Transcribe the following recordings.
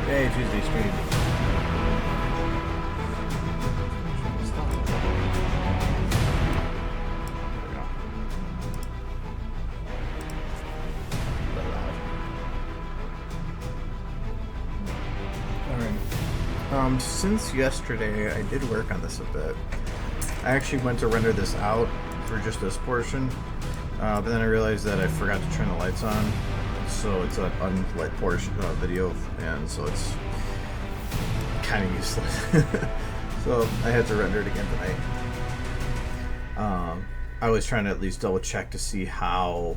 Hey, Tuesday stream. Alright. Since yesterday, I did work on this a bit. I actually went to render this out for just this portion, but then I realized that I forgot to turn the lights on. So it's an unlit portion video, and so it's kind of useless. So I had to render it again tonight. I was trying to at least double check to see how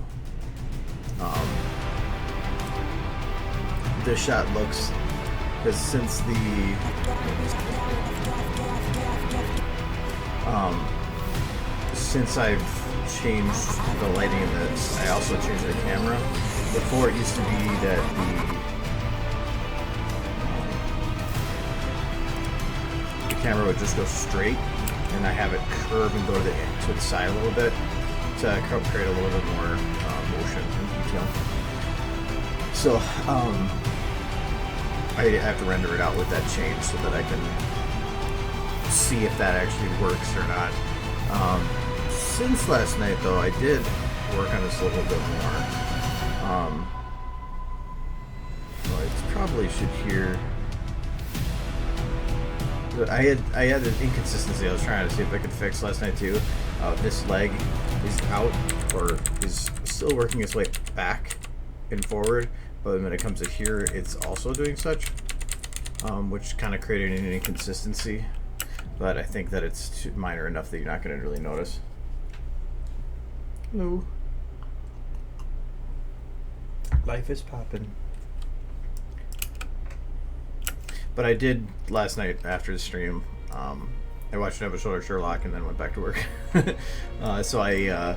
this shot looks, because since I've changed the lighting in this, I also changed the camera. Before it used to be that the camera would just go straight, and I have it curve and go to the side a little bit to create a little bit more motion and detail. So I have to render it out with that change so that I can see if that actually works or not. Since last night, though, I did work on this a little bit more. Well, I probably should hear. I had an inconsistency I was trying to see if I could fix last night too. This leg is out, or is still working its way back and forward, but when it comes to here, it's also doing such, which kind of created an inconsistency. But I think that it's minor enough that you're not going to really notice. Hello. Life is poppin'. But I did last night after the stream. I watched an episode of Sherlock and then went back to work. So I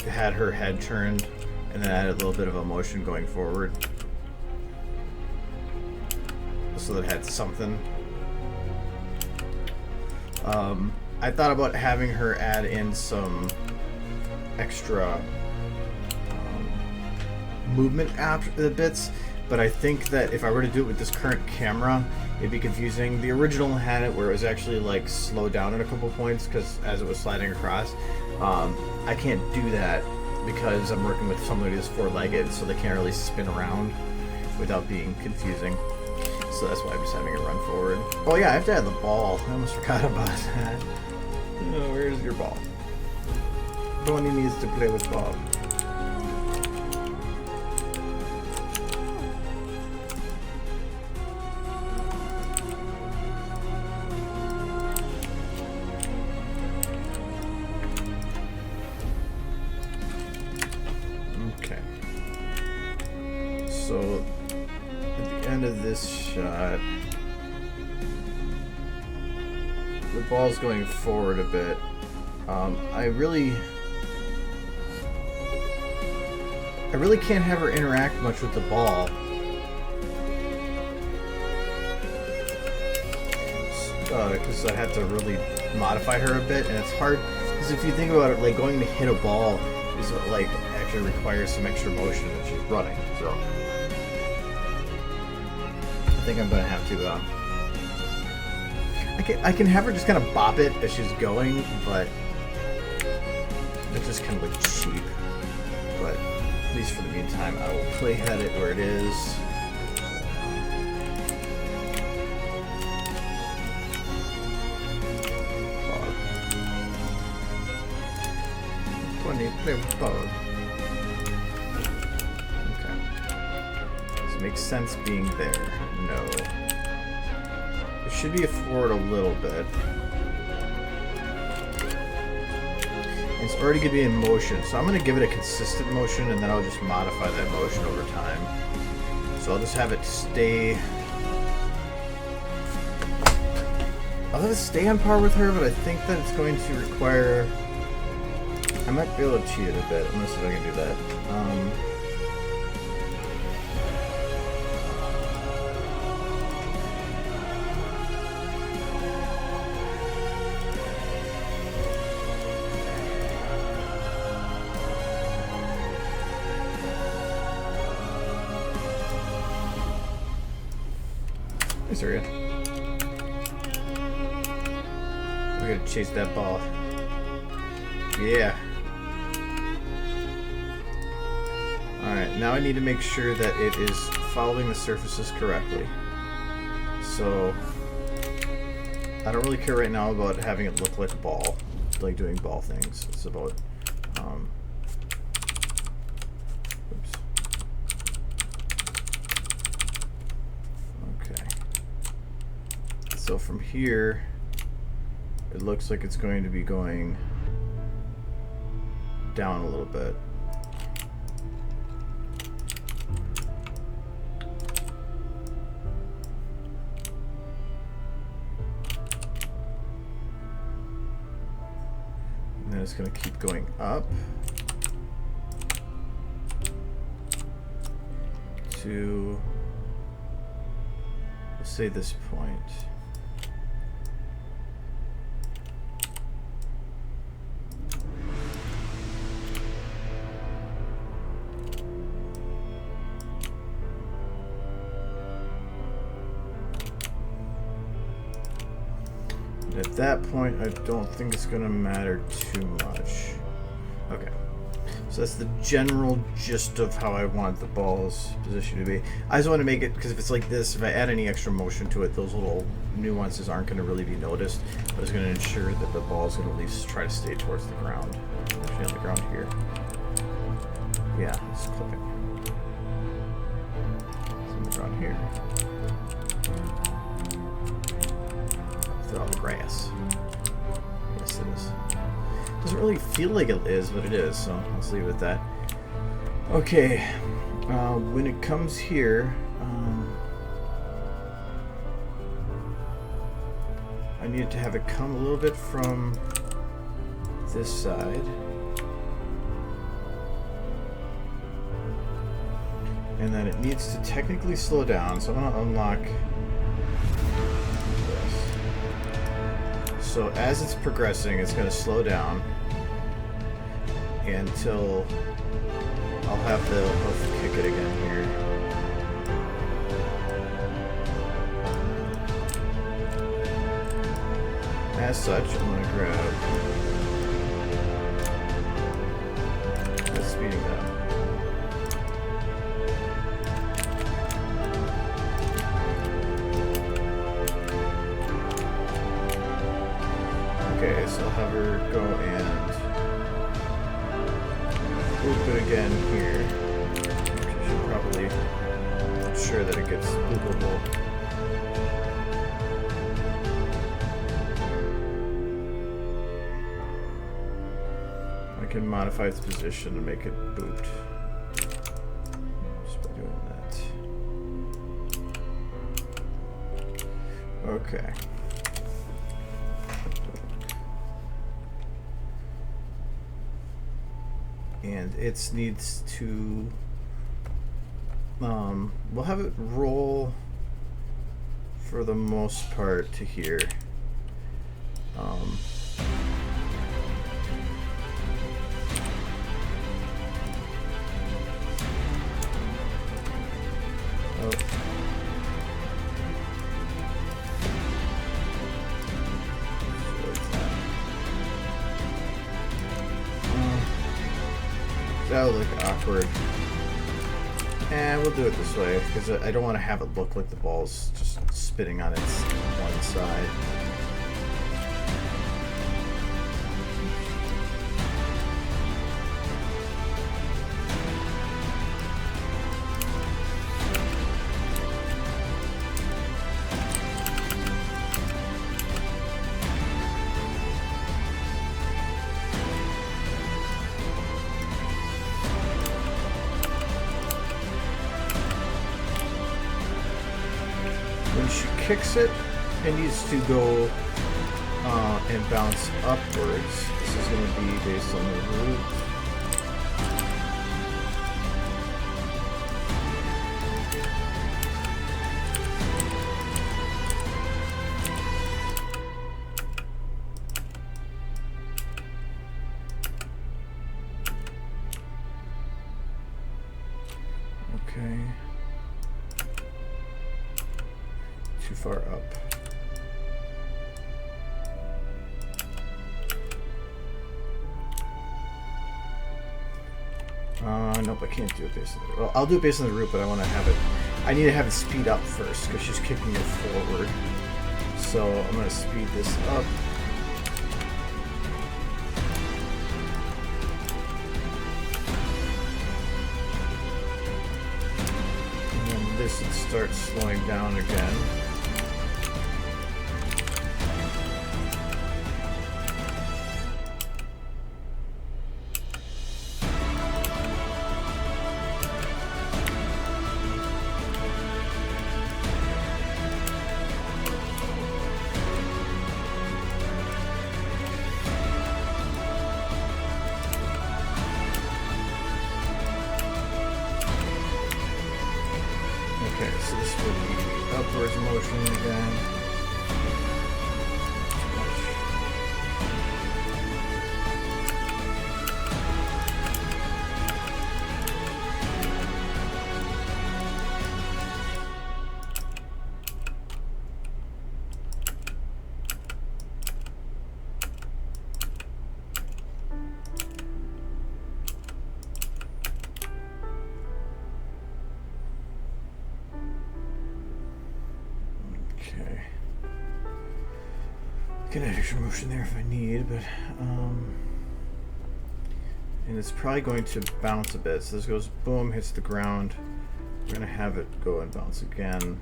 had her head turned and then added a little bit of a motion going forward, so that it had something. I thought about having her add in some extra movement bits, but I think that if I were to do it with this current camera, it'd be confusing. The original had it where it was actually like slowed down at a couple points because as it was sliding across. I can't do that because I'm working with somebody who's four-legged, so they can't really spin around without being confusing. So that's why I'm just having it run forward. Oh yeah, I have to add the ball. I almost forgot about that. Oh, where's your ball? Bonnie needs to play with ball. Okay. So at the end of this shot, the ball's going forward a bit. I really can't have her interact much with the ball. Because I have to really modify her a bit, and it's hard because if you think about it, like going to hit a ball is like actually requires some extra motion when she's running. So I think I'm gonna have to. I can have her just kind of bop it as she's going, but it just kind of looks cheap. But at least for the meantime, I will playhead it where it is. Play with bug. Okay. Does it make sense being there? No. It should be forward a little bit. It's already going to be in motion, so I'm going to give it a consistent motion, and then I'll just modify that motion over time. So I'll just have it stay... I'll have it stay on par with her, but I think that it's going to require I might be able to cheat it a bit. I'm gonna see if I can do that. Is there it? We're gonna chase that ball. Yeah. Alright, now I need to make sure that it is following the surfaces correctly. So, I don't really care right now about having it look like a ball, like doing ball things. It's about, oops. Okay. So from here, it looks like it's going to be going down a little bit. And then it's going to keep going up to, let's say, this point. At that point, I don't think it's going to matter too much. Okay. So that's the general gist of how I want the ball's position to be. I just want to make it, because if it's like this, if I add any extra motion to it, those little nuances aren't going to really be noticed. But it's going to ensure that the ball's going to at least try to stay towards the ground. Actually on the ground here. Yeah, let's click it. It's on the ground here. On the grass. Yes, it is. Doesn't really feel like it is, but it is, so let's leave it at that. Okay, when it comes here, I need to have it come a little bit from this side. And then it needs to technically slow down, so I'm going to unlock. So as it's progressing, it's going to slow down until I'll have the kick it again here. As such, I'm going to grab that's speeding up. Okay, so I'll have her go and loop it again here. Which I should probably ensure that it gets loopable. I can modify its position to make it boot. Just by doing that. Okay. And it needs to, we'll have it roll for the most part to here. Oh. That would look awkward. And we'll do it this way, because I don't want to have it look like the ball's just spinning on its one side. When she kicks it, it needs to go and bounce upwards. So is going to be based on the root. Okay. Too far up. Nope, I can't do it based on the root. Well, I'll do it based on the root, but I want to have it... I need to have it speed up first, because she's kicking it forward. So I'm going to speed this up. And then this would start slowing down again. Okay, so this will be upwards motion again. Okay. Can add extra motion there if I need, but and it's probably going to bounce a bit. So this goes boom, hits the ground. We're gonna have it go and bounce again.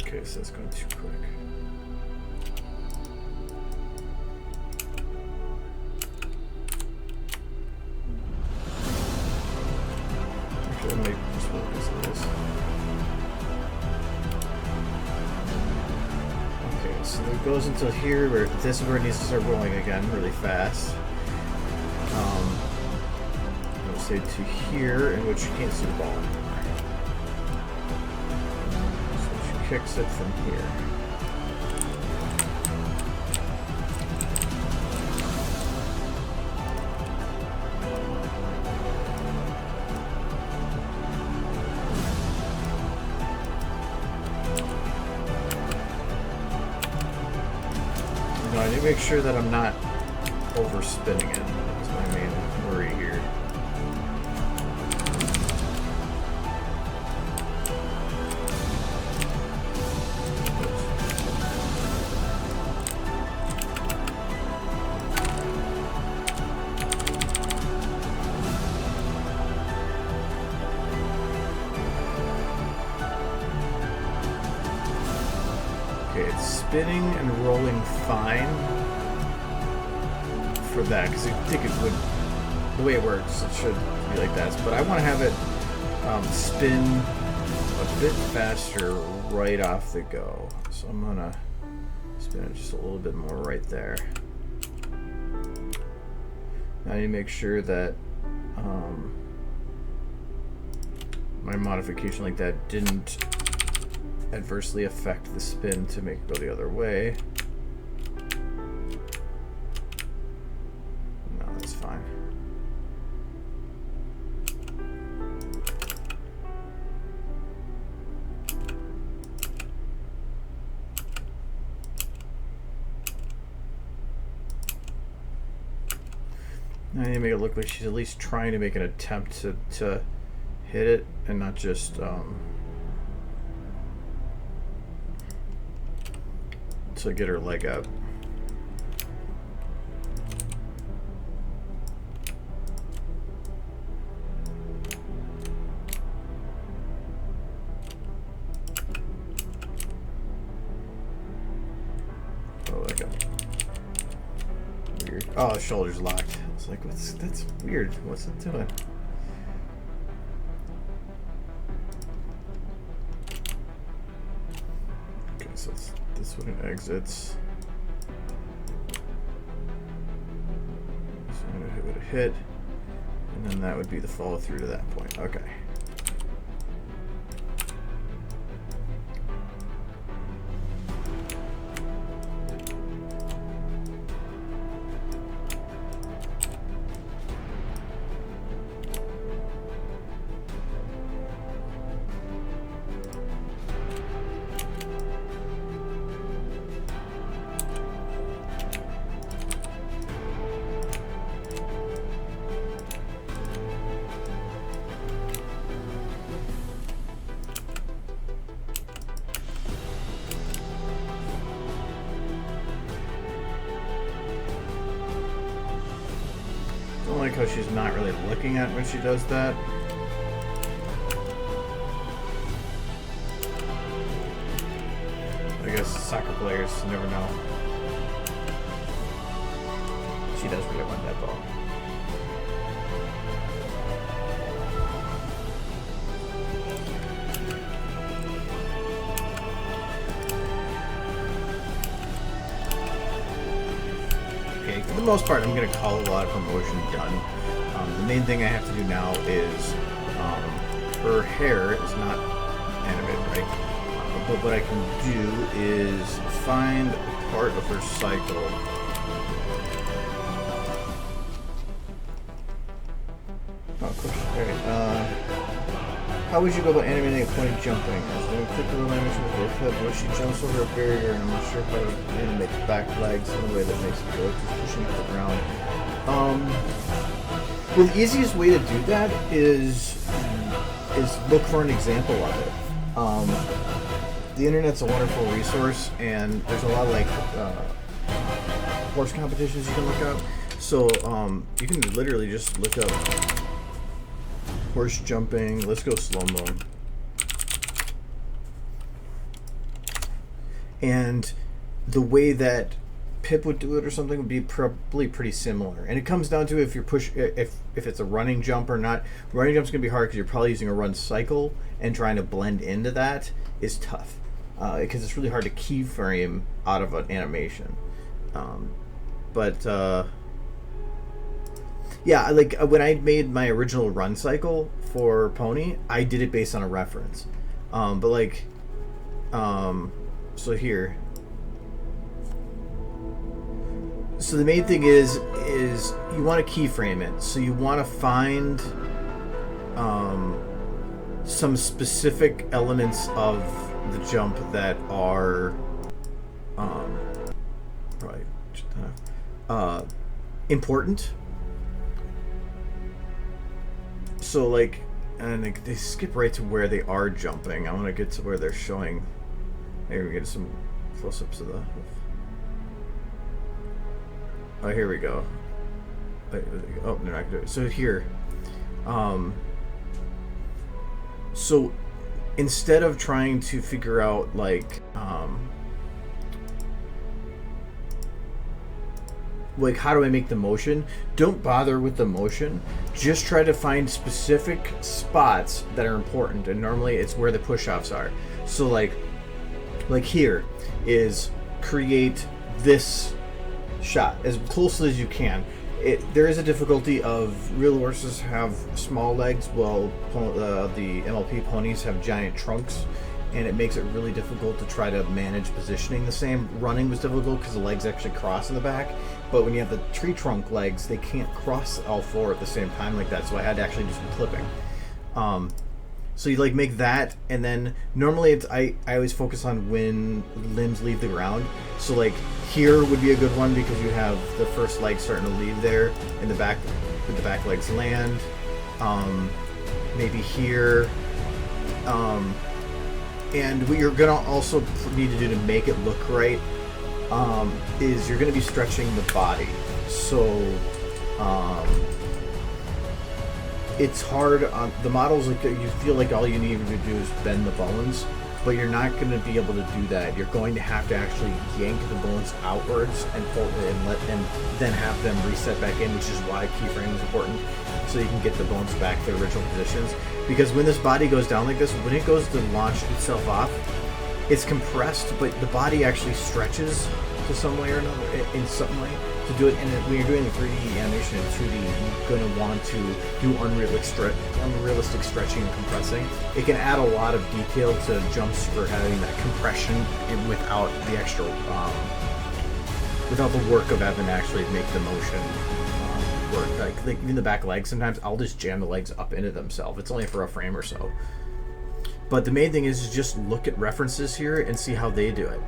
Okay, so that's going too quick. Okay, I'll make this work as it is. Okay, so it goes until here, where this is where it needs to start rolling again really fast. I'll say to here, in which you can't see the ball anymore. Kicks it from here. No, I need to make sure that I'm not overspinning it. That's my main worry here. Okay, it's spinning and rolling fine for that, because I think it would, the way it works, it should be like that. But I want to have it spin a bit faster right off the go. So I'm going to spin it just a little bit more right there. Now I need to make sure that my modification like that didn't adversely affect the spin to make it go the other way. No, that's fine. I need to make it look like she's at least trying to make an attempt to hit it and not just to get her leg up. Oh, I got weird. Oh, the shoulder's locked. It's like, that's weird. What's it doing? Okay, so it's this one exits. So it would hit, and then that would be the follow through to that point. Okay. I don't like how she's not really looking at when she does that. I guess soccer players never know. She does really want that ball. For the most part, I'm going to call a lot of her motion done. The main thing I have to do now is her hair is not animated, right? But what I can do is find a part of her cycle. Oh, question. Alright, how would you go about animating a pony jumping? As doing quick little animation with both head where she jumps over a barrier and I'm not sure how to animate the back legs in a way that makes it go just pushing it to the ground. Well, the easiest way to do that is look for an example of it. The internet's a wonderful resource, and there's a lot of like horse competitions you can look up. So you can literally just look up horse jumping. Let's go slow-mo. And the way that Pip would do it or something would be probably pretty similar. And it comes down to if it's a running jump or not. Running jump's gonna be hard because you're probably using a run cycle, and trying to blend into that is tough because it's really hard to keyframe out of an animation. Yeah, like when I made my original run cycle for Pony, I did it based on a reference. So here. So the main thing is you want to keyframe it. So you want to find some specific elements of the jump that are important. So like, and they skip right to where they are jumping. I want to get to where they're showing. Maybe we get some close-ups of the. Oh, here we go. Oh, they're not gonna do it. So here, so instead of trying to figure out like how do I make the motion, don't bother with the motion. Just try to find specific spots that are important, and normally it's where the push-offs are. So like here is create this shot as closely as you can. There is a difficulty of real horses have small legs, while the MLP ponies have giant trunks, and it makes it really difficult to try to manage positioning the same. Running was difficult because the legs actually cross in the back, but when you have the tree trunk legs, they can't cross all four at the same time like that, so I had to actually do some clipping. So you like make that, and then normally it's I always focus on when limbs leave the ground. So like here would be a good one because you have the first leg starting to leave there, and the back legs land. Maybe here. And what you're gonna also need to do to make it look right is you're gonna be stretching the body. So it's hard on the models. Like you feel like all you need to do is bend the bones, but you're not going to be able to do that. You're going to have to actually yank the bones outwards and pull and then have them reset back in, which is why keyframe is important, so you can get the bones back to their original positions. Because when this body goes down like this, when it goes to launch itself off, it's compressed, but the body actually stretches to some way or another, in some way, to do it. And when you're doing the 3D animation in 2D, you're going to want to do unrealistic stretching and compressing. It can add a lot of detail to jumps for having that compression without the extra, without the work of having to actually make the motion work. Like even the back legs, sometimes I'll just jam the legs up into themselves. It's only for a frame or so. But the main thing is just look at references here and see how they do it.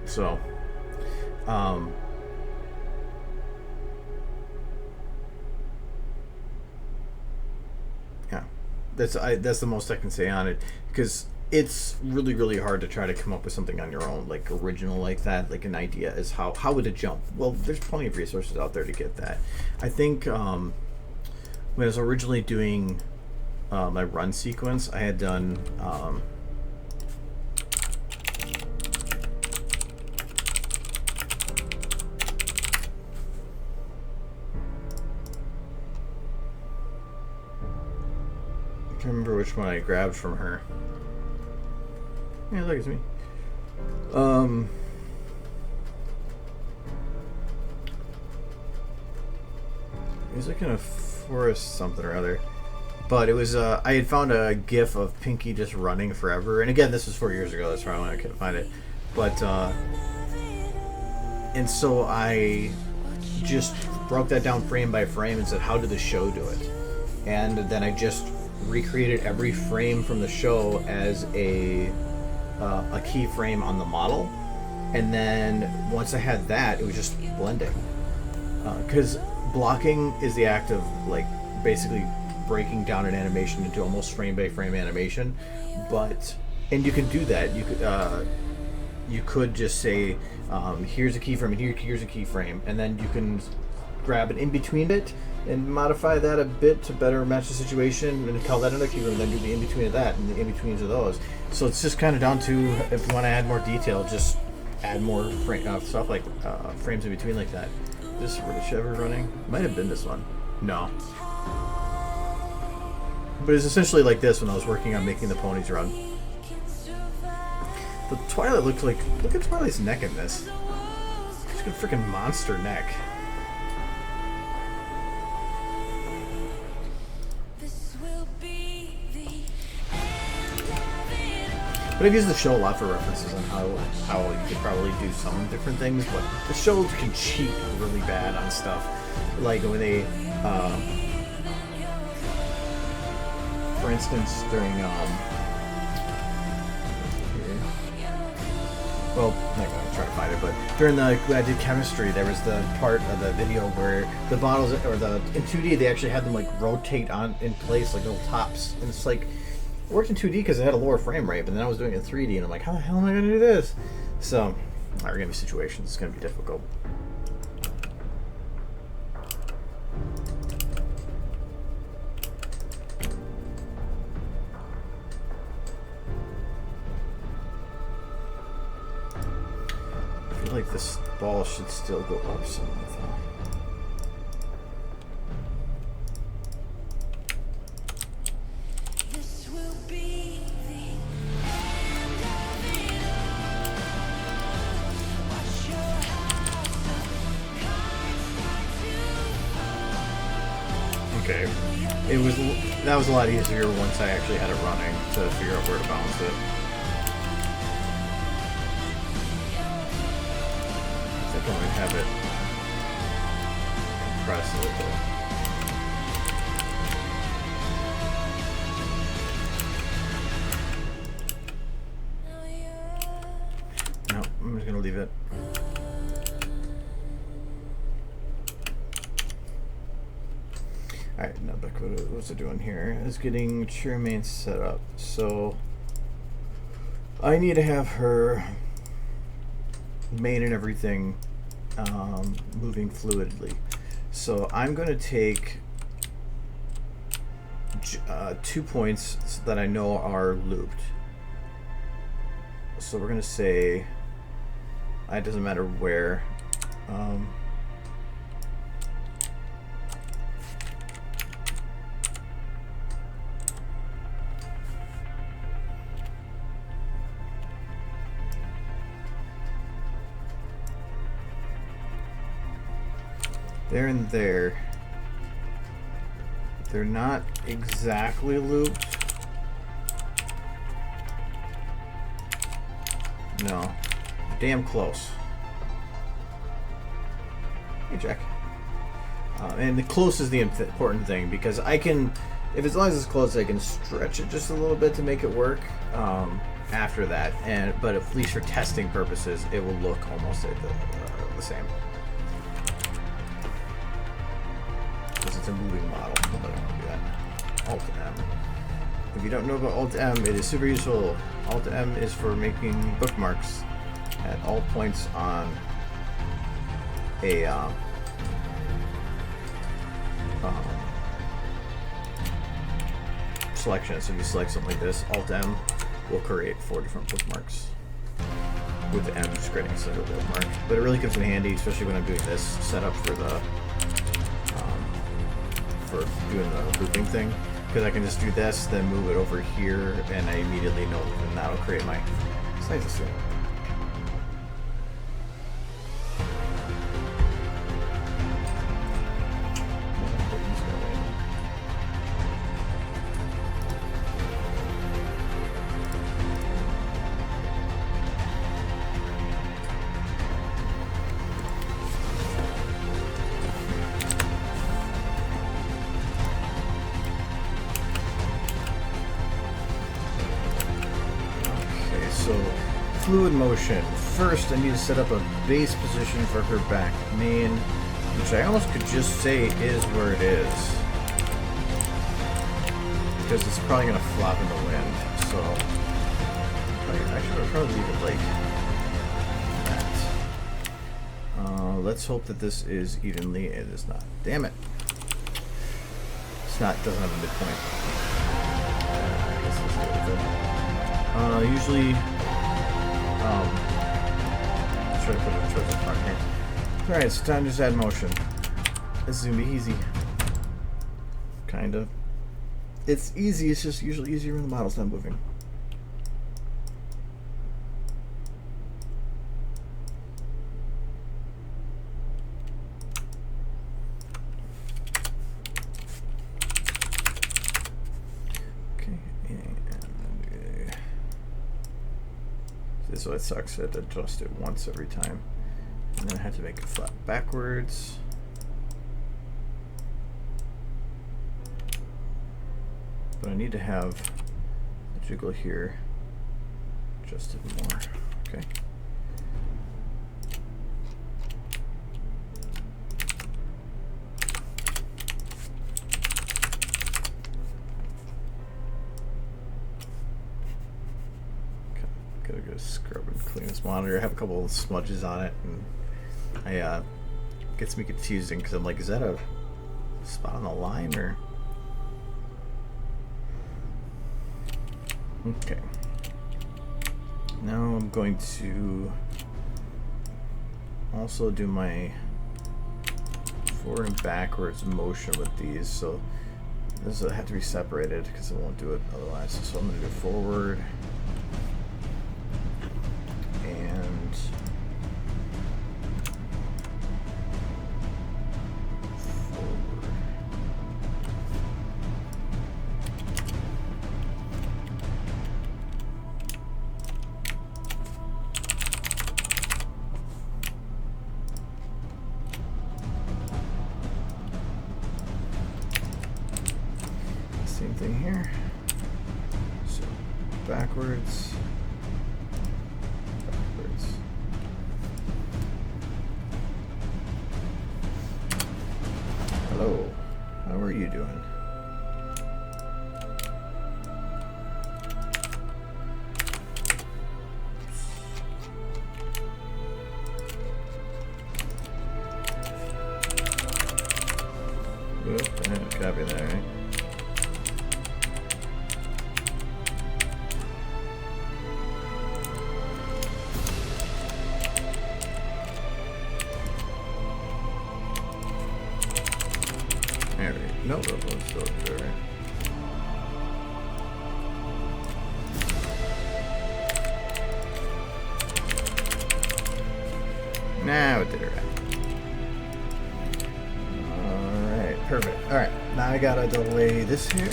So, yeah, that's the most I can say on it, because it's really hard to try to come up with something on your own, like original like that. Like an idea is how would it jump? Well, there's plenty of resources out there to get that. I think when I was originally doing my run sequence, I had done I can't remember which one I grabbed from her. Yeah, look, it's me. He was like in a forest something or other. But it was, I had found a gif of Pinky just running forever. And again, this was 4 years ago, that's why I couldn't find it. But, and so I just broke that down frame by frame and said, how did the show do it? And then I just recreated every frame from the show as a keyframe on the model, and then once I had that, it was just blending. Because blocking is the act of like basically breaking down an animation into almost frame by frame animation, and you can do that. You could just say, here's a keyframe and here's a keyframe, and then you can grab an in-between bit and modify that a bit to better match the situation, and call that another keyframe, and then do the in-between of that and the in-betweens of those. So it's just kind of down to, if you want to add more detail, just add more stuff like frames in between like that. This ever running? Might have been this one. No. But it's essentially like this when I was working on making the ponies run. The Twilight look at Twilight's neck in this. She's got a freaking monster neck. But I've used the show a lot for references on how you could probably do some different things, but the show can cheat really bad on stuff. Like when they, for instance, during, well, I'm not going to try to find it, but during when I did chemistry, there was the part of the video where the bottles, in 2D, they actually had them like rotate in place like little tops, and it's like, it worked in 2D because it had a lower frame rate, but then I was doing it in 3D, and I'm like, how the hell am I going to do this? So, there are going to be situations. It's going to be difficult. I feel like this ball should still go up some. Okay, that was a lot easier once I actually had it running to figure out where to balance it. I think I might have it. compress a little bit. No, I'm just gonna leave it. Alright, now back what's it doing here? It's getting mature main set up. So I need to have her main and everything moving fluidly. So I'm going to take 2 points that I know are looped. So we're going to say, it doesn't matter where. There and there. They're not exactly looped. No. Damn close. Hey, Jack. And the close is the important thing, because I can, if as long as it's close, I can stretch it just a little bit to make it work after that. But at least for testing purposes, it will look almost like the same. It's a moving model, but I don't want to do that. Alt-M. If you don't know about Alt-M, it is super useful. Alt-M is for making bookmarks at all points on a selection. So if you select something like this, Alt-M will create 4 different bookmarks with the M just creating a single bookmark. But it really comes in handy, especially when I'm doing this setup for the doing the looping thing, because I can just do this, then move it over here, and I immediately know, and that'll create my. It's nice to see. Fluid motion. First, I need to set up a base position for her back main, which I almost could just say is where it is, because it's probably going to flop in the wind. So I should probably leave it like that. Let's hope that this is evenly. It is not. Damn it! It's not. Doesn't have a midpoint. I guess let's do it. Usually. Try to put it towards the front here. Alright, it's time to just add motion. This is gonna be easy. Kind of. It's easy, it's just usually easier when the model's not moving. So it sucks. I had to adjust it once every time, and then I had to make it flat backwards. But I need to have the jiggle here adjusted more. Okay. Gotta go scrub and clean this monitor. I have a couple of smudges on it, and gets me confusing because I'm like, is that a spot on the line or? Okay. Now I'm going to also do my forward and backwards motion with these. So this will have to be separated because I won't do it otherwise. So I'm going to do forward. So backwards. Hello. How are you doing? Oop, I had to copy that, right? There we go. No, let's still do it, right? Now it did it right. Alright, perfect. Alright, now I gotta delay this here.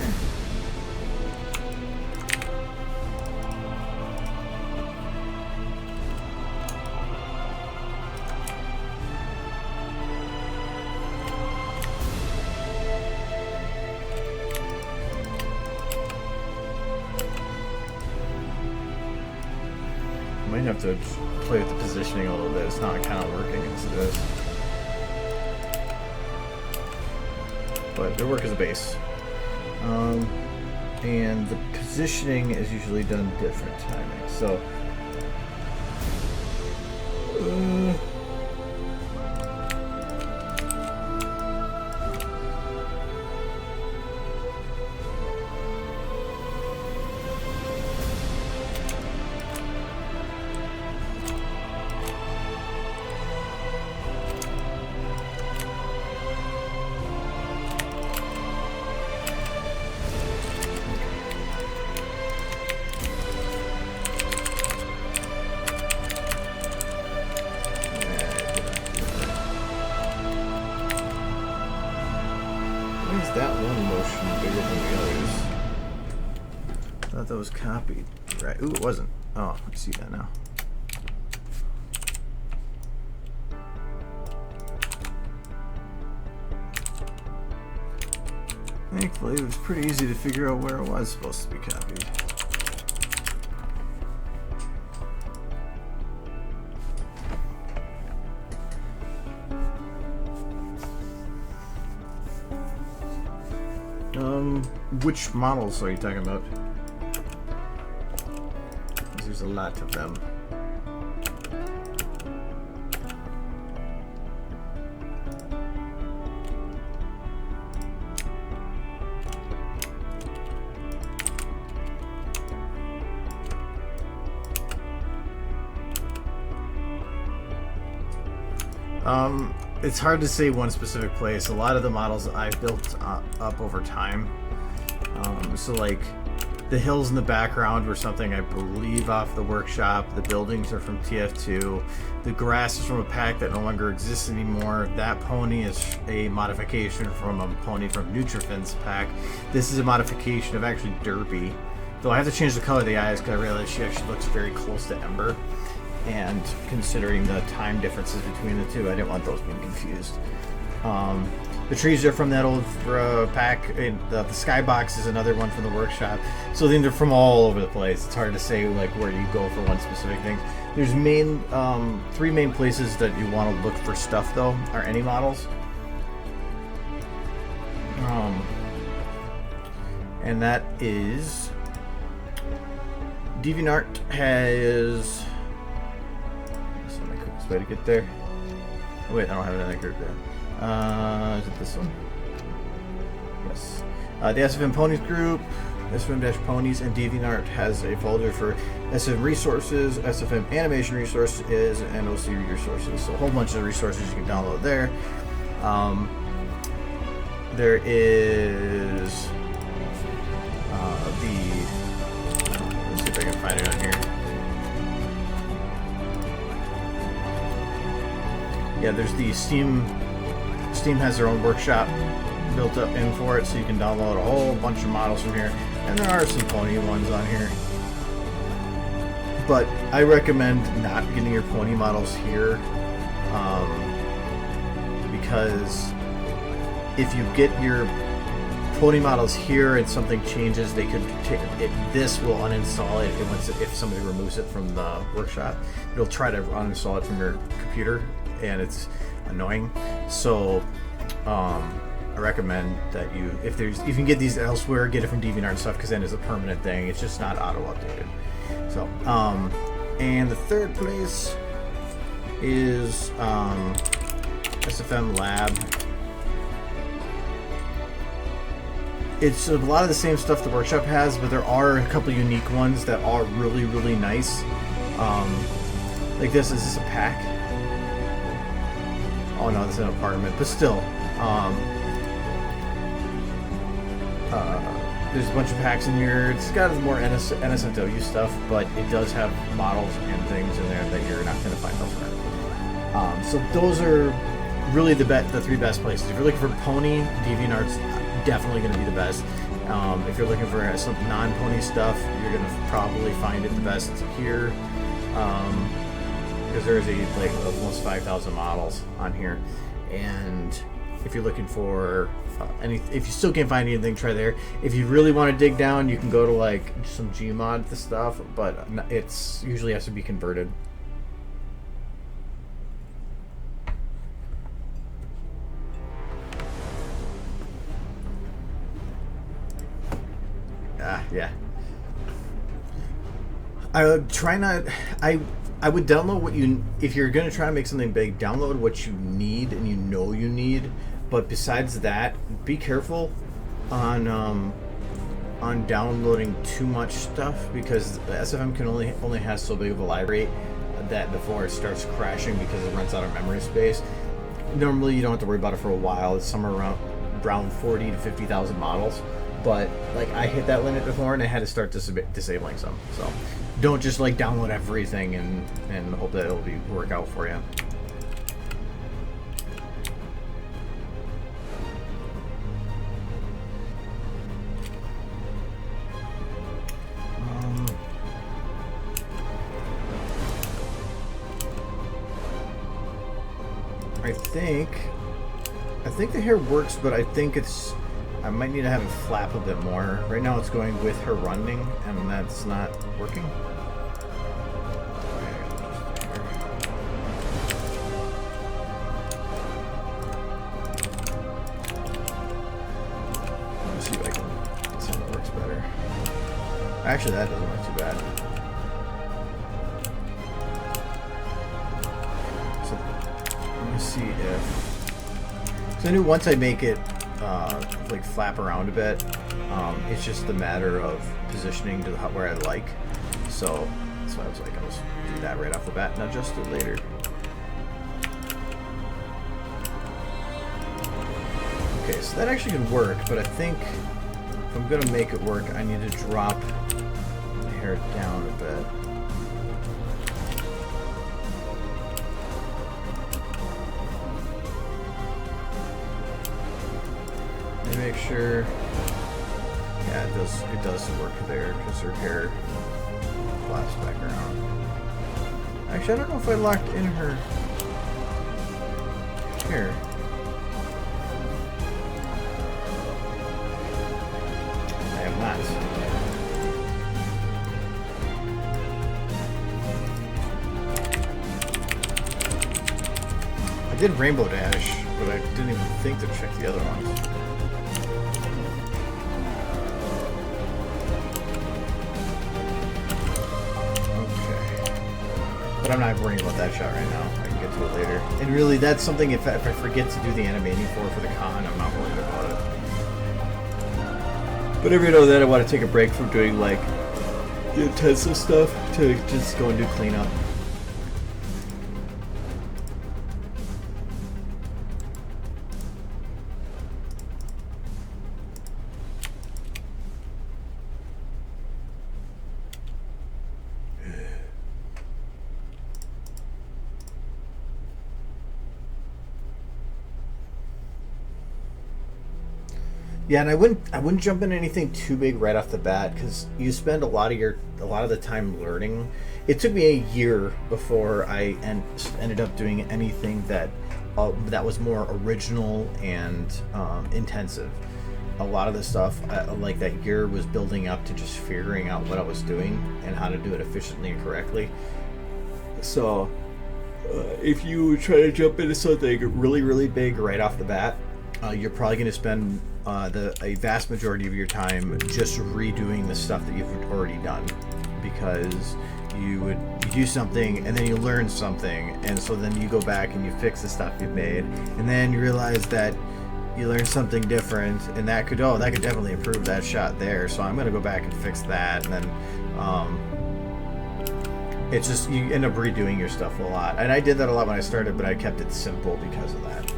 Might have to play with the positioning a little bit. It's not kind of working as it is. But they work as a base. And the positioning is usually done different timing. So that one motion bigger than the others? I thought that was copied. Right. Ooh, it wasn't. Oh, I see that now. Thankfully, it was pretty easy to figure out where it was supposed to be copied. Which models are you talking about? There's a lot of them. It's hard to say one specific place. A lot of the models I've built up over time. So like the hills in the background were something I believe off the workshop. The buildings are from TF2. The grass is from a pack that no longer exists anymore. That pony is a modification from a pony from Nutrifin's pack. This is a modification of actually Derpy. Though I have to change the color of the eyes because I realize she actually looks very close to Ember. And considering the time differences between the two, I didn't want those being confused. The trees are from that old pack. The skybox is another one from the workshop. So then they're from all over the place. It's hard to say like where you go for one specific thing. There's three main places that you want to look for stuff though, are any models. And that is DeviantArt has. That's not my quickest way to get there. Oh, wait, I don't have it in that group yet. Is it this one? Yes. The SFM Ponies group, SFM-Ponies, and DeviantArt has a folder for SFM resources, SFM animation resources, and OC resources. So a whole bunch of resources you can download there. There is let's see if I can find it on here. Yeah, there's the Steam has their own workshop built up in for it, so you can download a whole bunch of models from here. And there are some pony ones on here. But I recommend not getting your pony models here, because if you get your pony models here and something changes, they could this will uninstall it if somebody removes it from the workshop. It'll try to uninstall it from your computer, and it's annoying. So I recommend that if you can get these elsewhere, get it from DeviantArt and stuff, because then it's a permanent thing. It's just not auto updated. So and the third place is SFM Lab. It's a lot of the same stuff the workshop has, but there are a couple unique ones that are really, really nice. Like this. Is this a pack? Oh no, this is an apartment, but still. There's a bunch of packs in here. It's got more NSFW stuff, but it does have models and things in there that you're not going to find elsewhere. So those are really the three best places. If you're looking for pony, DeviantArt's definitely going to be the best. If you're looking for some non-pony stuff, you're going to probably find it the best here, because there's almost 5,000 models on here. And if you're looking for if you still can't find anything, try there. If you really want to dig down, you can go to like some Gmod stuff, but it's usually has to be converted. Yeah. I would try not. I would download what you. If you're gonna try to make something big, download what you need and you know you need. But besides that, be careful on downloading too much stuff, because the SFM can only has so big of a library that before it starts crashing because it runs out of memory space. Normally, you don't have to worry about it for a while. It's somewhere around 40 to 50,000 models. But like I hit that limit before and I had to start disabling some. So don't just like download everything and hope that it'll work out for you. I think the hair works, but I think I might need to have it flap a bit more. Right now it's going with her running, and that's not working. Let me see if I can get something that works better. Actually, that doesn't look too bad. So let me see if... So I knew once I make it like flap around a bit, it's just a matter of positioning to where I like. So that's why I was like, I'll just do that right off the bat and adjust it later. Okay, so that actually can work, but I think if I'm gonna make it work, I need to drop the hair down a bit. Make sure, yeah, it does work there because her hair flaps back around. Actually, I don't know if I locked in her hair. I have not. I did Rainbow Dash, but I didn't even think to check the other ones. But I'm not worrying about that shot right now. I can get to it later. And really, that's something if I forget to do the animating for the con, I'm not worried about it. But every now and then I want to take a break from doing like the intensive stuff to just go and do cleanup. Yeah, and I wouldn't jump into anything too big right off the bat, because you spend a lot of the time learning. It took me a year before I ended up doing anything that was more original and intensive. a lot of the stuff like that year was building up to just figuring out what I was doing and how to do it efficiently and correctly. So if you try to jump into something really big right off the bat, you're probably going to spend a vast majority of your time just redoing the stuff that you've already done, because you do something and then you learn something, and so then you go back and you fix the stuff you've made, and then you realize that you learned something different, and that could definitely improve that shot there, so I'm going to go back and fix that. And then it's just, you end up redoing your stuff a lot. And I did that a lot when I started, but I kept it simple because of that.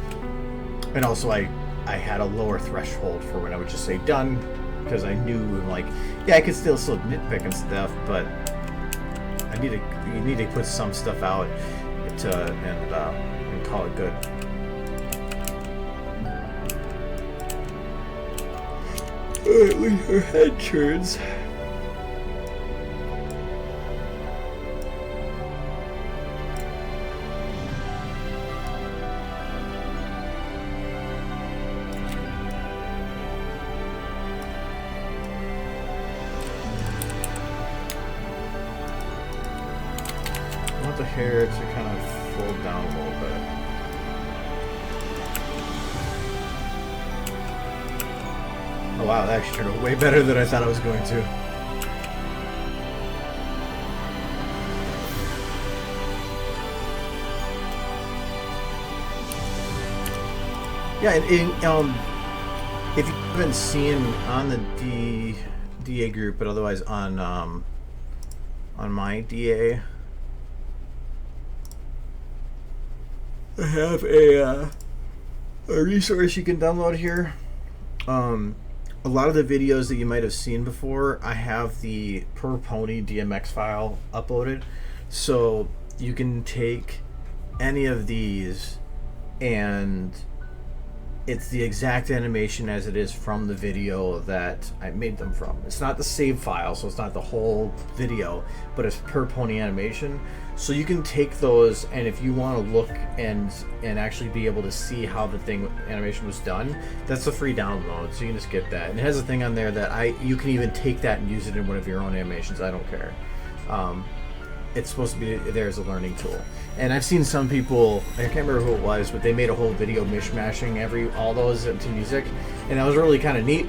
And also I had a lower threshold for when I would just say done, because I knew, like, yeah, I could still nitpick and stuff, but you need to put some stuff out and call it good. Alright, leave her head turns. I want the hair to kind of fold down a little bit. Oh wow, that actually turned out way better than I thought it was going to. Yeah, and if you haven't seen on the DA group, but otherwise on my DA, I have a resource you can download here. A lot of the videos that you might have seen before, I have the per pony DMX file uploaded, so you can take any of these and it's the exact animation as it is from the video that I made them from. It's not the save file, so it's not the whole video, but it's per pony animation. So you can take those, and if you want to look and actually be able to see how the animation was done, that's a free download, so you can just get that. And it has a thing on there that you can even take that and use it in one of your own animations. I don't care. It's supposed to be there as a learning tool. And I've seen some people, I can't remember who it was, but they made a whole video mishmashing all those into music, and that was really kind of neat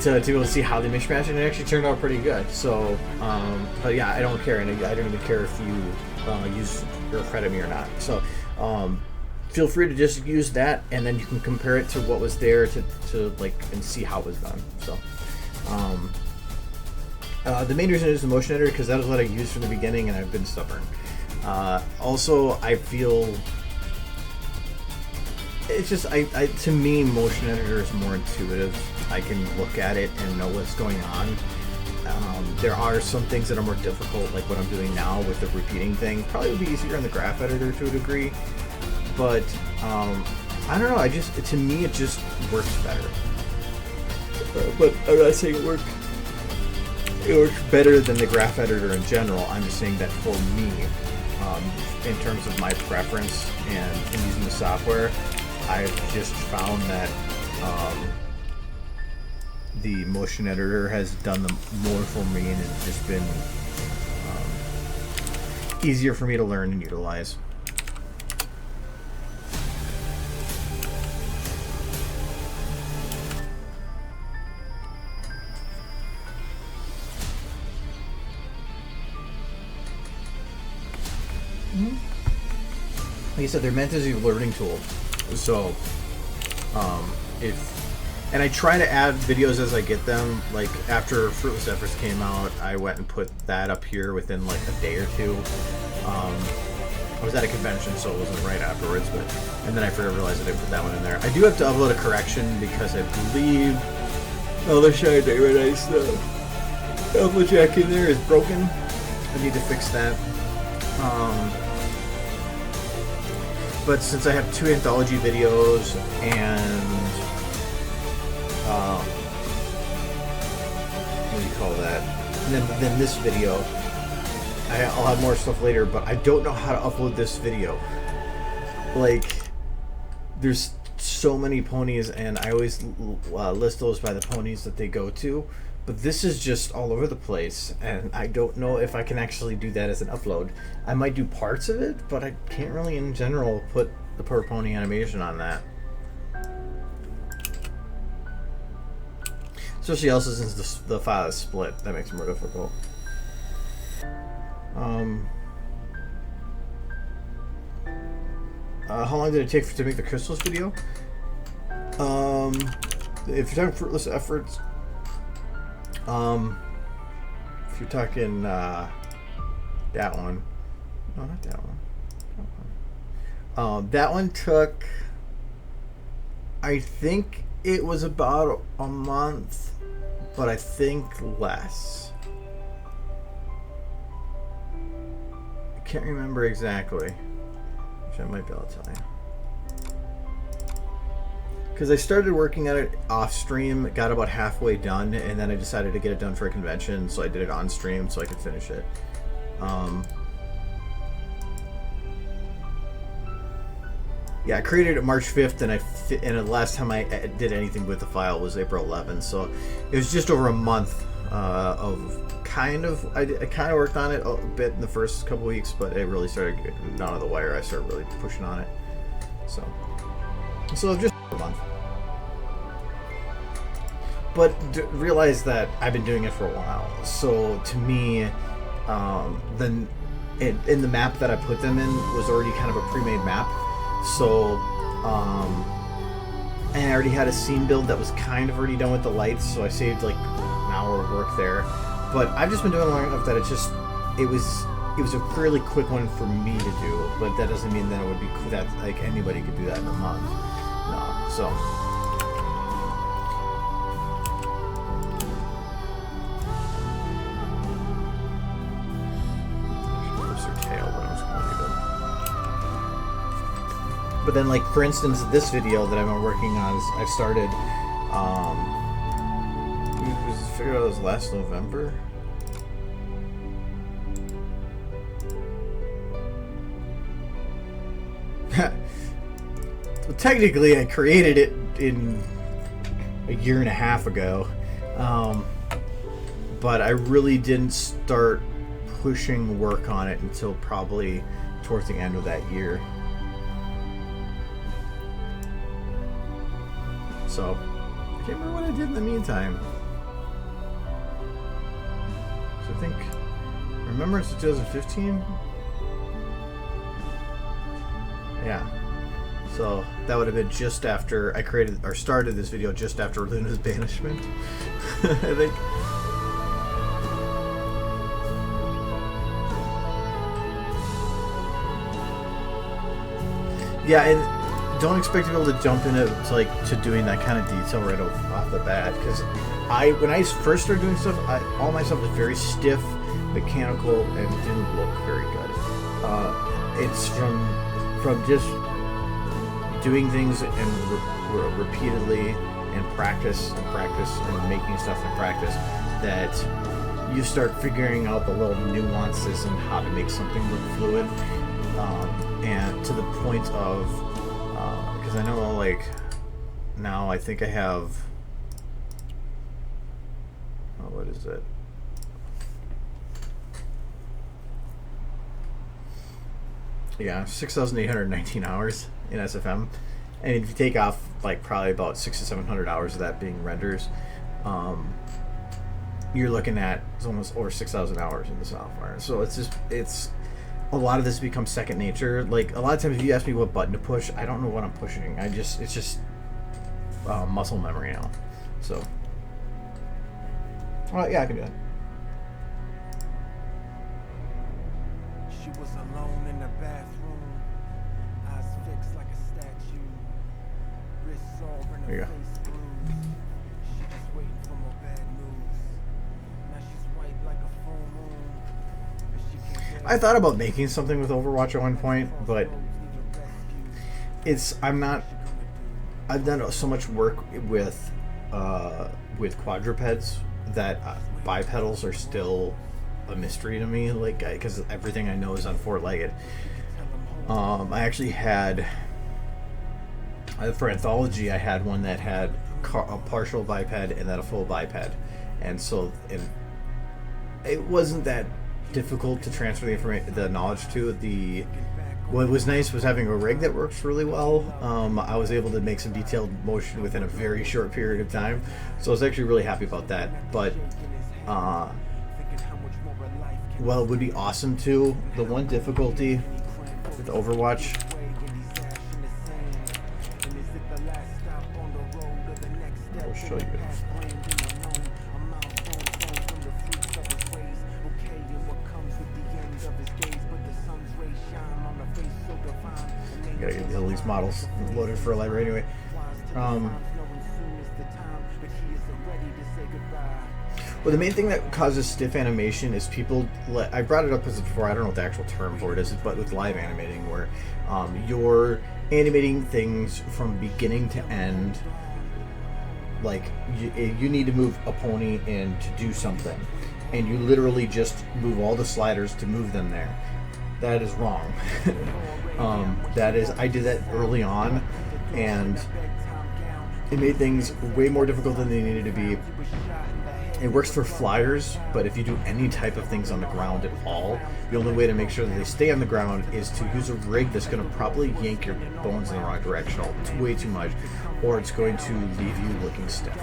to be able to see how they mishmash, and it actually turned out pretty good. So, but yeah, I don't care, and I don't even care if you use or credit me or not. So, feel free to just use that, and then you can compare it to what was there to like and see how it was done. So. The main reason is the motion editor, because that is what I used from the beginning, and I've been stubborn. Also, I feel it's just to me, motion editor is more intuitive. I can look at it and know what's going on. There are some things that are more difficult, like what I'm doing now with the repeating thing. Probably would be easier in the graph editor to a degree, but I don't know. To me, it just works better. But I'm not saying it works better than the graph editor in general. I'm just saying that for me, in terms of my preference and in using the software, I've just found that the motion editor has done more for me, and it's just been easier for me to learn and utilize. Like I said, they're meant as a learning tool. So, and I try to add videos as I get them. Like after Fruitless Efforts came out, I went and put that up here within like a day or two. I was at a convention, so it wasn't right afterwards, and then I realized I didn't put that one in there. I do have to upload a correction because I believe the Shine Diamond Ice alpha jack in there is broken. I need to fix that. But since I have 2 anthology videos and what do you call that? And then this video, I'll have more stuff later. But I don't know how to upload this video. Like, there's so many ponies, and I always list those by the ponies that they go to. But this is just all over the place, and I don't know if I can actually do that as an upload. I might do parts of it, but I can't really, in general, put the per pony animation on that. Especially also since the file is split. That makes it more difficult. How long did it take to make the crystals video? If you're talking fruitless efforts, if you're talking that one, no, not that one. That one took, I think it was about a month, but I think less. I can't remember exactly, which I might be able to tell you. Because I started working at it off stream, got about halfway done, and then I decided to get it done for a convention, so I did it on stream so I could finish it. Yeah, I created it March 5th, and the last time I did anything with the file was April 11th, so it was just over a month of kind of. I kind of worked on it a bit in the first couple weeks, but it really started getting down to the wire. I started really pushing on it, so just a month. But realize that I've been doing it for a while, so to me, then in the map that I put them in was already kind of a pre-made map. So, and I already had a scene build that was kind of already done with the lights, so I saved like an hour of work there. But I've just been doing it long enough that it was a fairly quick one for me to do. But that doesn't mean that it would be that like anybody could do that in a month. No, so. But then, like, for instance, this video that I've been working on, I've started, we figured out it was last November. Well, technically, I created it in a year and a half ago, but I really didn't start pushing work on it until probably towards the end of that year. So, I can't remember what I did in the meantime. So I think, remember it's 2015? Yeah. So that would have been just after I created or started this video, just after Luna's banishment. I think. Yeah, and don't expect to be able to jump into to doing that kind of detail right off the bat, because when I first started doing stuff, all my stuff was very stiff, mechanical, and didn't look very good. It's from just doing things and repeatedly and practice and making stuff in practice that you start figuring out the little nuances and how to make something look fluid, and to the point of because I know, like, now I think I have, what is it? Yeah, 6,819 hours in SFM, and if you take off like probably about 600 to 700 hours of that being renders, you're looking at almost over 6,000 hours in the software. So it's a lot of this becomes second nature. Like, a lot of times if you ask me what button to push, I don't know what I'm pushing. It's just muscle memory now. So, well, yeah, I can do that. She was alone in the bathroom, eyes fixed like a statue, wrists all in her face bruised. She just waiting for more bad news. Now she's white like a full moon. I thought about making something with Overwatch at one point, but I've done so much work with quadrupeds that bipedals are still a mystery to me, like, because everything I know is on four-legged. I actually had For Anthology, I had one that had a partial biped and then a full biped, and so it wasn't that difficult to transfer the knowledge to. What was nice was having a rig that works really well. I was able to make some detailed motion within a very short period of time, so I was actually really happy about that. But well, it would be awesome too. The one difficulty with Overwatch, I'll show you. Gotta get all these models loaded for a library anyway. Well, the main thing that causes stiff animation is people. I brought it up before. I don't know what the actual term for it is, but with live animating, where you're animating things from beginning to end. Like you need to move a pony in to do something, and you literally just move all the sliders to move them there. That is wrong. I did that early on, and it made things way more difficult than they needed to be. It works for flyers, but if you do any type of things on the ground at all, the only way to make sure that they stay on the ground is to use a rig that's going to probably yank your bones in the wrong direction. It's way too much, or it's going to leave you looking stiff.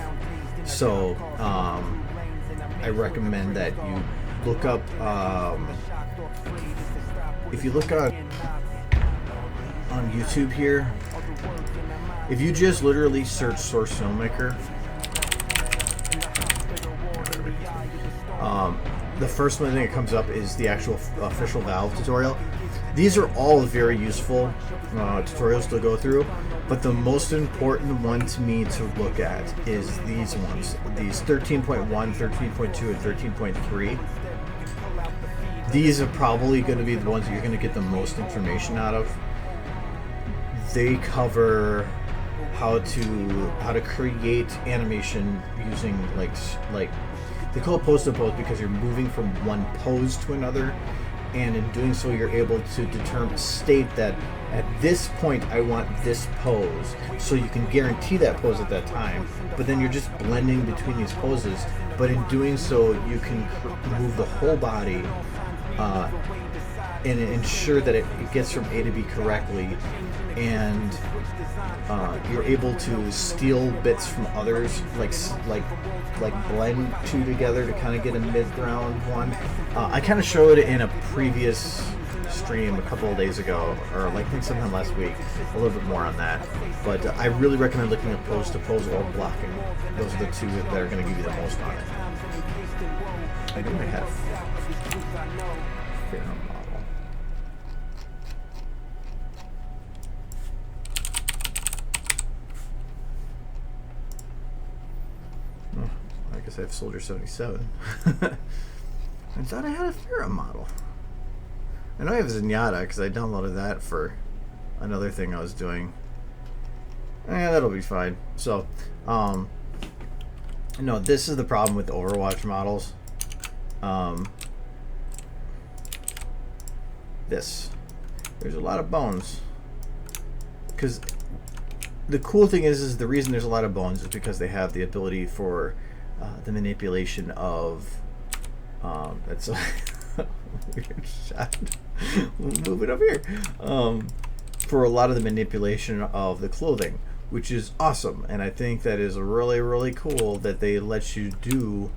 So I recommend that you look up, if you look on YouTube here, if you just literally search Source Filmmaker, the first one thing that comes up is the actual official Valve tutorial. These are all very useful tutorials to go through, but the most important one to me to look at is these ones. These 13.1, 13.2, and 13.3. These are probably going to be the ones that you're going to get the most information out of. They cover how to create animation using like they call it pose to pose because you're moving from one pose to another, and in doing so you're able to state that at this point I want this pose, so you can guarantee that pose at that time, but then you're just blending between these poses, but in doing so you can move the whole body and ensure that it gets from A to B correctly, and you're able to steal bits from others, like blend two together to kind of get a mid-ground one. I kind of showed it in a previous stream a couple of days ago, or I think sometime last week, a little bit more on that. But I really recommend looking at pose to pose or blocking. Those are the two that are going to give you the most on it. I do have fair model. I guess I have Soldier 77. I thought I had a Farah model. I know I have Zenyatta because I downloaded that for another thing I was doing. That'll be fine. So, no, this is the problem with Overwatch models. There's a lot of bones. Because the cool thing is the reason there's a lot of bones is because they have the ability for the manipulation of that's a weird shot. We'll move it up here. For a lot of the manipulation of the clothing, which is awesome, and I think that is really, really cool that they let you do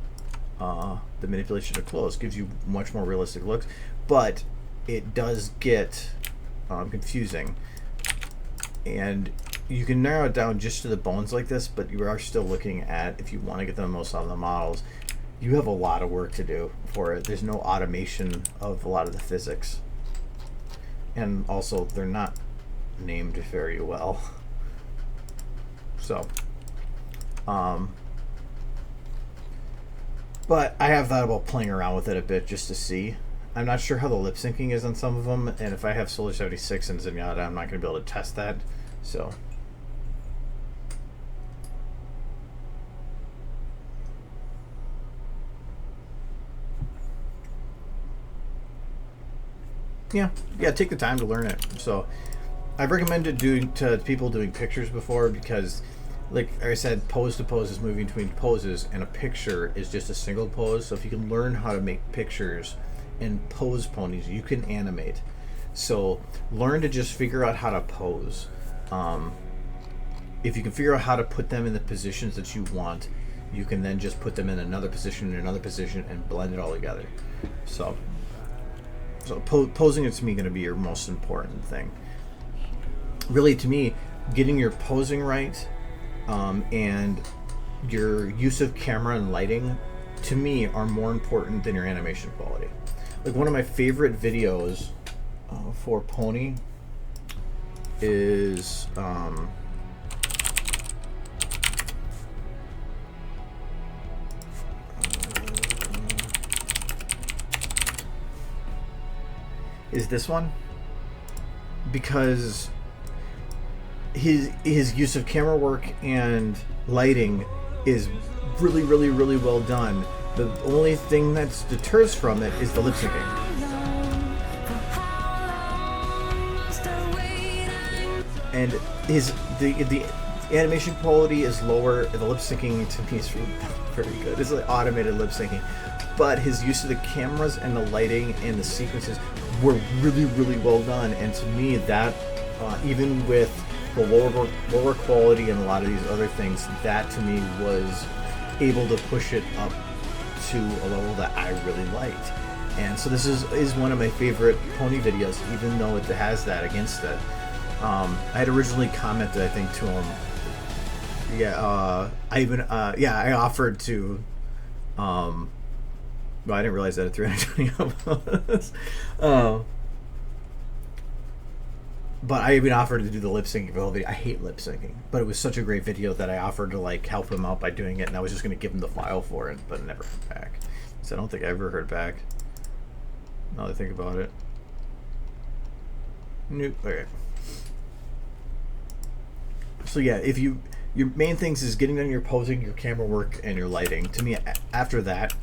the manipulation of clothes. Gives you much more realistic looks, but it does get confusing, and you can narrow it down just to the bones like this, but you are still looking at, if you want to get the most out of the models, you have a lot of work to do for it. There's no automation of a lot of the physics, and also they're not named very well. So but I have thought about playing around with it a bit just to see. I'm not sure how the lip syncing is on some of them, and if I have Soldier 76 and Zenyatta, I'm not going to be able to test that. So yeah, take the time to learn it. So I've recommended doing to people doing pictures before because, like I said, pose to pose is moving between poses, and a picture is just a single pose. So if you can learn how to make pictures and pose ponies, you can animate. So learn to just figure out how to pose. If you can figure out how to put them in the positions that you want, you can then just put them in another position, and blend it all together. So posing is to me going to be your most important thing. Really, to me, getting your posing right and your use of camera and lighting, to me, are more important than your animation quality. Like, one of my favorite videos for pony is this one, because his use of camera work and lighting is really well done. The only thing that deters from it is the lip syncing. And the animation quality is lower. The lip syncing to me is very good. It's like automated lip syncing, but his use of the cameras and the lighting and the sequences were really well done. And to me, that even with the lower quality and a lot of these other things, that to me was able to push it up to a level that I really liked. And so this is one of my favorite pony videos, even though it has that against it. I had originally commented, I think, to him. I offered to. Well, I didn't realize that at 320 uploads. But I even offered to do the lip syncing for the whole video. I hate lip syncing, but it was such a great video that I offered to like help him out by doing it, and I was just going to give him the file for it, but never heard back. So I don't think I ever heard back. Now that I think about it. Nope. Okay. So yeah, if your main things is getting done your posing, your camera work, and your lighting. To me, after that,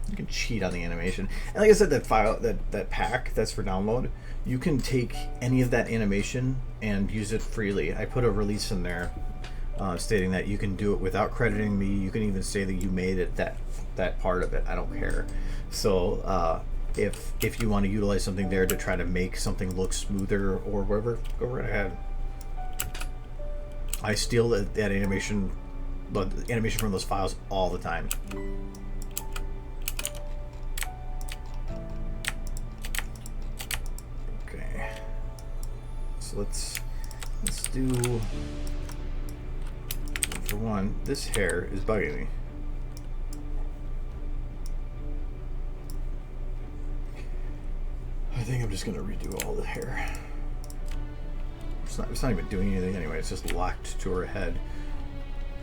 you can cheat on the animation. And like I said, that file, that pack that's for download, you can take any of that animation and use it freely. I put a release in there stating that you can do it without crediting me. You can even say that you made it, that part of it. I don't care. So if you want to utilize something there to try to make something look smoother or whatever, go right ahead. I steal that animation, the animation from those files all the time. Okay, so let's do, for one, this hair is bugging me. I think I'm just gonna redo all the hair. It's not even doing anything anyway, it's just locked to her head.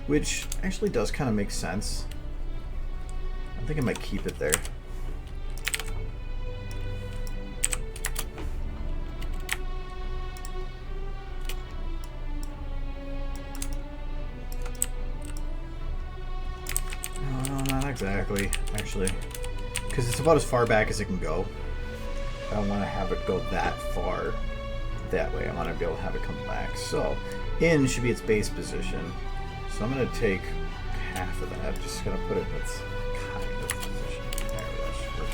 Which actually does kind of make sense. I think I might keep it there. No, not exactly, actually. Because it's about as far back as it can go. I don't want to have it go that far that way. I want to be able to have it come back. So, in should be its base position. So I'm going to take half of that. Just going to put it in its kind of position. There we go. Should work.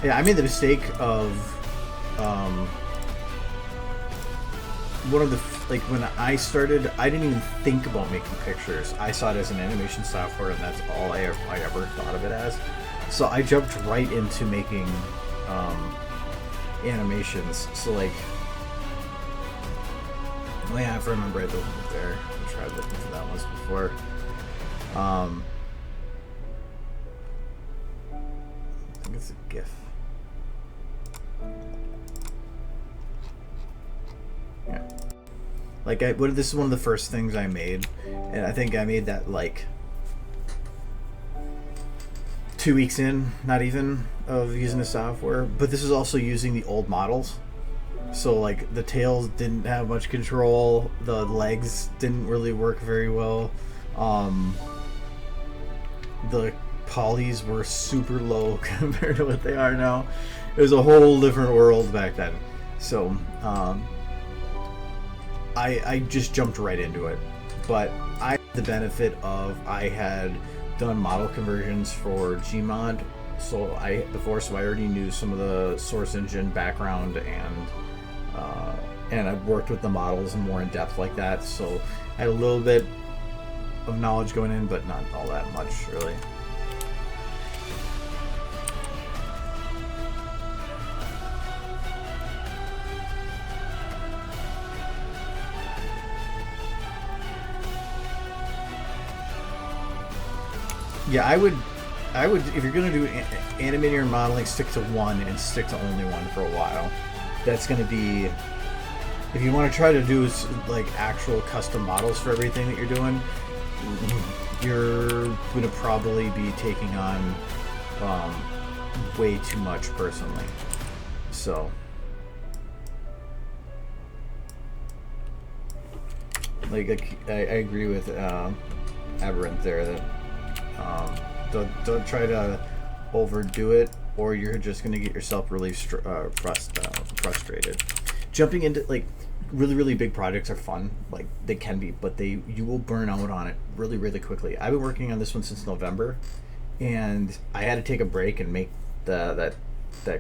Yeah, I made the mistake of one of the, like, when I started, I didn't even think about making pictures. I saw it as an animation software, and that's all I ever thought of it as. So I jumped right into making animations. So, like, oh yeah, if I remember right, there. I tried looking for that once before. I think it's a GIF. Yeah. Like, this is one of the first things I made, and I think I made that like 2 weeks in, not even, of using the software. But this is also using the old models, so like the tails didn't have much control, the legs didn't really work very well, the polys were super low compared to what they are now. It was a whole different world back then. So I just jumped right into it. But I had the benefit of I had done model conversions for Gmod so I already knew some of the source engine background, and I worked with the models more in depth like that, so I had a little bit of knowledge going in, but not all that much really. Yeah, I would, if you're going to do animating or modeling, stick to one and stick to only one for a while. That's going to be, if you want to try to do like actual custom models for everything that you're doing, you're going to probably be taking on way too much personally. So, like I agree with Aberrant there that don't try to overdo it, or you're just going to get yourself really frustrated. Jumping into like really big projects are fun, like they can be, but you will burn out on it really quickly. I've been working on this one since November, and I had to take a break and make that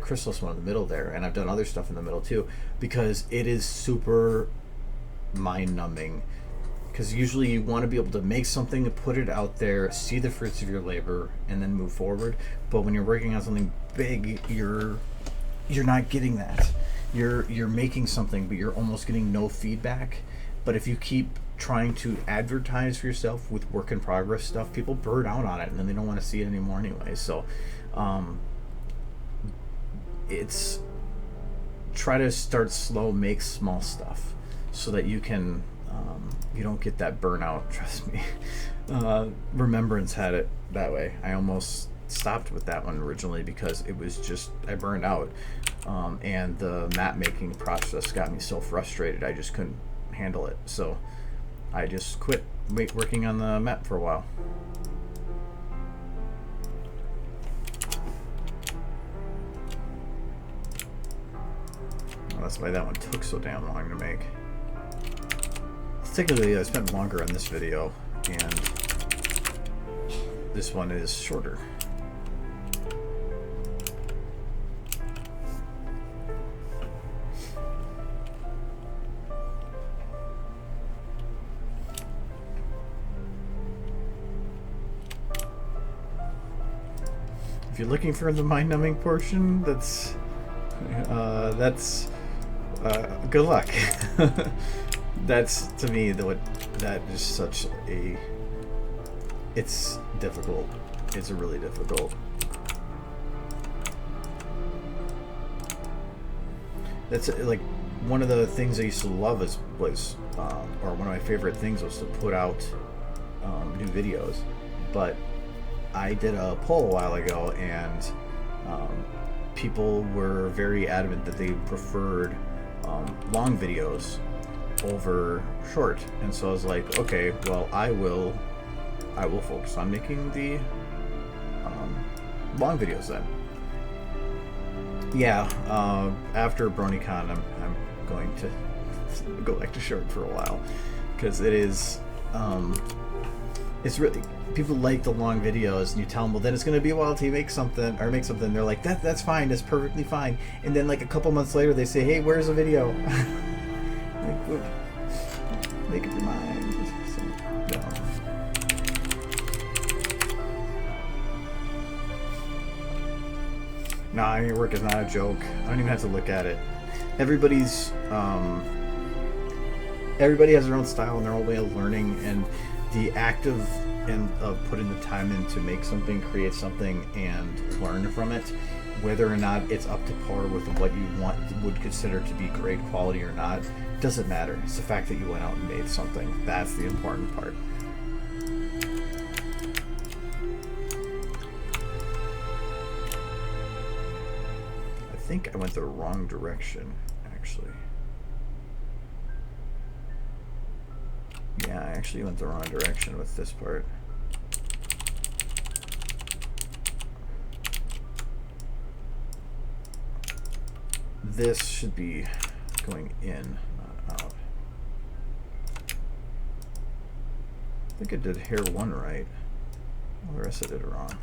chrysalis one in the middle there, and I've done other stuff in the middle too, because it is super mind-numbing. Because usually you want to be able to make something, put it out there, see the fruits of your labor, and then move forward. But when you're working on something big, you're not getting that. You're making something, but you're almost getting no feedback. But if you keep trying to advertise for yourself with work in progress stuff, people burn out on it, and then they don't want to see it anymore anyway. So, it's try to start slow, make small stuff, so that you can. You don't get that burnout, trust me. Remembrance had it that way. I almost stopped with that one originally because it was just, I burned out. And the map making process got me so frustrated, I just couldn't handle it. So I just quit working on the map for a while. Well, that's why that one took so damn long to make. Technically, I spent longer on this video, and this one is shorter. If you're looking for the mind-numbing portion, that's good luck. That's, to me, that is such a... It's difficult. It's really difficult. That's, like, one of the things I used to love was or one of my favorite things was to put out new videos. But I did a poll a while ago, and people were very adamant that they preferred long videos over short, and so I was like, okay, well, I will focus on making the long videos then. Yeah, after BronyCon, I'm going to go back to short for a while, because it is it's really, people like the long videos, and you tell them, well, then it's going to be a while till you make something. They're like, that's fine, that's perfectly fine, and then like a couple months later they say, hey, where's the video? Like, make up your mind. So, no, I mean, work is not a joke. I don't even have to look at it. Everybody has their own style and their own way of learning, and the act of putting the time in to make something, create something, and learn from it, whether or not it's up to par with what you would consider to be great quality or not, doesn't matter. It's the fact that you went out and made something. That's the important part. I think I went the wrong direction, actually. Yeah, I actually went the wrong direction with this part. this should be going in, not out. I think I did hair 1 right. All the rest I did it wrong.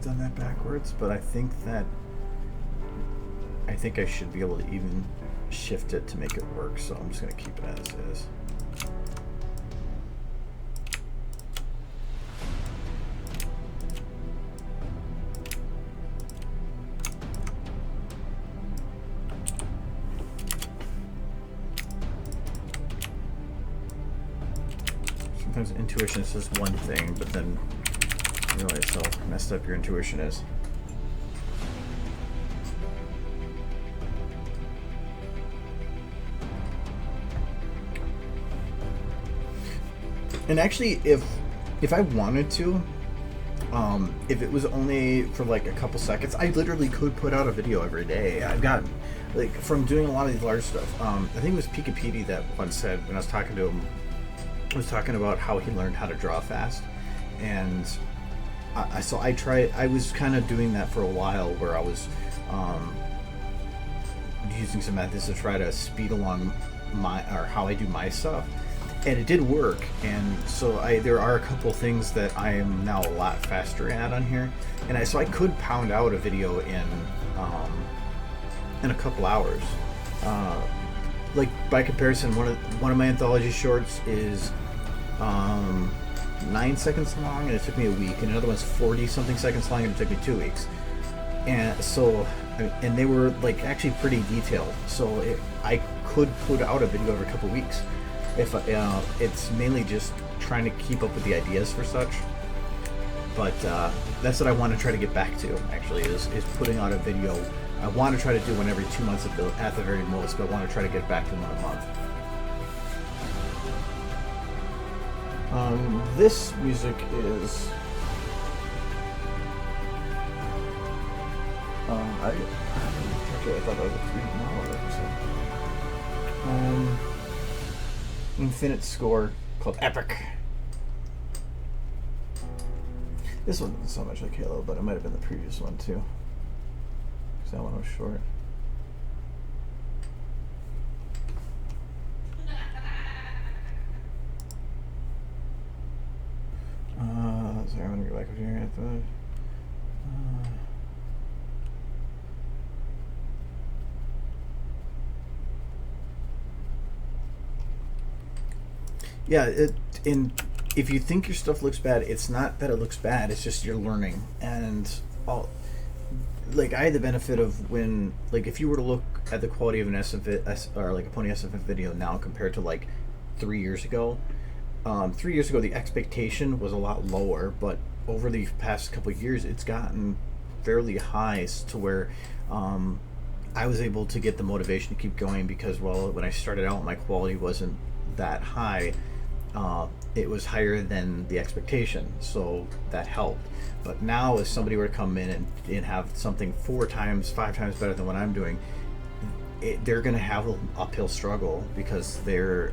Done that backwards, but I think I should be able to even shift it to make it work, so I'm just going to keep it as is. Sometimes intuition is just one thing, but then you realize how messed up your intuition is. And actually, if I wanted to, if it was only for like a couple seconds, I literally could put out a video every day. I've got, like, from doing a lot of these large stuff. I think it was Pika Petey that once said, when I was talking to him, I was talking about how he learned how to draw fast, and so I tried. I was kind of doing that for a while, where I was using some methods to try to speed along how I do my stuff, and it did work. And so there are a couple things that I am now a lot faster at on here, and so I could pound out a video in a couple hours. Like, by comparison, one of my anthology shorts is 9 seconds long, and it took me a week, and another one's 40-something seconds long, and it took me 2 weeks. And so, and they were like actually pretty detailed. So I could put out a video every couple weeks. If it's mainly just trying to keep up with the ideas for such. But that's what I want to try to get back to. Actually, is putting out a video. I want to try to do one every 2 months at the very most, but I want to try to get back to one a month. This music is I thought that was a 3 Infinite score called Epic. This one doesn't sound much like Halo, but it might have been the previous one too, because that one was short. Sorry, I'm gonna go back over here. Yeah, if you think your stuff looks bad, it's not that it looks bad. It's just you're learning, and like I had the benefit of when, like, if you were to look at the quality of an SFM or like a Pony SFM video now compared to like 3 years ago. 3 years ago, the expectation was a lot lower, but over the past couple of years, it's gotten fairly high to where I was able to get the motivation to keep going, because, well, when I started out, my quality wasn't that high. It was higher than the expectation, so that helped. But now, if somebody were to come in and have something 4 times, 5 times better than what I'm doing, they're going to have an uphill struggle, because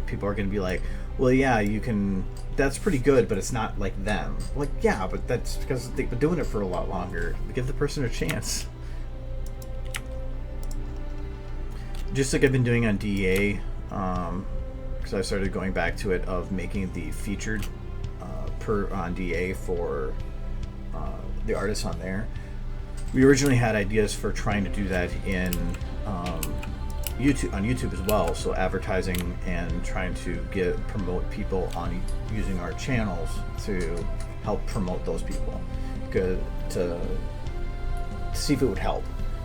people are going to be like, well, yeah, you can, that's pretty good, but it's not like them. Like, yeah, but that's because they've been doing it for a lot longer. Give the person a chance. Just like I've been doing on DEA, because I started going back to it, of making the featured on DEA for the artists on there. We originally had ideas for trying to do that in YouTube as well, so advertising and trying to promote people on using our channels to help promote those people, to see if it would help,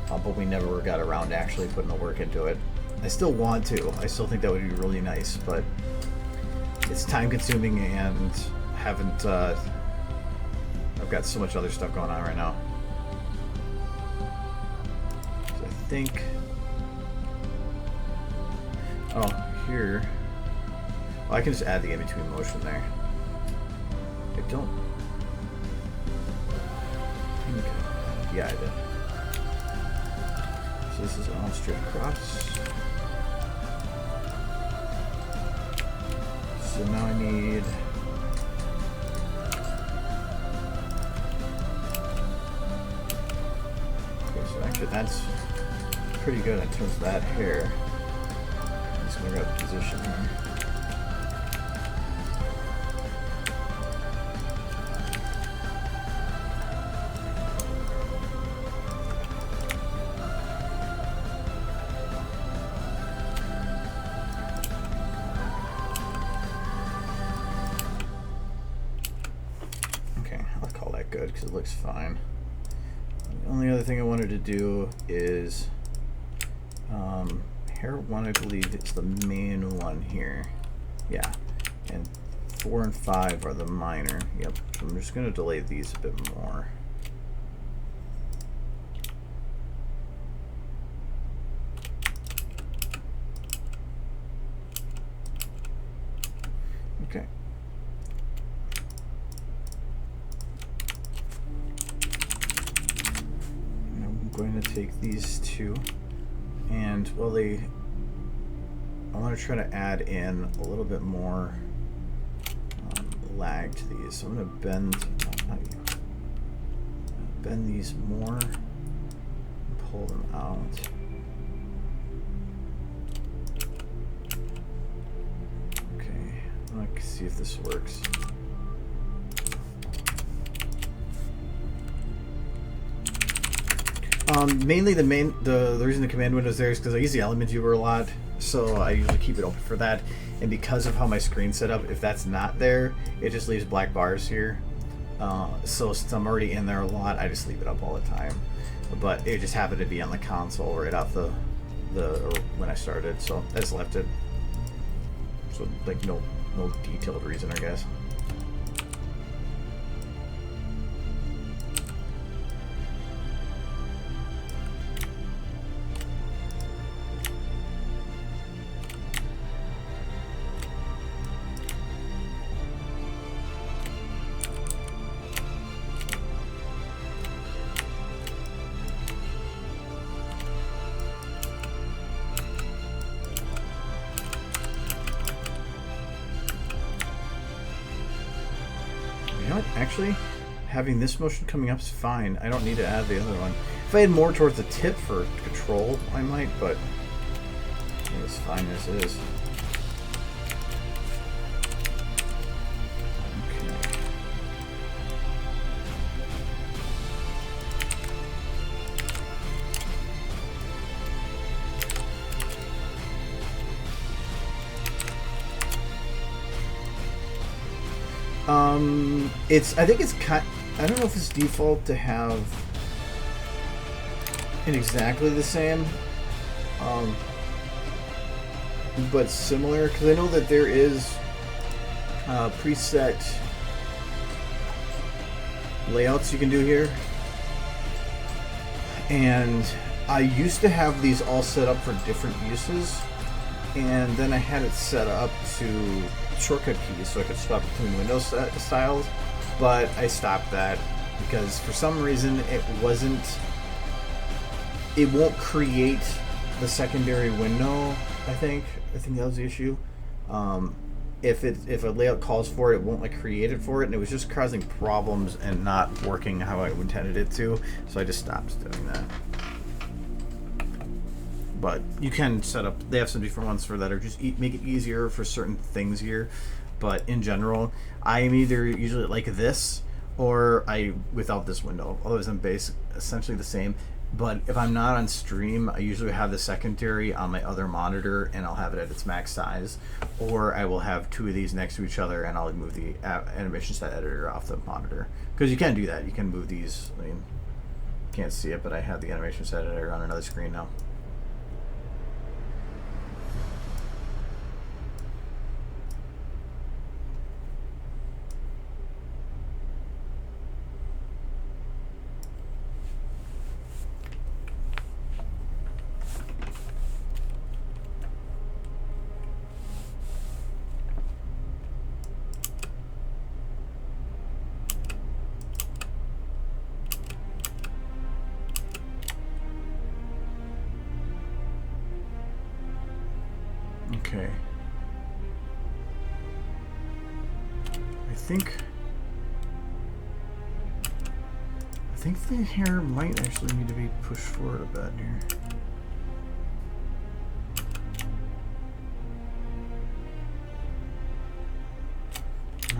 but we never got around to actually putting the work into it. I still want to. I still think that would be really nice, but it's time consuming and haven't. I've got so much other stuff going on right now. So I think. Oh, here. Well, I can just add the in-between motion there. I don't. Yeah, I did. So this is all straight across. So now I need. Okay, so actually that's pretty good in terms of that hair. I'm just gonna grab the position here. Because it looks fine. The only other thing I wanted to do is hair 1, I believe it's the main one here. Yeah, and 4 and 5 are the minor. Yep, so I'm just going to delay these a bit more. Okay. Going to take these two, and well, I want to try to add in a little bit more lag to these. So I'm going to bend these more, and pull them out. Okay, let's see if this works. Mainly the reason the command window is there is because I use the element viewer a lot, so I usually keep it open for that. And because of how my screen's set up, if that's not there, it just leaves black bars here. So since I'm already in there a lot, I just leave it up all the time. But it just happened to be on the console right off or when I started, so I just left it. So like no detailed reason, I guess. Actually, having this motion coming up is fine. I don't need to add the other one. If I had more towards the tip for control, I might, but it's fine as is. I think it's I don't know if it's default to have it exactly the same, but similar, because I know that there is preset layouts you can do here, and I used to have these all set up for different uses, and then I had it set up to shortcut keys so I could swap between Windows styles, but I stopped that because for some reason it won't create the secondary window. I think that was the issue. If a layout calls for it, it won't like create it for it, and it was just causing problems and not working how I intended it to, so I just stopped doing that. But you can set up, they have some different ones for that, or just make it easier for certain things here. But in general, I am either usually like this, or without this window. Otherwise, I'm essentially the same. But if I'm not on stream, I usually have the secondary on my other monitor, and I'll have it at its max size. Or I will have two of these next to each other, and I'll move the animation set editor off the monitor. Because you can do that. You can move these. I mean, you can't see it, but I have the animation set editor on another screen now. Okay. I think the hair might actually need to be pushed forward a bit here.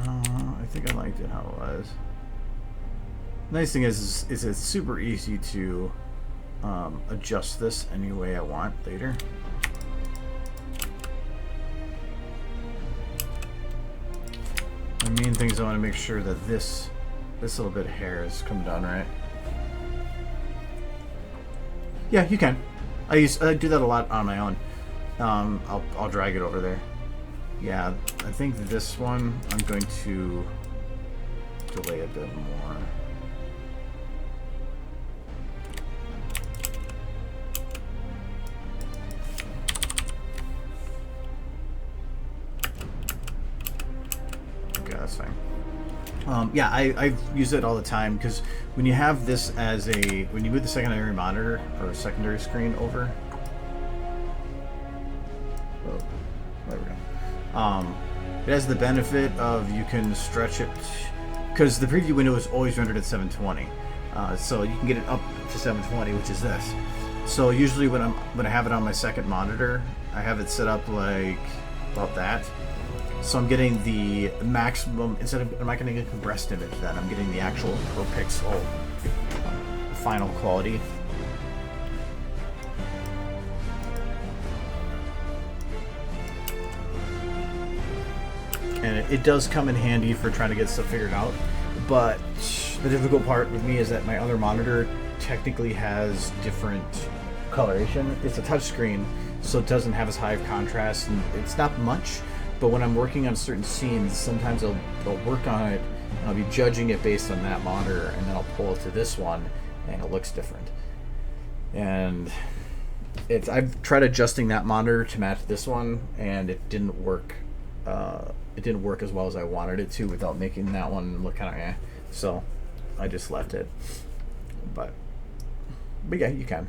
No, I think I liked it how it was. Nice thing is it's super easy to adjust this any way I want later. The main thing is I want to make sure that this little bit of hair is coming down right. Yeah, you can. I do that a lot on my own. I'll drag it over there. Yeah, I think this one I'm going to delay a bit more. Okay, that's fine. Yeah, I use it all the time because when you have this as when you move the secondary monitor or secondary screen over, oh, there we go. It has the benefit of you can stretch it because the preview window is always rendered at 720, so you can get it up to 720, which is this. So usually when I have it on my second monitor, I have it set up like about that. So I'm getting the maximum, I'm not getting a compressed image then, I'm getting the actual per pixel final quality. And it does come in handy for trying to get stuff figured out, but the difficult part with me is that my other monitor technically has different coloration. It's a touchscreen, so it doesn't have as high of contrast, and it's not much. But when I'm working on certain scenes, sometimes I'll work on it and I'll be judging it based on that monitor, and then I'll pull it to this one and it looks different. And I've tried adjusting that monitor to match this one, and it didn't work. It didn't work as well as I wanted it to without making that one look kind of eh. So I just left it. But yeah, you can.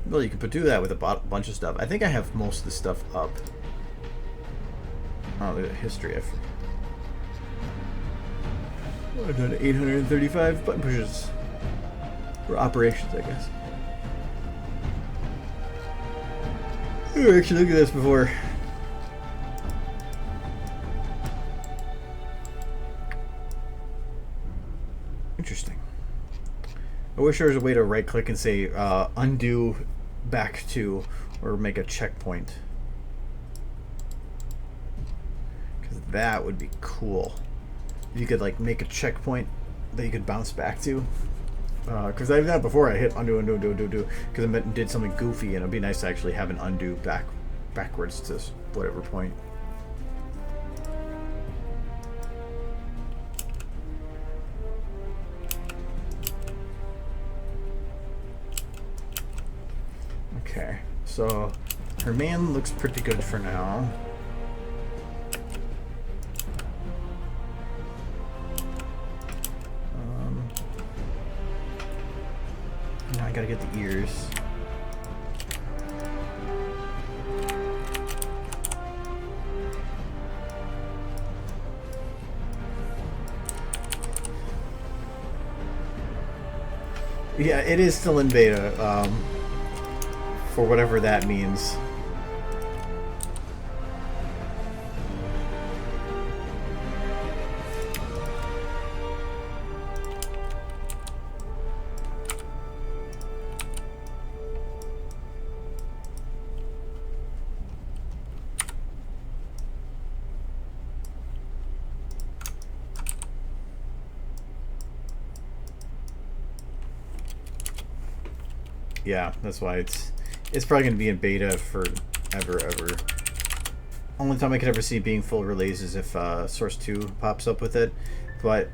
Well, you could do that with a bunch of stuff. I think I have most of the stuff up. Oh, the history. I've done 835 button pushes for operations, I guess. I actually looked at this before. Interesting. I wish there was a way to right click and say undo back to, or make a checkpoint, because that would be cool. If you could like make a checkpoint that you could bounce back to, because I've done it before. I hit undo because I did something goofy, and it'd be nice to actually have an undo backwards to whatever point. Okay, so her man looks pretty good for now. Now I gotta get the ears. Yeah, it is still in beta. For whatever that means. Yeah, that's why it's probably going to be in beta for ever. Only time I could ever see it being full release is if Source 2 pops up with it. But,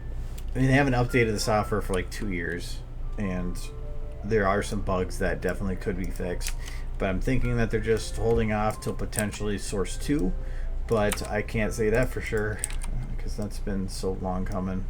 I mean, they haven't updated the software for like 2 years. And there are some bugs that definitely could be fixed. But I'm thinking that they're just holding off till potentially Source 2. But I can't say that for sure, because that's been so long coming.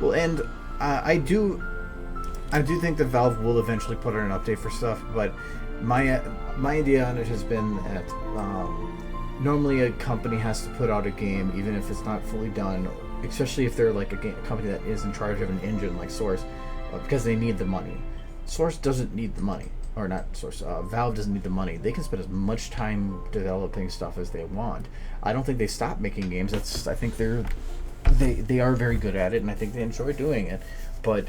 Well, and I do think that Valve will eventually put out an update for stuff, but my idea on it has been that normally a company has to put out a game even if it's not fully done, especially if they're like a company that is in charge of an engine like Source, because they need the money. Source doesn't need the money, or not Source. Valve doesn't need the money. They can spend as much time developing stuff as they want. I don't think they stop making games. I think they are very good at it, and I think they enjoy doing it. But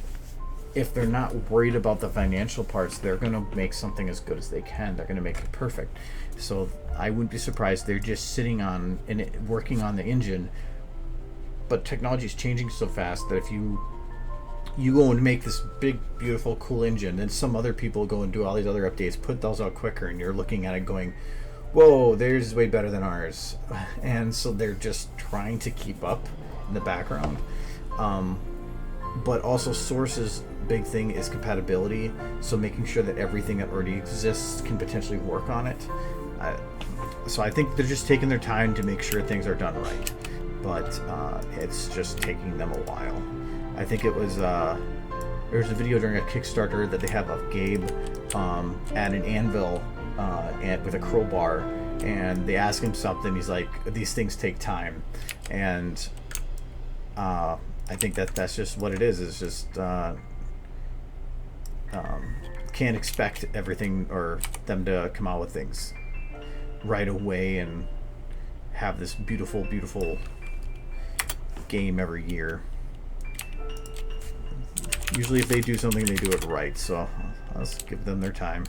if they're not worried about the financial parts, they're going to make something as good as they can. They're going to make it perfect. So I wouldn't be surprised they're just sitting on and working on the engine. But technology is changing so fast that if you go and make this big, beautiful, cool engine, then some other people go and do all these other updates, put those out quicker, and you're looking at it going, whoa, theirs is way better than ours. And so they're just trying to keep up in the background. But also Source's big thing is compatibility, so making sure that everything that already exists can potentially work on it. So I think they're just taking their time to make sure things are done right. But it's just taking them a while. I think it was there was a video during a Kickstarter that they have of Gabe at an anvil and with a crowbar, and they ask him something. He's like, "These things take time," and I think that's just what it is. It's just can't expect everything or them to come out with things right away and have this beautiful, beautiful game every year. Usually if they do something, they do it right, so let's give them their time.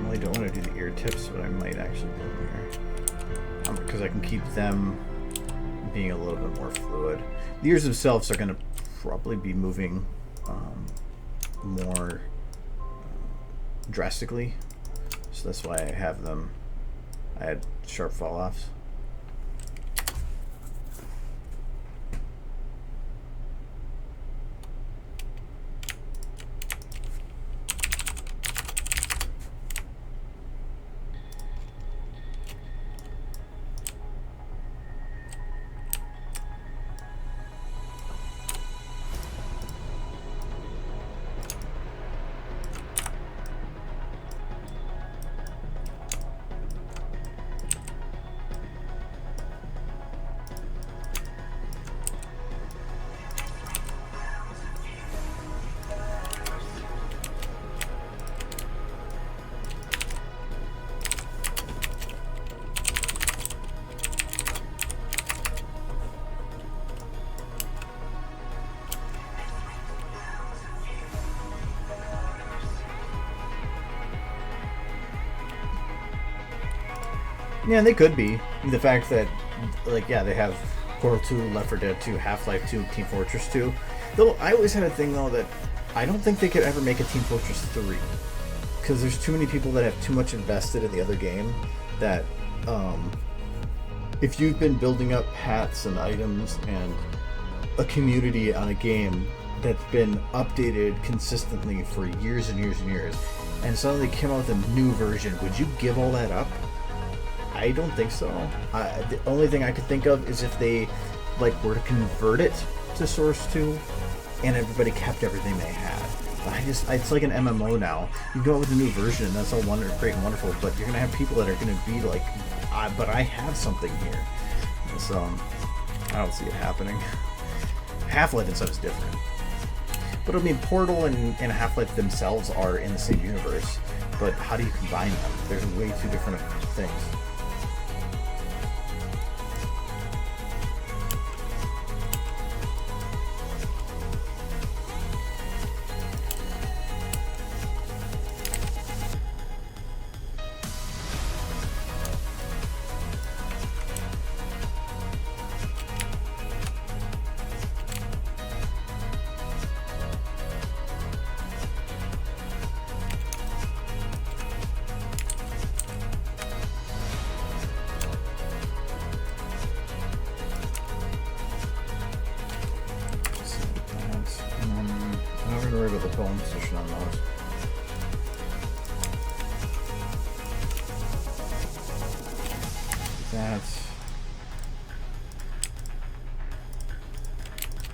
I don't want to do the ear tips, but I might actually do them here because I can keep them being a little bit more fluid. The ears themselves are going to probably be moving more drastically, so that's why I have them. I had sharp fall offs. Yeah, they could be. The fact that, like, yeah, they have Portal 2, Left 4 Dead 2, Half-Life 2, Team Fortress 2. Though I always had a thing, though, that I don't think they could ever make a Team Fortress 3. Because there's too many people that have too much invested in the other game that, if you've been building up hats and items and a community on a game that's been updated consistently for years and years and years, and suddenly came out with a new version, would you give all that up? I don't think so. The only thing I could think of is if they were to convert it to Source 2 and everybody kept everything they had. It's like an MMO now. You go out with a new version and that's all great and wonderful, but you're going to have people that are going to be like, but I have something here. So I don't see it happening. Half-Life and stuff is different. But I mean, Portal and Half-Life themselves are in the same universe, but how do you combine them? There's way two different things. phone position on those.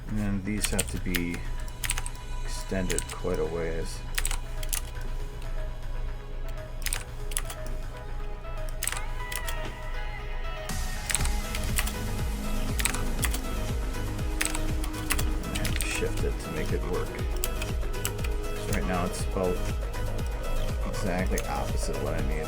And then these have to be extended quite a ways. I have to shift it to make it work. So right now it's about exactly opposite what I need.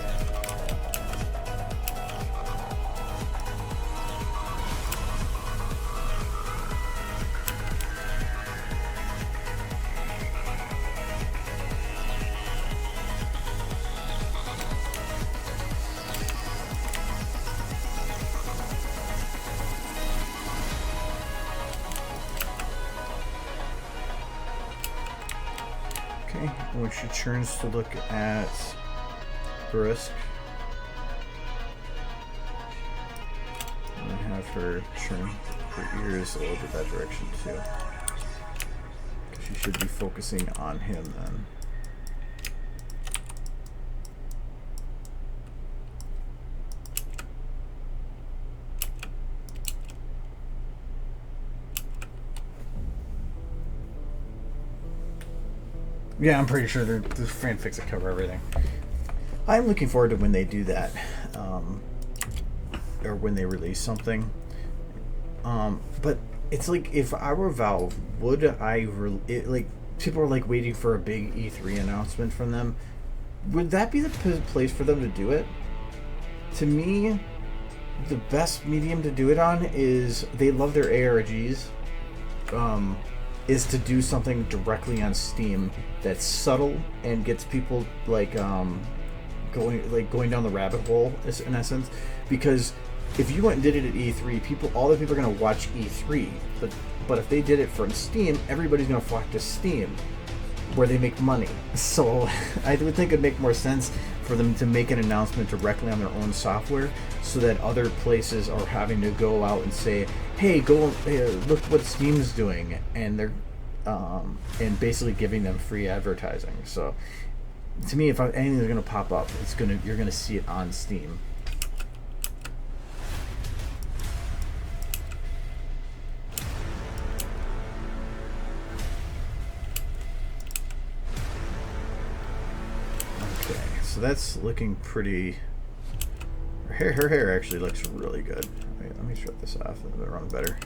When she turns to look at Brisk, I'm going to have her turn her ears a little bit that direction too. She should be focusing on him then. Yeah, I'm pretty sure there's fanfics that cover everything. I'm looking forward to when they do that, or when they release something. But it's like, if I were Valve, would I like, people are like waiting for a big E3 announcement from them? Would that be the place for them to do it? To me, the best medium to do it on is, they love their ARGs. Is to do something directly on Steam that's subtle and gets people like going down the rabbit hole, in essence. Because if you went and did it at E3, all the people are going to watch E3. But if they did it for Steam, everybody's going to flock to Steam, where they make money. So I would think it'd make more sense for them to make an announcement directly on their own software, so that other places are having to go out and say, hey, look what Steam's doing, and they're and basically giving them free advertising. So to me, if anything's going to pop up, you're going to see it on Steam. So that's looking pretty. Her hair actually looks really good. Wait, let me shut this off. It'll run better.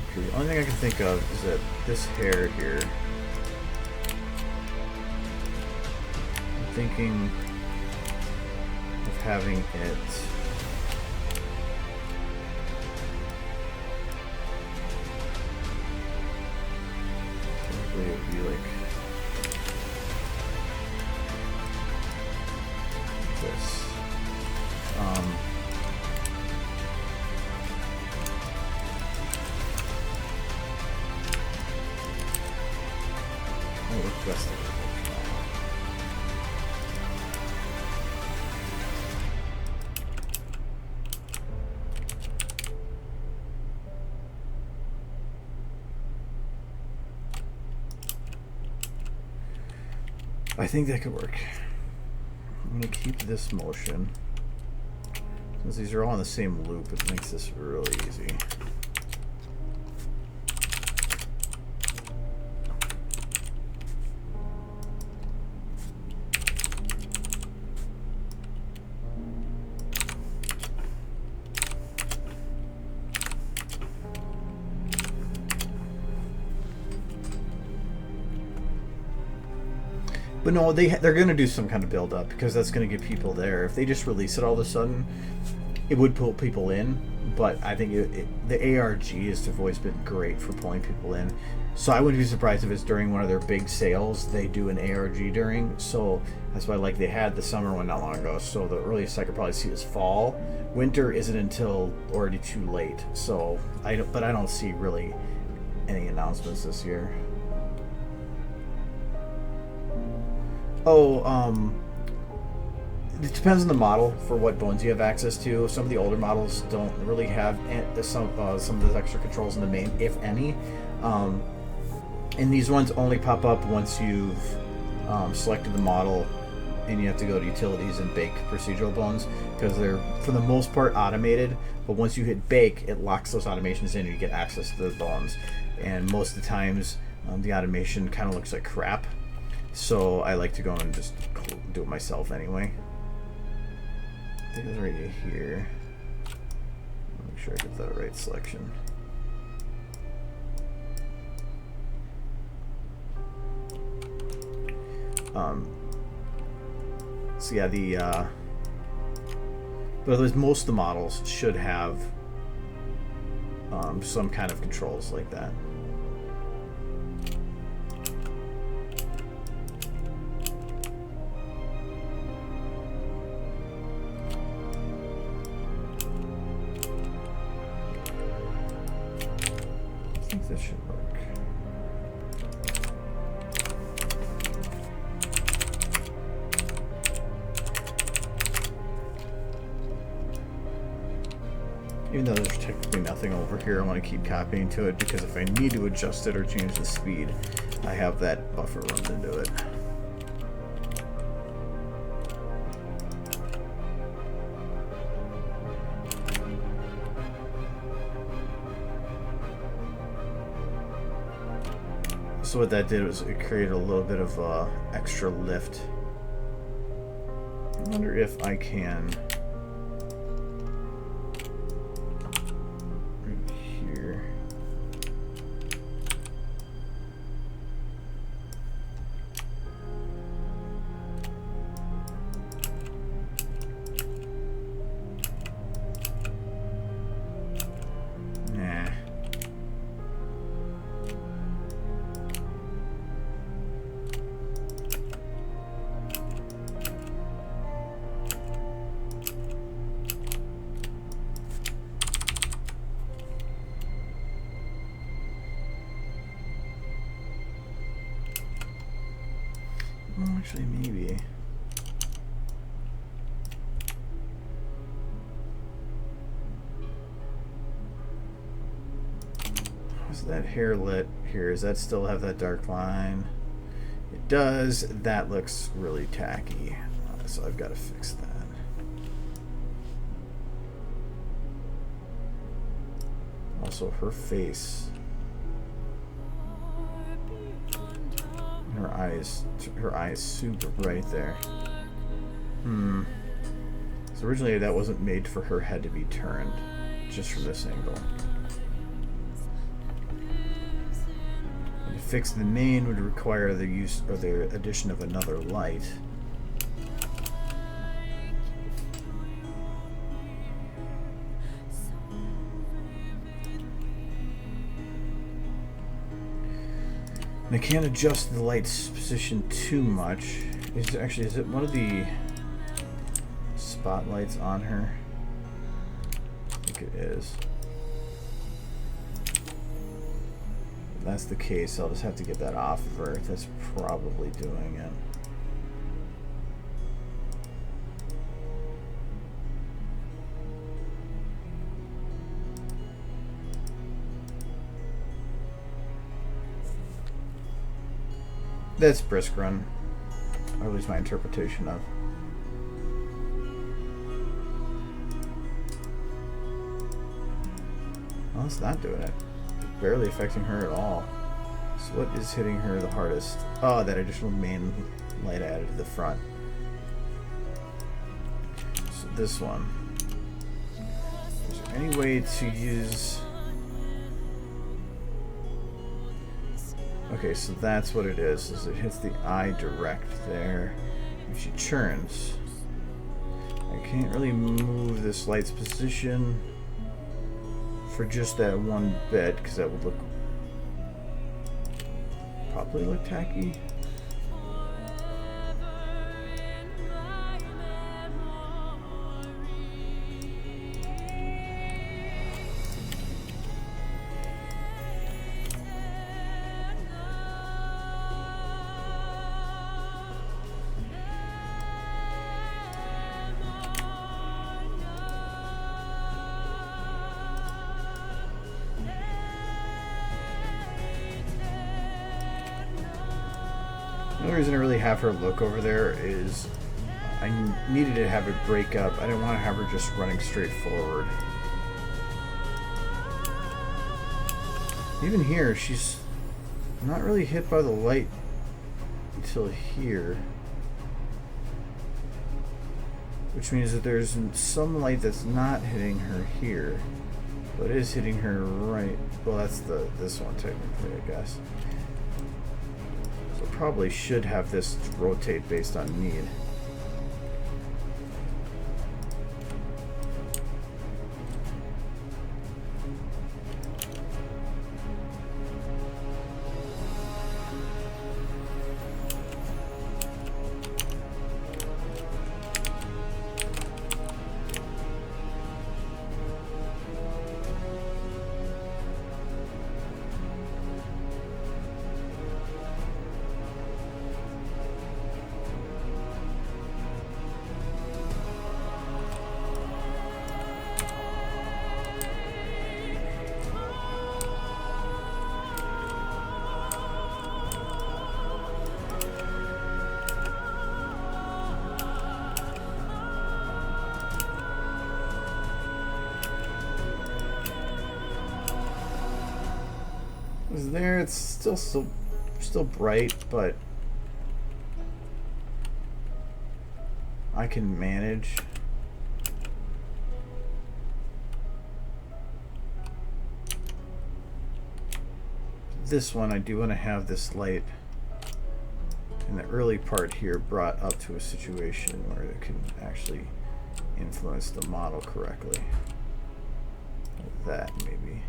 Okay, the only thing I can think of is that this hair here. I'm thinking having it typically it would be like this. What would best look like? I think that could work. I'm going to keep this motion. Since these are all in the same loop, it makes this really easy. But no, they're going to do some kind of build up, because that's going to get people there. If they just release it all of a sudden, it would pull people in. But I think the ARG has always been great for pulling people in. So I wouldn't be surprised if it's during one of their big sales they do an ARG during. So that's why, like, they had the summer one not long ago. So the earliest I could probably see is fall. Winter isn't until already too late. So I don't see really any announcements this year. Oh, It depends on the model for what bones you have access to. Some of the older models don't really have some of those extra controls in the main, if any. And these ones only pop up once you've selected the model and you have to go to utilities and bake procedural bones, because they're, for the most part, automated. But once you hit bake, it locks those automations in and you get access to those bones. And most of the times, the automation kind of looks like crap. So I like to go and just do it myself anyway. I think it's right here. Make sure I get the right selection. So yeah, but otherwise most of the models should have some kind of controls like that. I think that should work. Even though there's technically nothing over here, I want to keep copying to it, because if I need to adjust it or change the speed, I have that buffer room to do it. So what that did was it created a little bit of extra lift. I wonder if I can... Actually, maybe. How's that hair lit here? Does that still have that dark line? It does. That looks really tacky. So I've got to fix that. Also, her face. Her eyes super bright there. So originally that wasn't made for her head to be turned, just from this angle. And to fix the main would require the use or the addition of another light. And I can't adjust the light's position too much. Is it one of the spotlights on her? I think it is. If that's the case, I'll just have to get that off of her. That's probably doing it. That's brisk run, or at least my interpretation of. Well, it's not doing it. Barely affecting her at all. So what is hitting her the hardest? Oh, that additional main light added to the front. So this one. Is there any way to use... Okay, so that's what it is it hits the eye direct there. If she churns, I can't really move this light's position for just that one bit, because that would probably look tacky. only reason I really have her look over there is I needed to have it break up. I didn't want to have her just running straight forward. Even here, she's not really hit by the light until here. Which means that there's some light that's not hitting her here, but is hitting her right. Well, that's this one technically, I guess. So probably should have this rotate based on need. There, it's still bright, but I can manage. This one, I do want to have this light in the early part here brought up to a situation where it can actually influence the model correctly. Like that, maybe.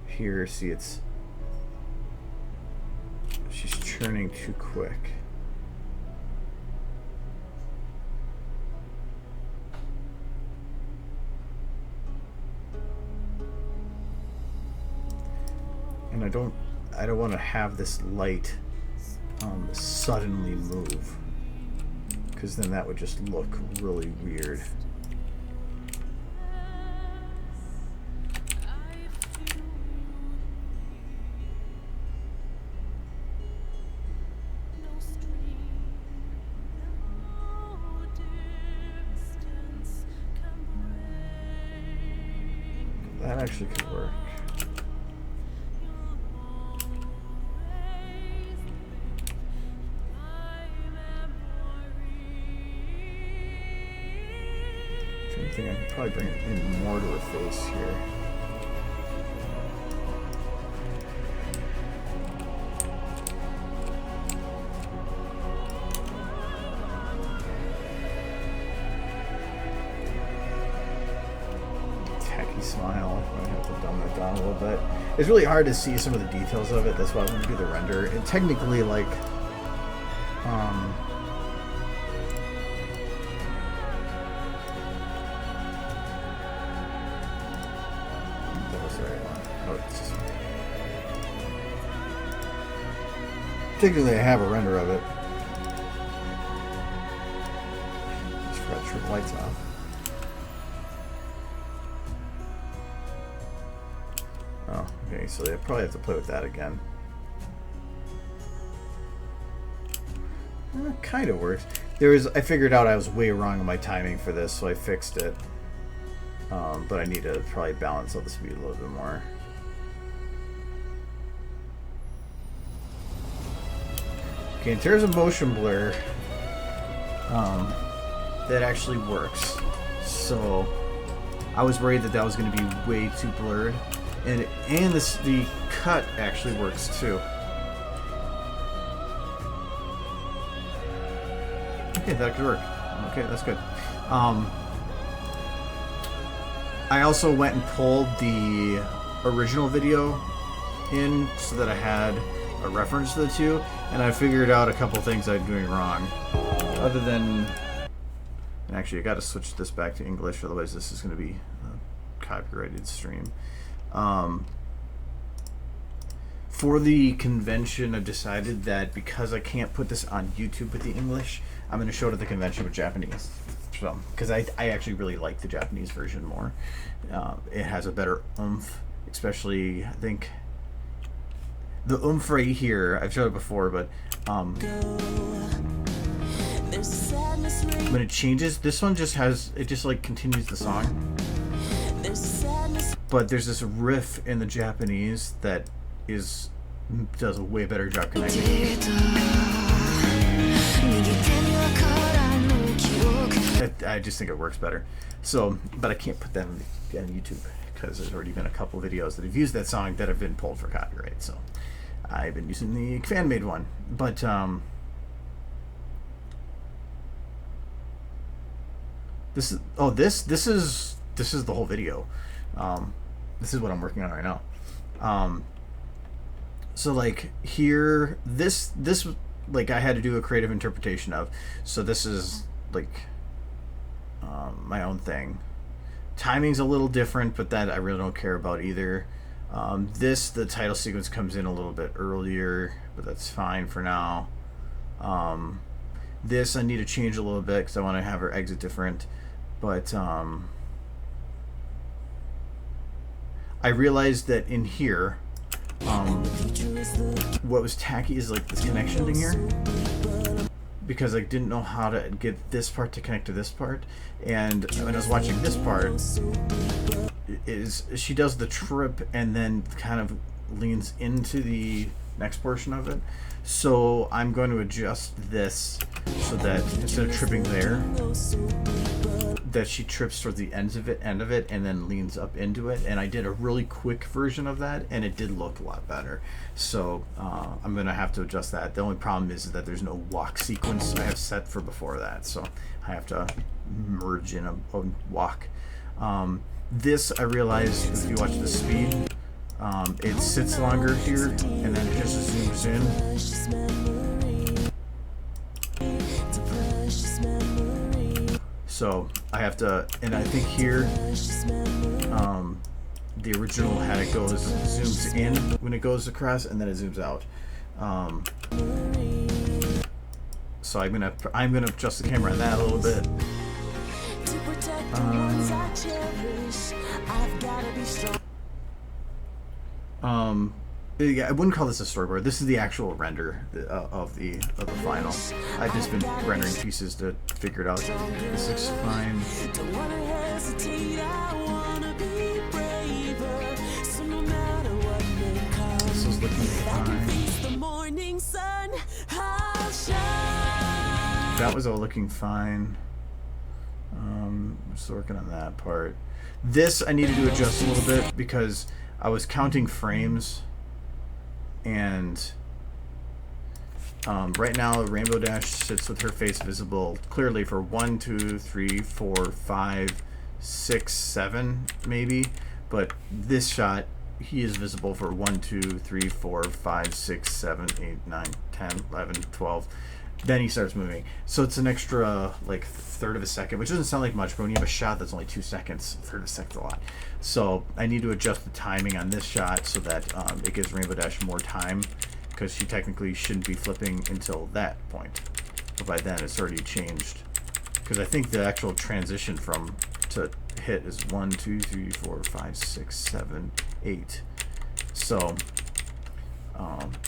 Here, see, she's churning too quick. And I don't want to have this light suddenly move, because then that would just look really weird. That actually could work. I think I can probably bring it in more to her face here. Smile. I might have to dumb that down a little bit. It's really hard to see some of the details of it. That's why I'm going to do the render. And technically, like, that was the right one. Oh, it's just... Technically, I have a render of it. Just forgot to turn the lights off. Okay, so they probably have to play with that again. Kind of works. I figured out I was way wrong on my timing for this, so I fixed it. But I need to probably balance out the speed a little bit more. Okay, in terms of motion blur, that actually works. So I was worried that was going to be way too blurred. And the cut actually works too. Okay, that could work. Okay, that's good. I also went and pulled the original video in so that I had a reference to the two, and I figured out a couple things I'm doing wrong. Other than... Actually, I got to switch this back to English, otherwise this is going to be a copyrighted stream. For the convention, I've decided that because I can't put this on YouTube with the English, I'm going to show it at the convention with Japanese. So, because I actually really like the Japanese version more. It has a better oomph, especially, I think, the oomph right here, I've showed it before, but when it changes, this one just has, it just like continues the song. But there's this riff in the Japanese that does a way better job connecting. I just think it works better. So, but I can't put that on YouTube because there's already been a couple videos that have used that song that have been pulled for copyright. So I've been using the fan-made one. But this is this is the whole video. This is what I'm working on right now. So like here, this like I had to do a creative interpretation of. So this is like my own thing. Timing's a little different, but that I really don't care about either. The title sequence comes in a little bit earlier, but that's fine for now. This I need to change a little bit because I want to have her exit different, but I realized that in here, what was tacky is like this connection thing here, because I didn't know how to get this part to connect to this part. And when I was watching this part, she does the trip and then kind of leans into the next portion of it. So I'm going to adjust this so that instead of tripping there, that she trips towards the end of it and then leans up into it. And I did a really quick version of that, and it did look a lot better. So I'm gonna have to adjust that. The only problem is that there's no walk sequence I have set for before that, so I have to merge in a walk. This I realized if you watch the speed, it sits longer here and then it just zooms in. So I have to, and I think here, the original had it goes zooms in when it goes across and then it zooms out. So I'm gonna adjust the camera on that a little bit. Yeah, I wouldn't call this a storyboard. This is the actual render of the final. I've just been rendering pieces to figure it out. This looks fine. This is looking fine. That was all looking fine. I'm just working on that part. This I needed to adjust a little bit because I was counting frames, and right now Rainbow Dash sits with her face visible clearly for 1, 2, 3, 4, 5, 6, 7 maybe, but this shot he is visible for 1, 2, 3, 4, 5, 6, 7, 8, 9, 10, 11, 12. Then he starts moving. So it's an extra like third of a second, which doesn't sound like much, but when you have a shot that's only 2 seconds, a third of a second's a lot. So I need to adjust the timing on this shot so that it gives Rainbow Dash more time, because she technically shouldn't be flipping until that point. But by then it's already changed. Because I think the actual transition from to hit is 1, 2, 3, 4, 5, 6, 7, 8. So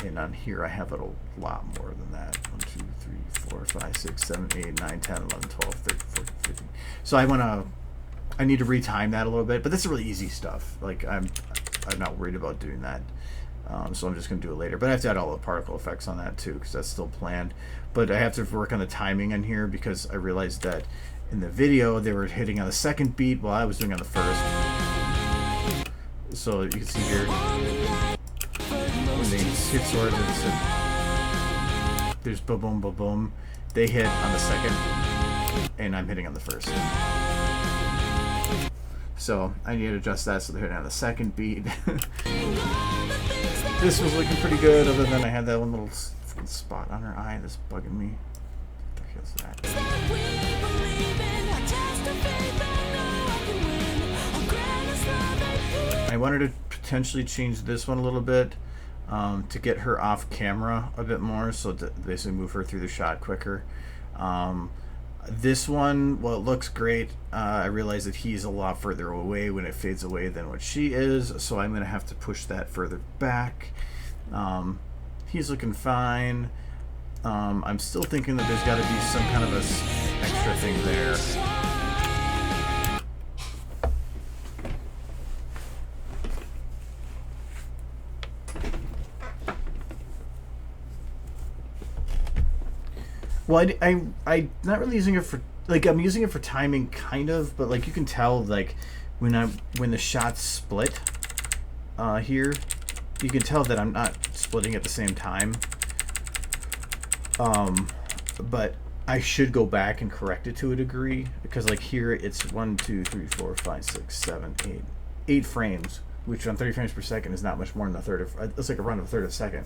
and on here I have it a lot more than that. 1, 2, 3, 4, 5, 6, 7, 8, 9, 10, 11, 12, 13, 14, 15. So I need to retime that a little bit, but that's really easy stuff. Like I'm not worried about doing that. So I'm just going to do it later. But I have to add all the particle effects on that too, because that's still planned. But I have to work on the timing on here, because I realized that in the video they were hitting on the second beat while I was doing on the first. So you can see here, when they hit swords, there's boom, boom, boom, boom. They hit on the second, and I'm hitting on the first. So I need to adjust that so they're hitting on the second beat. This was looking pretty good, other than I had that one little spot on her eye that's bugging me. What the heck's that? I wanted to potentially change this one a little bit to get her off camera a bit more, so to basically move her through the shot quicker. This one, well, it looks great. I realize that he's a lot further away when it fades away than what she is, so I'm going to have to push that further back. He's looking fine. I'm still thinking that there's got to be some kind of a extra thing there. Well, I'm not really using it for, like, I'm using it for timing, kind of, but, like, you can tell, like, when the shots split here, you can tell that I'm not splitting at the same time. But I should go back and correct it to a degree, because, like, here it's 1, 2, 3, 4, 5, 6, 7, 8 frames, which on 30 frames per second is not much more than a third of, it's like a run of a third of a second.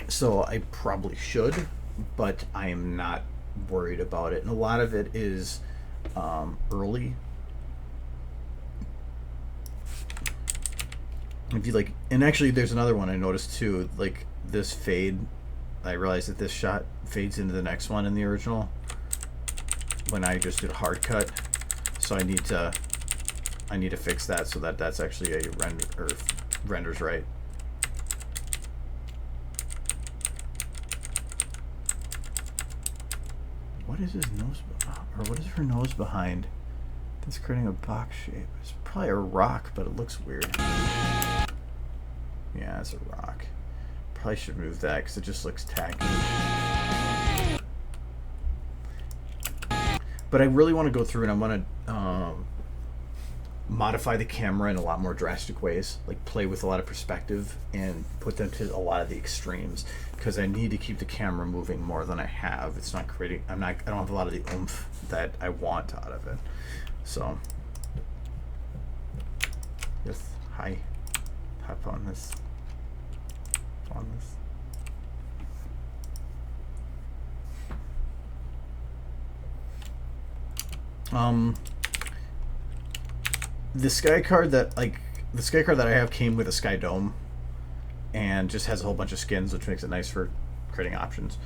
So I probably should, but I am not worried about it. And a lot of it is early. If you like, and actually there's another one I noticed too, like this fade. I realized that this shot fades into the next one in the original when I just did a hard cut. So I need to fix that so that that's actually a render, or renders right. What is his nose, or what is her nose behind? That's creating a box shape. It's probably a rock, but it looks weird. Yeah, it's a rock. Probably should move that because it just looks tacky. But I really want to go through and I want to modify the camera in a lot more drastic ways, like play with a lot of perspective and put them to a lot of the extremes, because I need to keep the camera moving more than I have. It's not creating, I don't have a lot of the oomph that I want out of it. So just hop on this. The sky card that I have came with a sky dome and just has a whole bunch of skins, which makes it nice for creating options.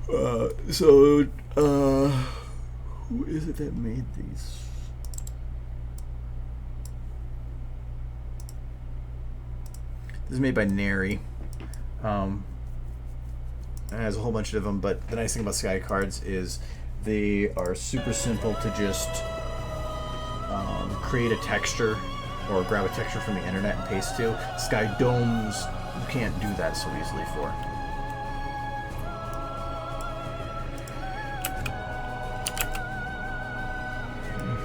Who is it that made these? This is made by Neri. It has a whole bunch of them, but the nice thing about sky cards is they are super simple to just create a texture or grab a texture from the internet and paste to. Sky domes, you can't do that so easily for.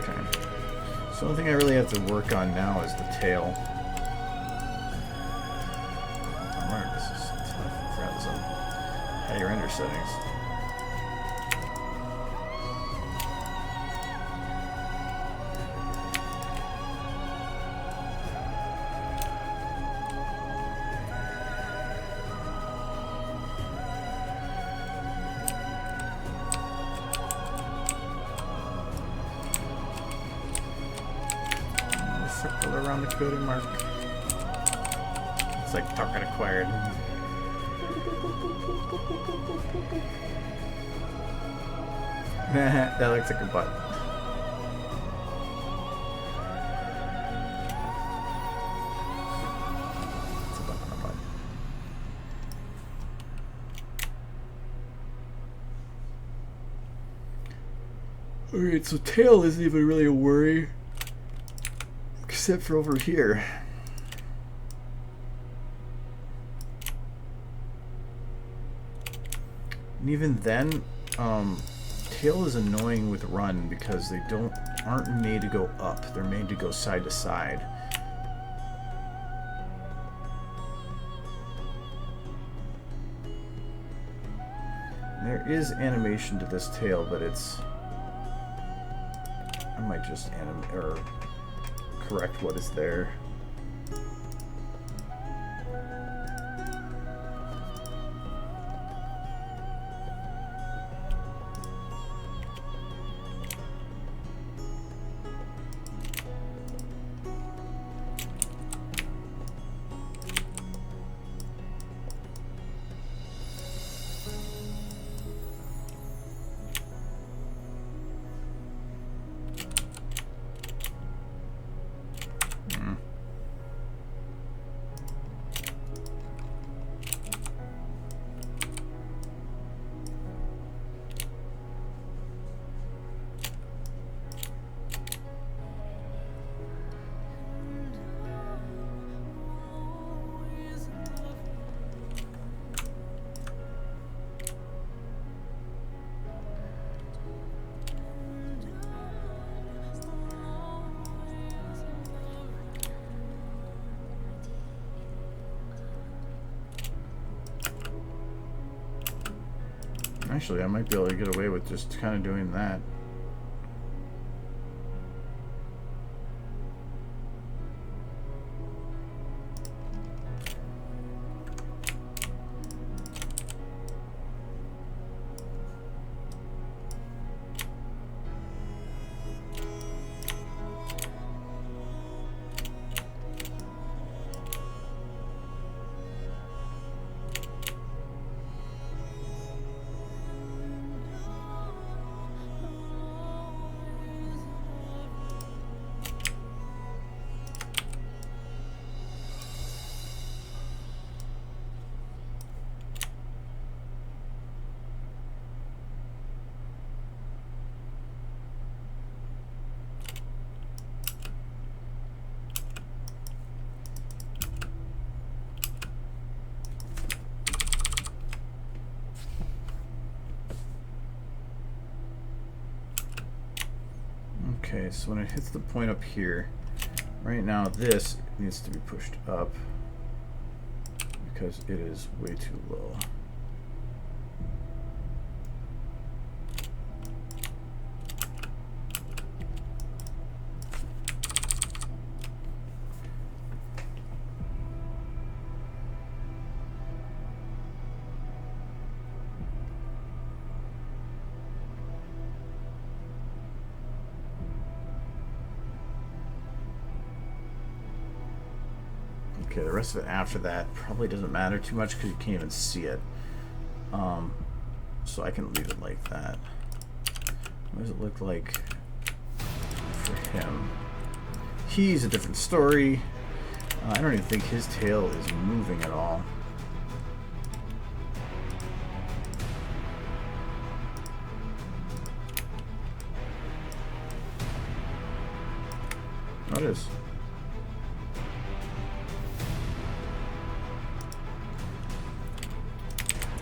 Okay. So the only thing I really have to work on now is the tail. Your render settings. Circle around the coding mark. It's like target acquired. That looks like a butt. It's a butt on a butt. Alright, so tail isn't even really a worry, except for over here. And even then, tail is annoying with run because they aren't made to go up. They're made to go side to side. And there is animation to this tail, but it's, I might just animate or correct what is there. Actually, I might be able to get away with just kind of doing that. Okay, so when it hits the point up here, right now this needs to be pushed up because it is way too low. Okay, the rest of it after that probably doesn't matter too much because you can't even see it. So I can leave it like that. What does it look like for him? He's a different story. I don't even think his tail is moving at all. Oh, it is.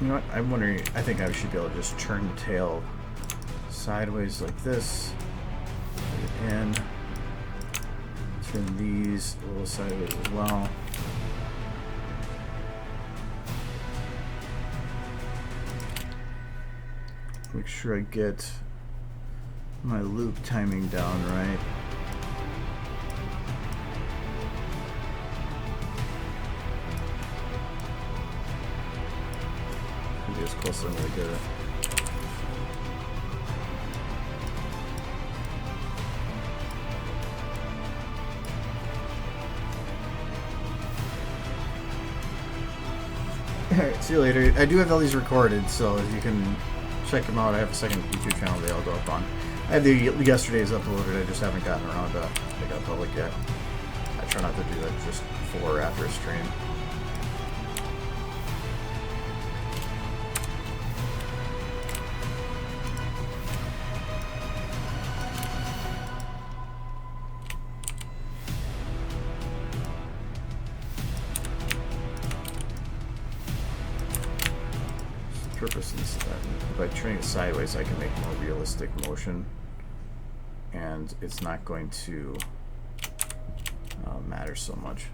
You know what? I'm wondering, I think I should be able to just turn the tail sideways like this. Put it in. Turn these a little sideways as well. Make sure I get my loop timing down right. As close as I'm going to get it. Alright, see you later. I do have all these recorded, so you can check them out. I have a second YouTube channel they all go up on. I have the yesterday's uploaded, I just haven't gotten around to make it public yet. I try not to do that just before or after a stream. Purpose is that by turning it sideways I can make more realistic motion and it's not going to matter so much.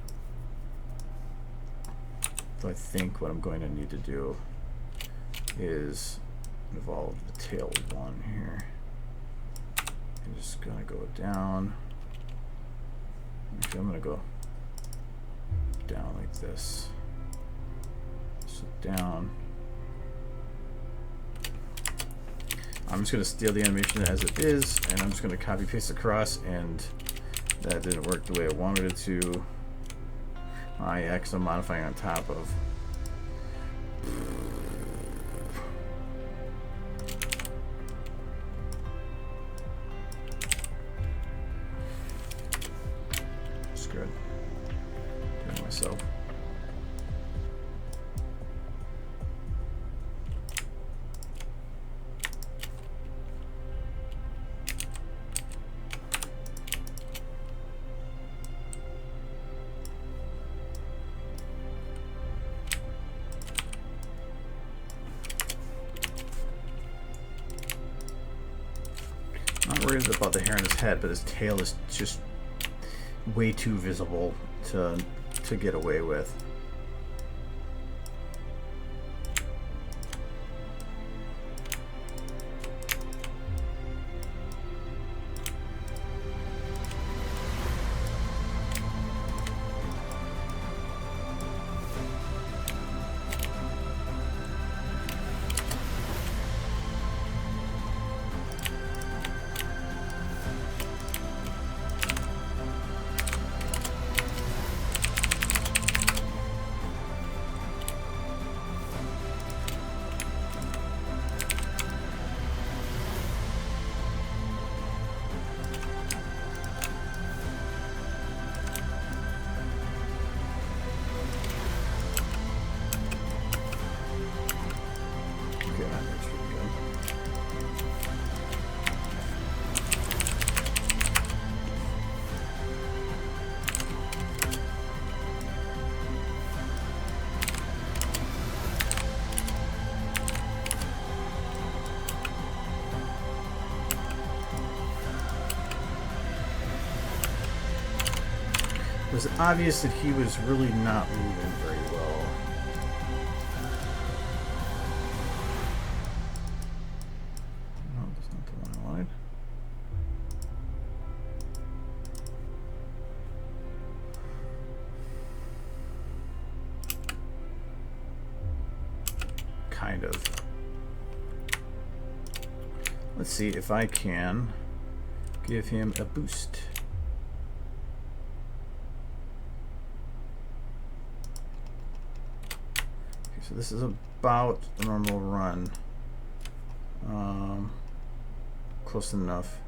So I think what I'm going to need to do is involve the tail one here. I'm just going to go down. Actually, I'm going to go down like this. So down. I'm just going to steal the animation as it is, and I'm just going to copy paste across, and that didn't work the way I wanted it to. Yeah, because I'm modifying on top of. Screw it. Doing it myself. Not worried about the hair on his head, but his tail is just way too visible to get away with. was obvious that he was really not moving very well. No, that's not the one I wanted. Kind of. Let's see if I can give him a boost. Okay, so this is about a normal run. Close enough.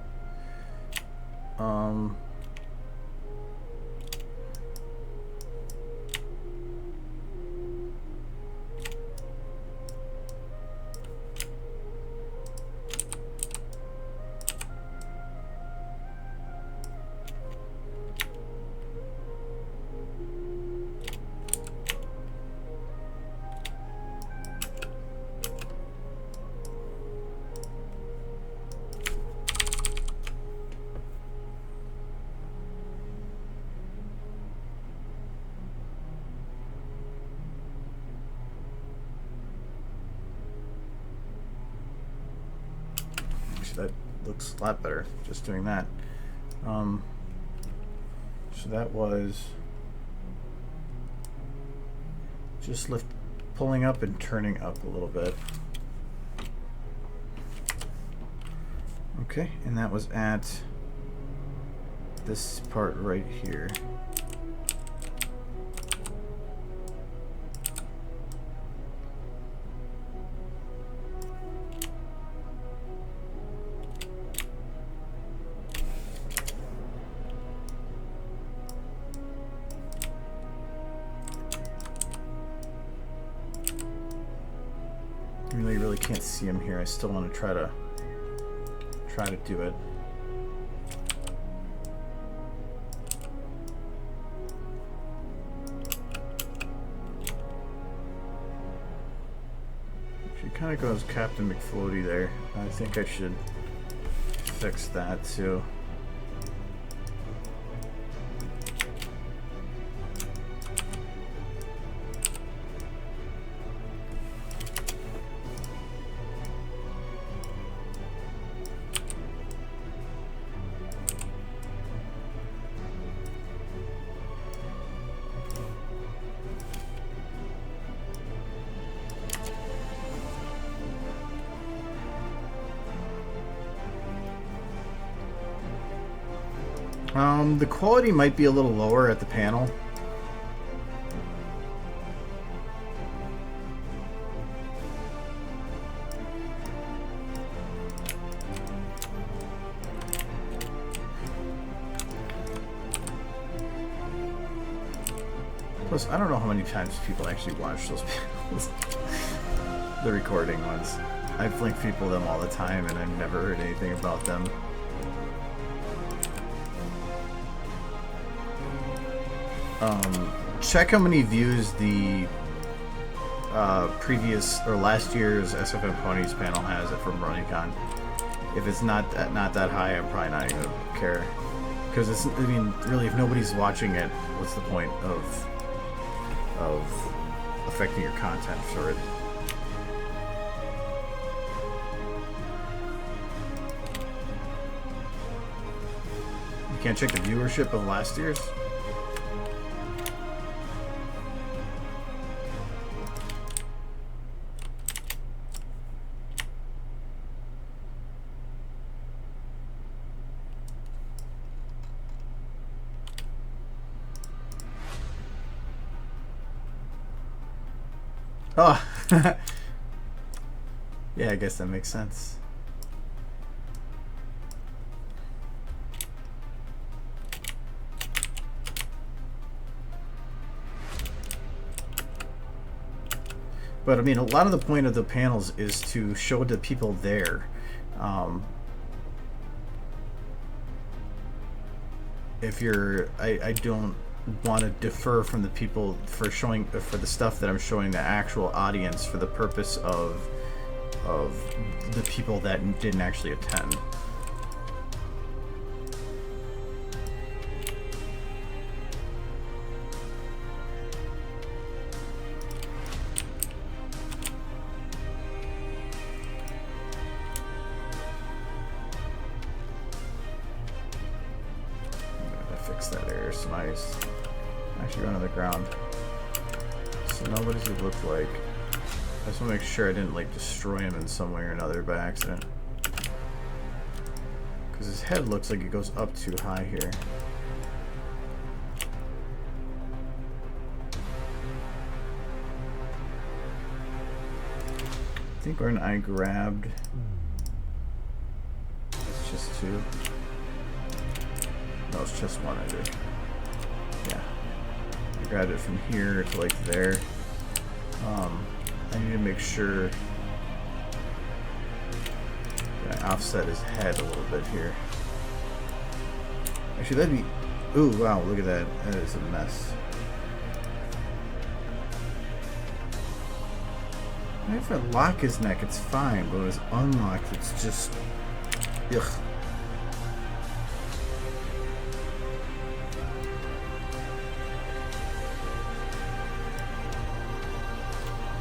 That looks a lot better just doing that. So that was just pulling up and turning up a little bit. Okay, and that was at this part right here. Even though you really can't see him here, I still want to try to do it. She kind of goes Captain McFloaty there. I think I should fix that too. The quality might be a little lower at the panel. Plus, I don't know how many times people actually watch those panels. The recording ones. I've linked people them all the time and I've never heard anything about them. Check how many views the previous or last year's SFM Ponies panel has from RonyCon. If it's not that high, I'm probably not even gonna care. Because it's, I mean, really, if nobody's watching it, what's the point of affecting your content for it? You can't check the viewership of last year's? Oh, yeah, I guess that makes sense. But I mean, a lot of the point of the panels is to show the people there. If you're, I don't want to defer from the people for showing for the stuff that I'm showing the actual audience for the purpose of the people that didn't actually attend. looks nice. Actually, go on the ground. So now what does he look like? I just want to make sure I didn't like destroy him in some way or another by accident. Because his head looks like it goes up too high here. I think when I grabbed... It's just two. No, it's just one I did. Yeah. I grabbed it from here to like there. I need to make sure that I offset his head a little bit here. Actually, that'd be... Ooh, wow, look at that. That is a mess. If I lock his neck, it's fine, but when it's unlocked, it's just... Ugh.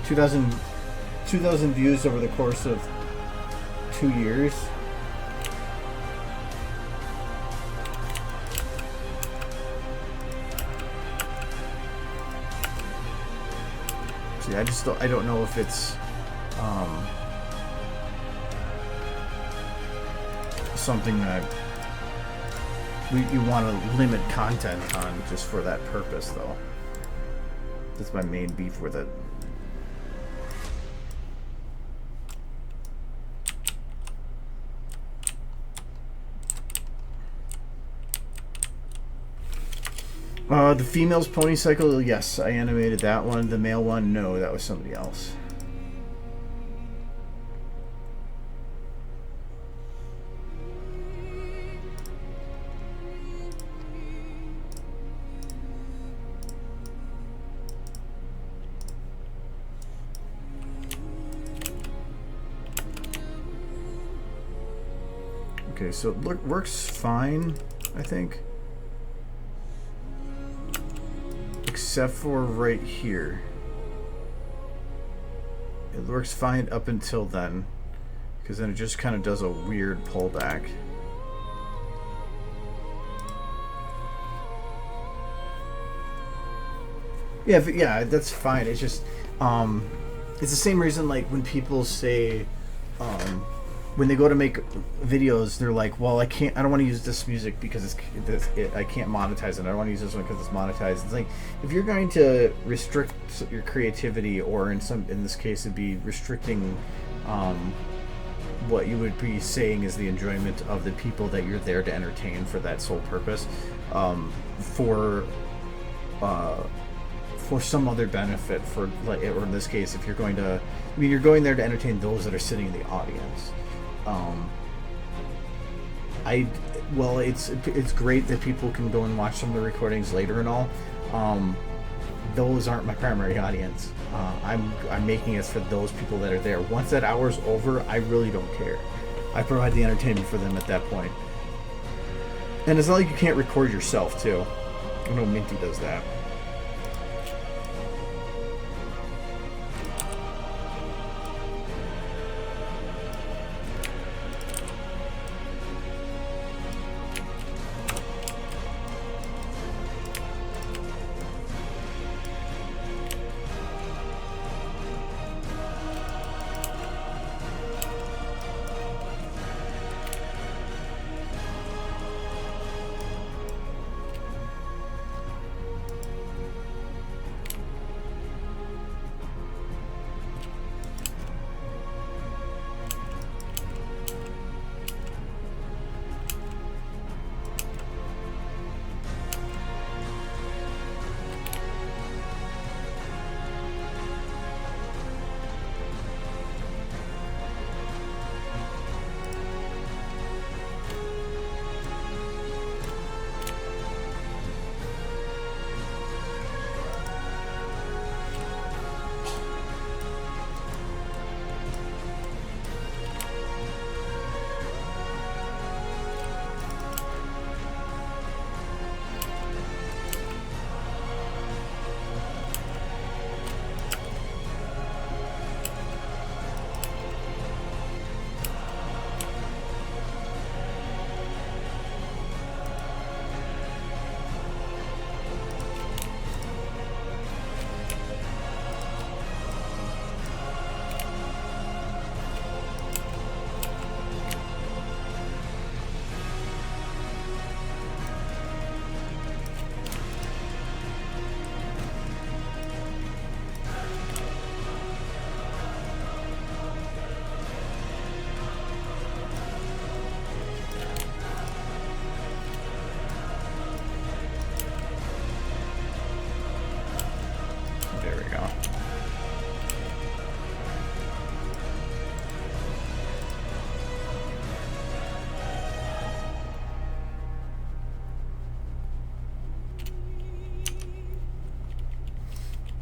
Two thousand views over the course of 2 years. See, I don't know if it's something that you want to limit content on just for that purpose, though. That's my main beef with it. The female's pony cycle, yes, I animated that one. The male one, no, that was somebody else. Okay, so it works fine, I think. Except for right here. It works fine up until then, because then it just kind of does a weird pullback. Yeah, that's fine. It's just, it's the same reason like when people say, when they go to make videos, they're like, well, I don't want to use this music because I can't monetize it. I don't want to use this one because it's monetized. It's like, if you're going to restrict your creativity, or in this case, it'd be restricting what you would be saying is the enjoyment of the people that you're there to entertain for that sole purpose, for some other benefit, for like, or in this case, if you're going to, I mean, you're going there to entertain those that are sitting in the audience. It's great that people can go and watch some of the recordings later and all. Those aren't my primary audience. I'm making it for those people that are there. Once that hour's over, I really don't care. I provide the entertainment for them at that point. And it's not like you can't record yourself too. I know Minty does that.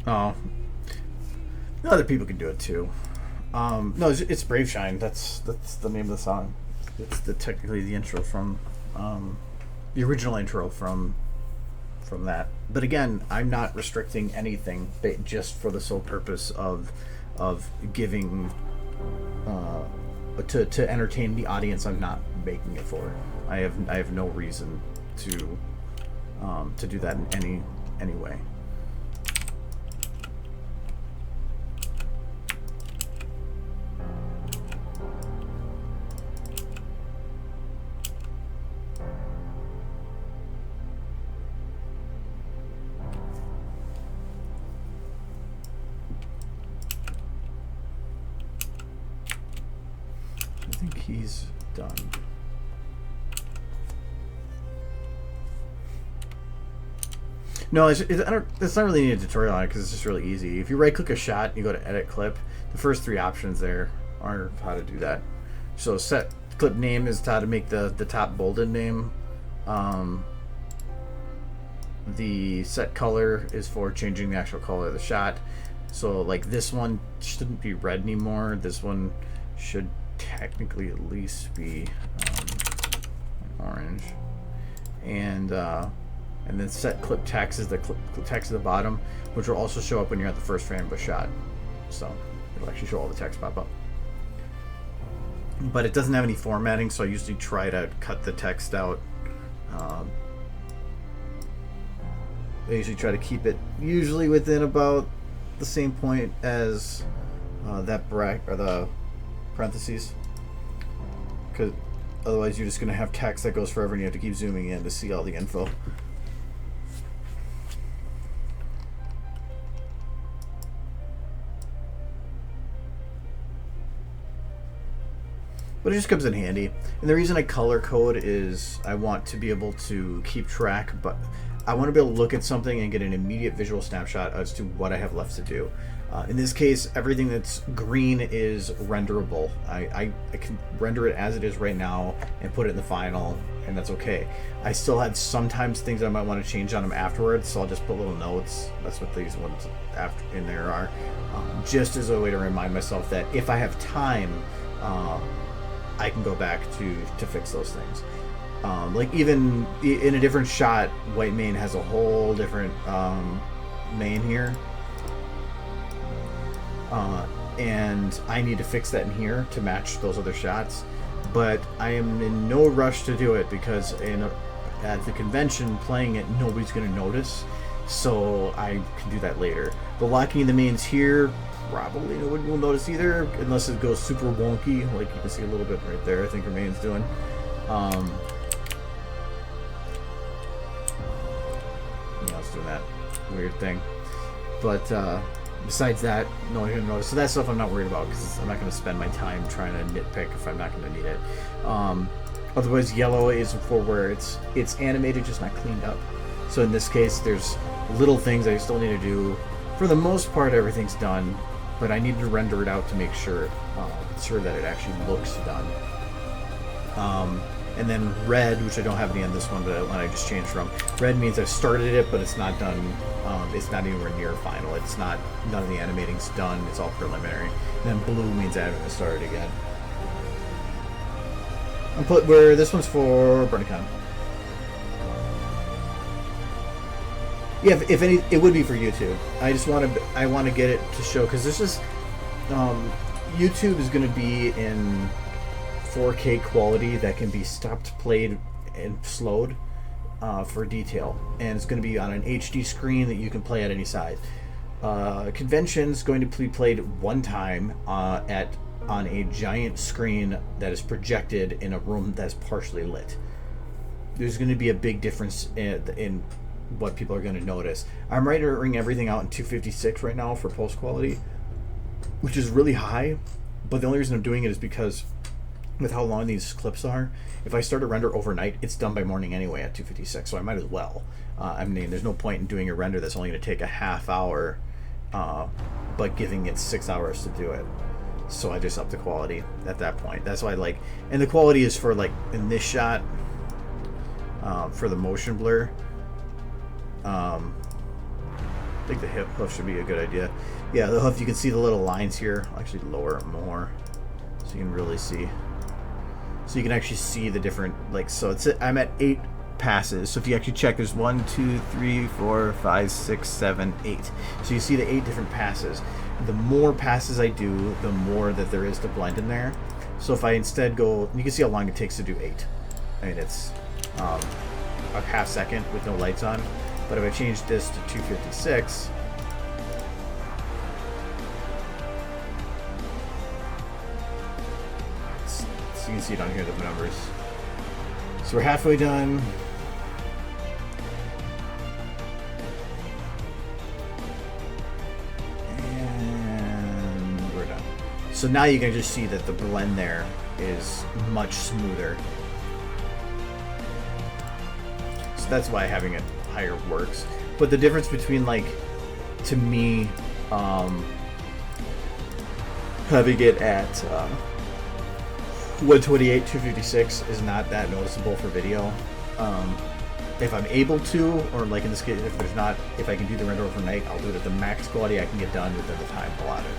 Oh, other people can do it too. No, it's Brave Shine. That's the name of the song. It's technically the intro from the original intro from that. But again, I'm not restricting anything, just for the sole purpose of giving to entertain the audience. I'm not making it for. I have no reason to do that in any way. I think he's done. No, it's not really a tutorial on it because it's just really easy. If you right-click a shot, you go to Edit Clip. The first three options there are how to do that. So set clip name is how to make the top bolded name. The set color is for changing the actual color of the shot. So like this one shouldn't be red anymore. This one should technically at least be orange. And then set clip text is the clip text at the bottom, which will also show up when you're at the first frame of a shot. So it'll actually show all the text pop up. But it doesn't have any formatting, so I usually try to cut the text out. I usually try to keep it usually within about the same point as that bracket or the parentheses, because otherwise you're just going to have text that goes forever and you have to keep zooming in to see all the info. But it just comes in handy. And the reason I color code is I want to be able to keep track, but I want to be able to look at something and get an immediate visual snapshot as to what I have left to do. In this case, everything that's green is renderable. I can render it as it is right now and put it in the final, and that's okay. I still have sometimes things I might want to change on them afterwards, so I'll just put little notes. That's what these ones after in there are, just as a way to remind myself that if I have time, I can go back to fix those things. Like even in a different shot, White Mane has a whole different mane here. And I need to fix that in here to match those other shots. But I am in no rush to do it because at the convention playing it, nobody's going to notice. So I can do that later. The locking of the mains here, probably nobody will notice either, unless it goes super wonky, like you can see a little bit right there. I think Remain's doing. It's doing that weird thing. But besides that, no one's gonna notice. So that stuff I'm not worried about because I'm not going to spend my time trying to nitpick if I'm not going to need it. Otherwise, yellow is for where it's animated, just not cleaned up. So in this case, there's little things I still need to do. For the most part, everything's done, but I need to render it out to make sure that it actually looks done. And then red, which I don't have at the end of this one, but one I just changed from. Red means I've started it, but it's not done. It's not anywhere near final. It's not, none of the animating's done. It's all preliminary. And then blue means I haven't started again. Where this one's for BronyCon. Yeah, if any, it would be for YouTube. I want to get it to show, because this is YouTube is going to be in 4K quality that can be stopped, played, and slowed for detail, and it's going to be on an HD screen that you can play at any size. Convention's going to be played one time on a giant screen that is projected in a room that's partially lit. There's going to be a big difference in what people are going to notice. I'm rendering everything out in 256 right now for post quality, which is really high, but the only reason I'm doing it is because with how long these clips are, if I start a render overnight, it's done by morning anyway at 256, so I might as well. I mean, there's no point in doing a render that's only going to take a half hour, but giving it 6 hours to do it. So I just up the quality at that point. That's why I and the quality is for in this shot, for the motion blur, I think the hoof should be a good idea. Yeah, the hoof, you can see the little lines here. I'll actually lower it more so you can really see. So you can actually see the different, like, so I'm at 8 passes. So if you actually check, there's 1, 2, 3, 4, 5, 6, 7, 8. So you see the 8 different passes. The more passes I do, the more that there is to blend in there. So if I instead go, you can see how long it takes to do 8. I mean, it's a half second with no lights on. But if I change this to 256, so you can see it on here, the numbers. So we're halfway done. And we're done. So now you can just see that the blend there is much smoother. So that's why having it higher works. But the difference between, like, to me, having it at 128, 256 is not that noticeable for video. If I'm able to, or like in this case, if I can do the render overnight, I'll do it at the max quality I can get done within the time allotted.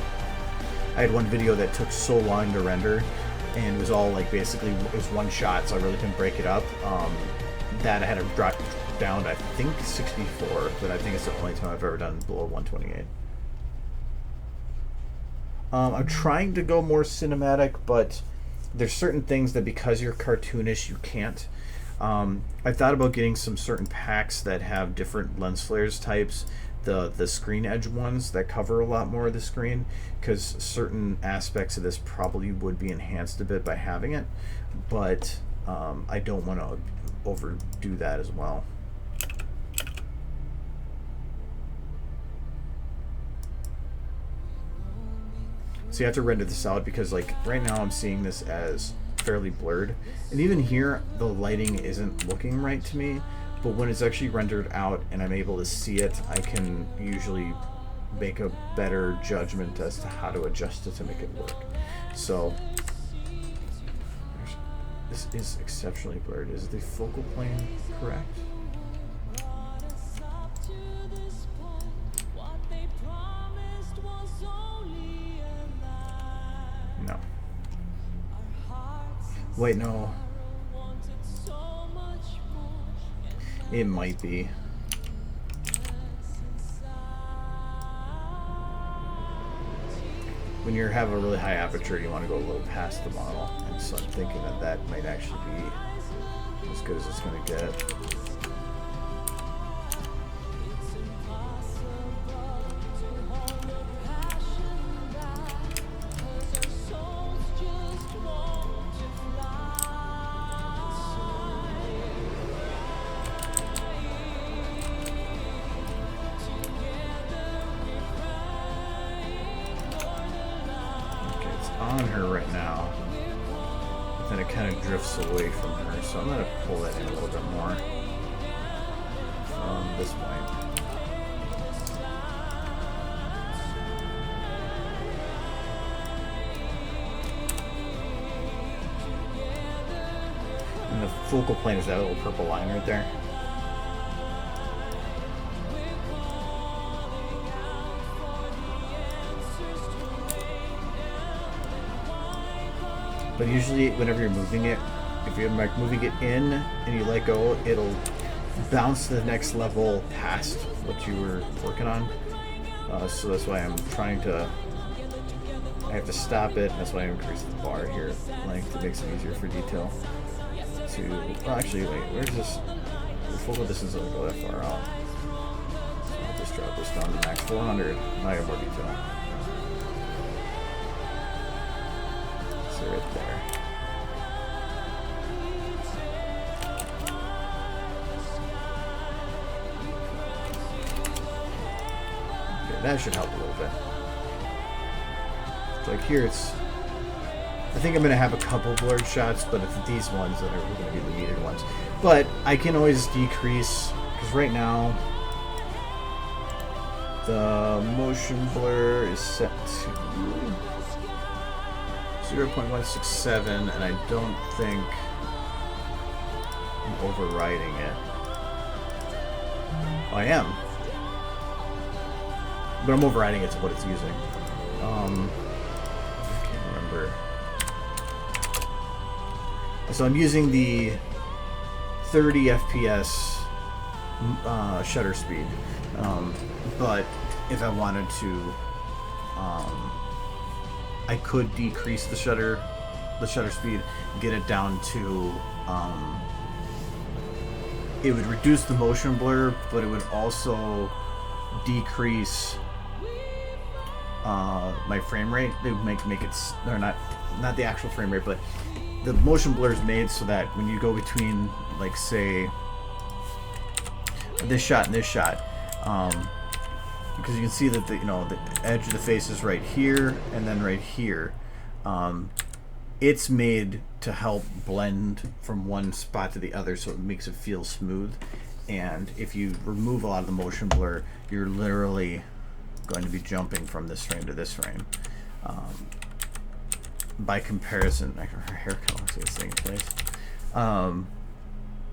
I had one video that took so long to render, and it was all like basically it was one shot, so I really couldn't break it up. That I had to drop down to, I think, 64, but I think it's the only time I've ever done below 128. I'm trying to go more cinematic, but there's certain things that because you're cartoonish, you can't. I thought about getting some certain packs that have different lens flares types, the screen edge ones that cover a lot more of the screen, because certain aspects of this probably would be enhanced a bit by having it, but I don't want to overdo that as well. So you have to render this out because, like, right now I'm seeing this as fairly blurred, and even here the lighting isn't looking right to me, but when it's actually rendered out and I'm able to see it, I can usually make a better judgment as to how to adjust it to make it work. So this is exceptionally blurred. Is the focal plane correct? No. Wait, no. It might be. When you have a really high aperture, you want to go a little past the model, and so I'm thinking that that might actually be as good as it's going to get. On her right now, but then it kind of drifts away from her, so I'm going to pull that in a little bit more from this point. And the focal plane is that little purple line right there. But usually whenever you're moving it, if you're like moving it in and you let go, it'll bounce to the next level past what you were working on. So that's why I'm trying to, I have to stop it, and that's why I increase the bar here length. It makes it easier for detail to, well actually wait, where's this, the focal distance doesn't go that far out. So I'll just drop this down to max 400, now I have more detail. Right there. Okay, that should help a little bit. So like here it's, I think I'm going to have a couple blurred shots, but it's these ones that are going to be the needed ones. But I can always decrease, because right now the motion blur is set to 0.167, and I don't think I'm overriding it. Oh, I am. but I'm overriding it to what it's using. I can't remember. So I'm using the 30 FPS shutter speed, but if I wanted to, I could decrease the shutter speed, get it down to, it would reduce the motion blur, but it would also decrease my frame rate. They would make it, or not the actual frame rate, but the motion blur is made so that when you go between, like, say, this shot and this shot, because you can see that the edge of the face is right here and then right here. It's made to help blend from one spot to the other, so it makes it feel smooth. And if you remove a lot of the motion blur, you're literally going to be jumping from this frame to this frame. By comparison, her hair color, see this thing in place.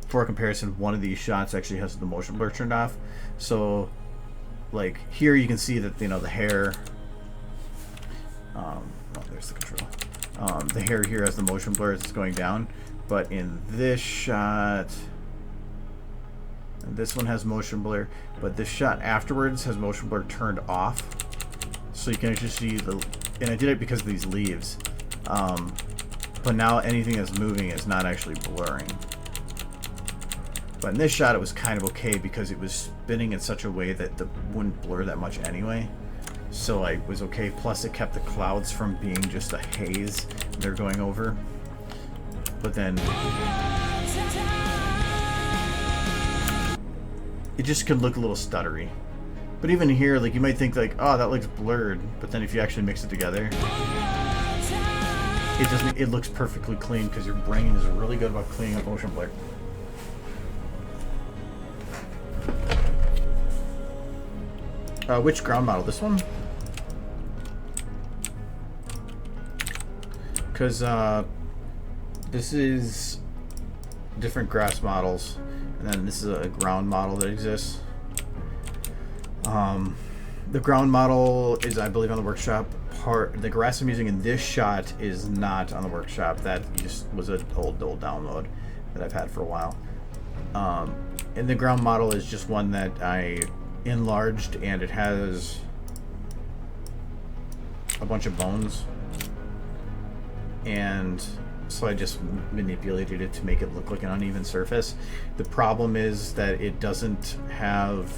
For comparison, one of these shots actually has the motion blur turned off. So, like here, you can see that the hair. Oh, there's the control. The hair here has the motion blur; it's going down. But in this shot, this one has motion blur, but this shot afterwards has motion blur turned off. So you can actually see and I did it because of these leaves. But now anything that's moving is not actually blurring. But in this shot, it was kind of okay because it was spinning in such a way that it wouldn't blur that much anyway. So I was okay. Plus, it kept the clouds from being just a haze they're going over. But then it just could look a little stuttery. But even here, like, you might think like, oh, that looks blurred. But then if you actually mix it together, it doesn't. It looks perfectly clean because your brain is really good about cleaning up motion blur. Which ground model? This one? Because this is different grass models, and then this is a ground model that exists. The ground model is, I believe, on the workshop. The grass I'm using in this shot is not on the workshop. That just was an old download that I've had for a while. And the ground model is just one that I enlarged, and it has a bunch of bones, and so I just manipulated it to make it look like an uneven surface. The problem is that it doesn't have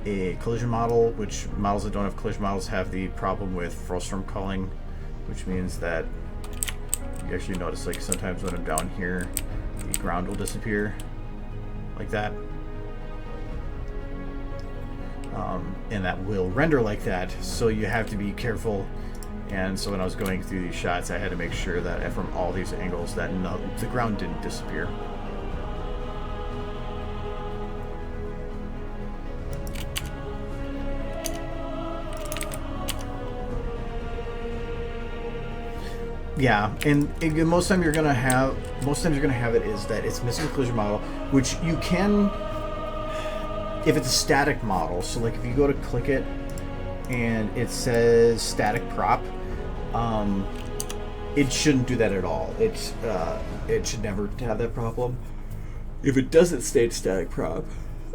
a collision model, which models that don't have collision models have the problem with Frostrum culling, which means that you actually notice, like, sometimes when I'm down here, the ground will disappear like that. And that will render like that, so you have to be careful. And so when I was going through these shots, I had to make sure that from all these angles that the ground didn't disappear. Yeah, and most times you're gonna have it is that it's missing a collision model, which you can, if it's a static model. So like if you go to click it and it says static prop, it shouldn't do that at all. It should never have that problem. If it doesn't state static prop,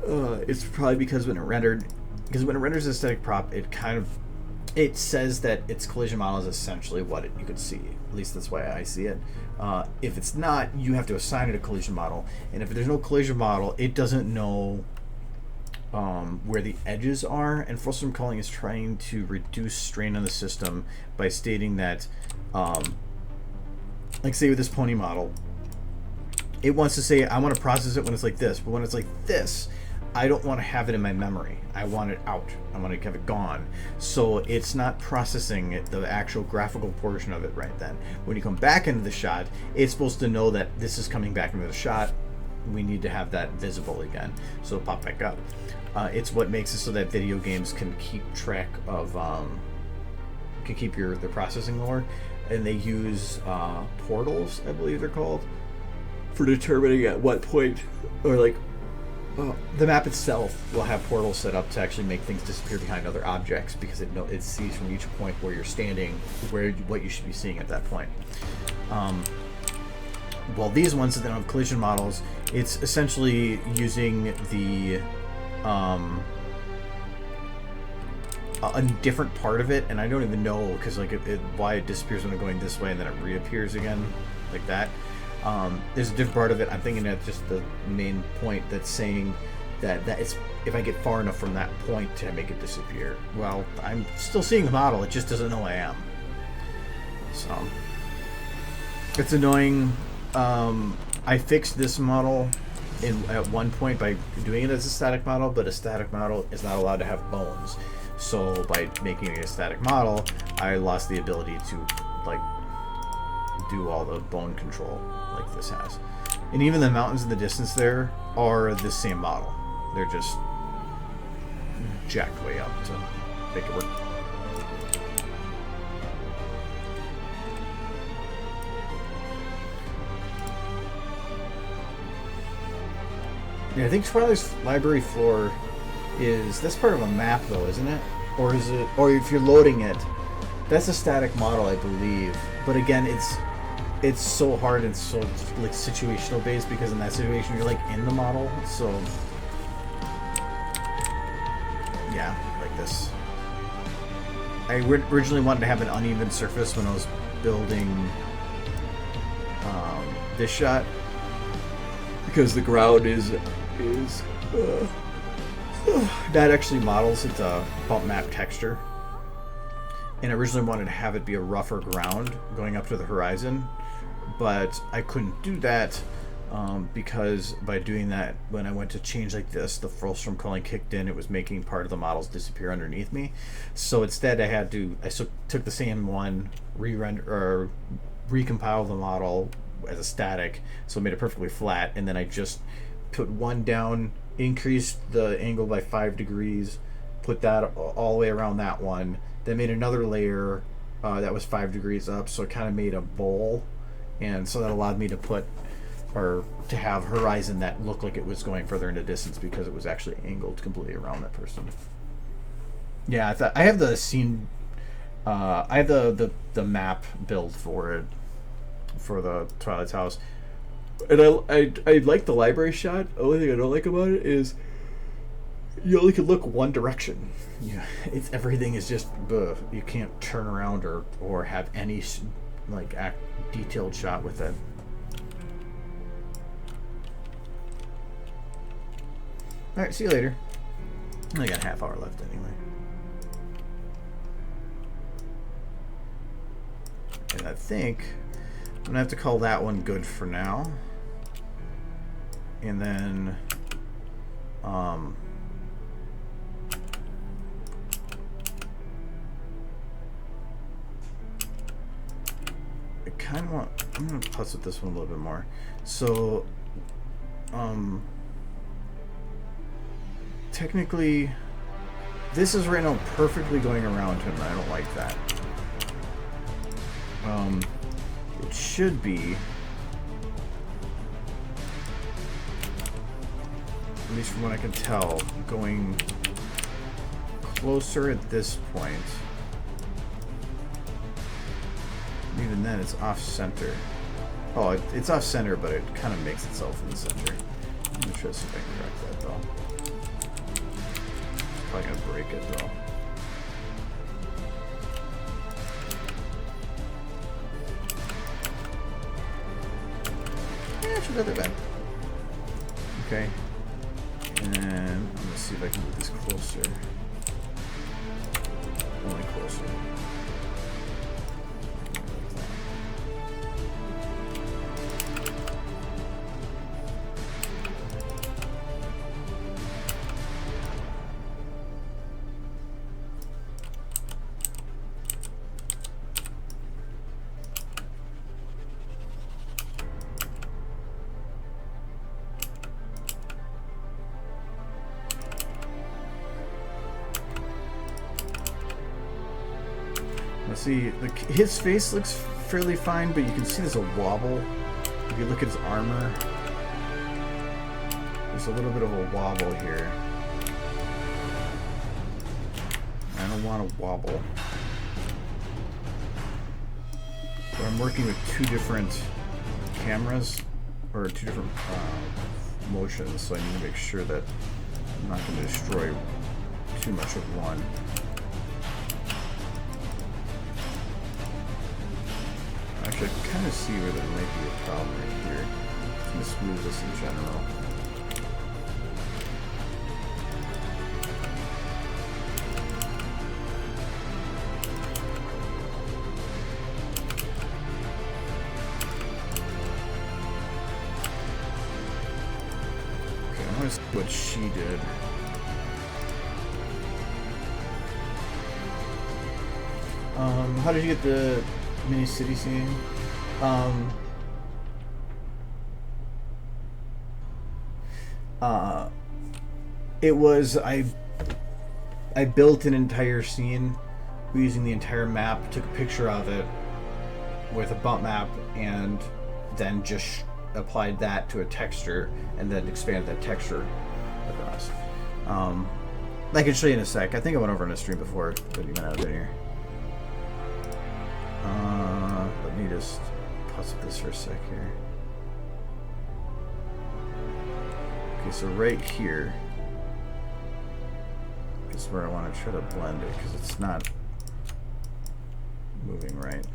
it's probably because when it renders a static prop, it says that its collision model is essentially what you could see. At least that's why I see it. If it's not, you have to assign it a collision model. And if there's no collision model, it doesn't know where the edges are. And Frostrum culling is trying to reduce strain on the system by stating that, like say with this pony model, it wants to say, I want to process it when it's like this. But when it's like this, I don't want to have it in my memory. I want it out. I want to have it gone. So it's not processing the actual graphical portion of it right then. When you come back into the shot, it's supposed to know that this is coming back into the shot. We need to have that visible again. So it'll pop back up. It's what makes it so that video games can keep track of, can keep the processing lower. And they use portals, I believe they're called, for determining at what point, or like the map itself will have portals set up to actually make things disappear behind other objects because it sees from each point where you're standing what you should be seeing at that point. Well, these ones that have collision models, it's essentially using the a different part of it, and I don't even know because like why it disappears when I'm going this way and then it reappears again like that. There's a different part of it. I'm thinking that's just the main point that's saying that it's if I get far enough from that point to make it disappear. Well, I'm still seeing the model. It just doesn't know I am. So it's annoying. I fixed this model at one point by doing it as a static model, but a static model is not allowed to have bones. So by making it a static model, I lost the ability to like do all the bone control like this has. And even the mountains in the distance there are the same model. They're just jacked way up to make it work. Yeah, I think Twilight's library floor that's part of a map though, isn't it? Or is it, or if you're loading it, that's a static model, I believe. But again, it's so hard and so like situational based because in that situation you're like in the model. So yeah, like this. I originally wanted to have an uneven surface when I was building this shot because the ground is that actually models it's a bump map texture, and I originally wanted to have it be a rougher ground going up to the horizon, but I couldn't do that because by doing that, when I went to change like this, the Frostrom culling kicked in. It was making part of the models disappear underneath me. So instead, I took the same one, recompiled the model as a static, so it made it perfectly flat, and then I just put one down, increased the angle by 5 degrees, put that all the way around that one, then made another layer that was 5 degrees up, so it kind of made a bowl, and so that allowed me to to have horizon that looked like it was going further into distance because it was actually angled completely around that person. Yeah, I have the scene, I have the map build for it, for the Twilight's house. And I like the library shot. The only thing I don't like about it is you only can look one direction. Yeah, everything is just you can't turn around or have any like detailed shot with it. All right, see you later. I got a half hour left anyway. And I think I'm gonna have to call that one good for now. And then I kind of want, I'm gonna putz with this one a little bit more. So technically this is right now perfectly going around him, and I don't like that. It should be, at least from what I can tell, going closer at this point. Even then, it's off center. Oh, it's off center, but it kind of makes itself in the center. I'm gonna try to see if I can correct that though. Probably gonna break it though. Yeah, it's not that bad. Okay. And I'm gonna see if I can move this closer. Only closer. See, like his face looks fairly fine, but you can see there's a wobble if you look at his armor. There's a little bit of a wobble here. I don't want to wobble. But I'm working with two different cameras, or two different motions, so I need to make sure that I'm not going to destroy too much of one. Actually, I can kind of see where there might be a problem right here. I'm going to smooth this in general. Okay, I'm going to see what she did. How did you get the mini city scene? It was I built an entire scene using the entire map, took a picture of it with a bump map, and then just applied that to a texture and then expanded that texture across. I can show you in a sec. I think I went over on a stream before, but you might not have been here. Let me just pause this for a sec here. Okay, so right here is where I want to try to blend it because it's not moving right.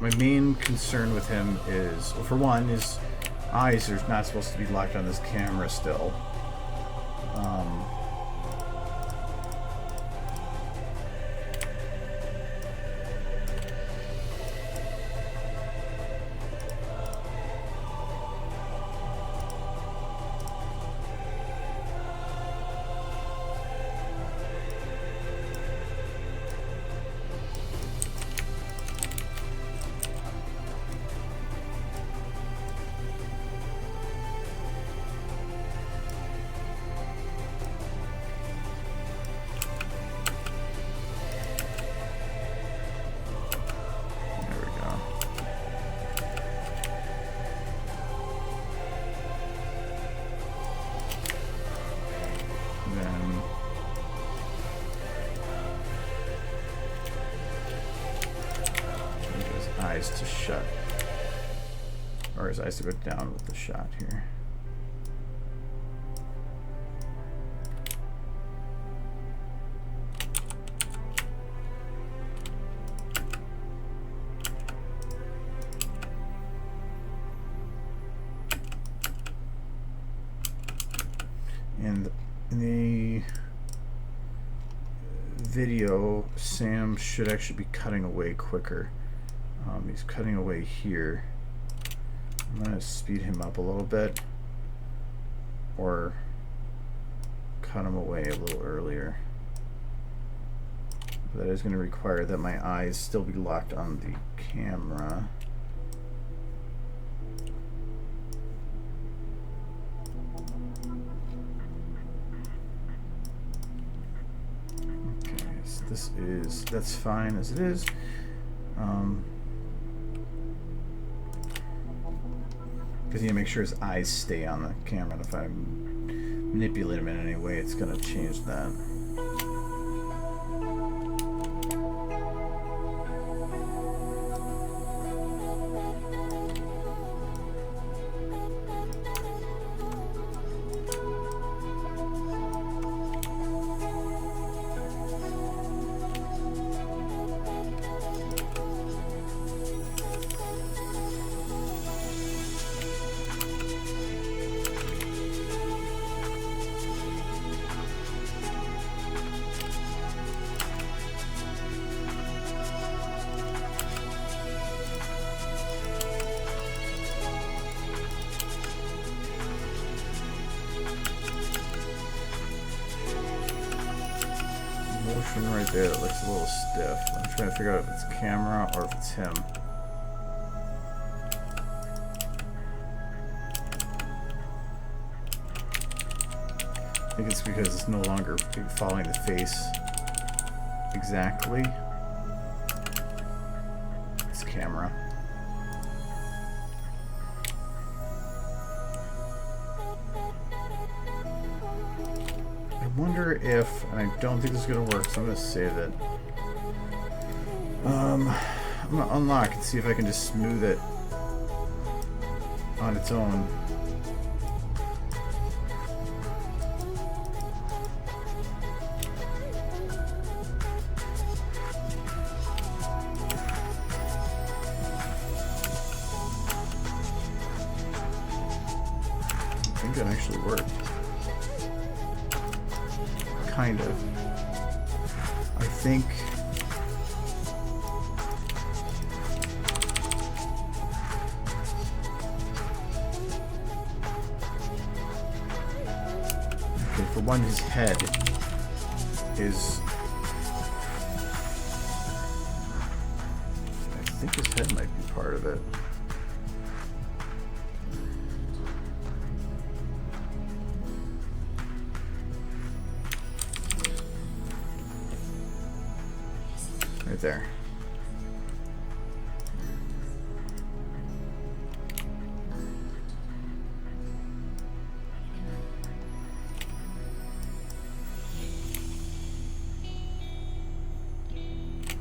My main concern with him is, well, for one, his eyes are not supposed to be locked on this camera still. To shut, or his eyes to go down with the shot here. And in the video, Sam should actually be cutting away quicker. He's cutting away here. I'm going to speed him up a little bit or cut him away a little earlier. But that is going to require that my eyes still be locked on the camera. Okay, so that's fine as it is. Because you need to make sure his eyes stay on the camera, and if I manipulate him in any way, it's going to change that. Right there, it looks a little stiff. I'm trying to figure out if it's camera or if it's him. think it's because it's no longer following the face exactly. It's camera. I wonder if, and I don't think this is going to work, so I'm going to save it. I'm going to unlock and see if I can just smooth it on its own. I think that actually worked. Kind of. I think. Okay, for one, his head is. I think his head might be part of it. Right there.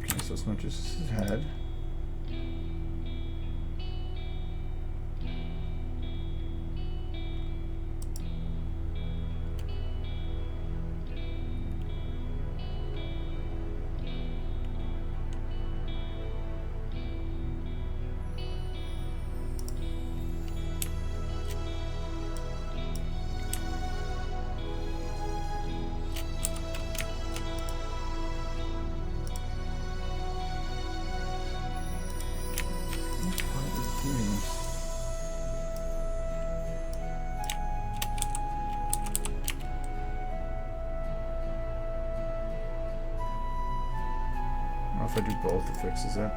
Okay, so it's not just his head. If I do both, it fixes it.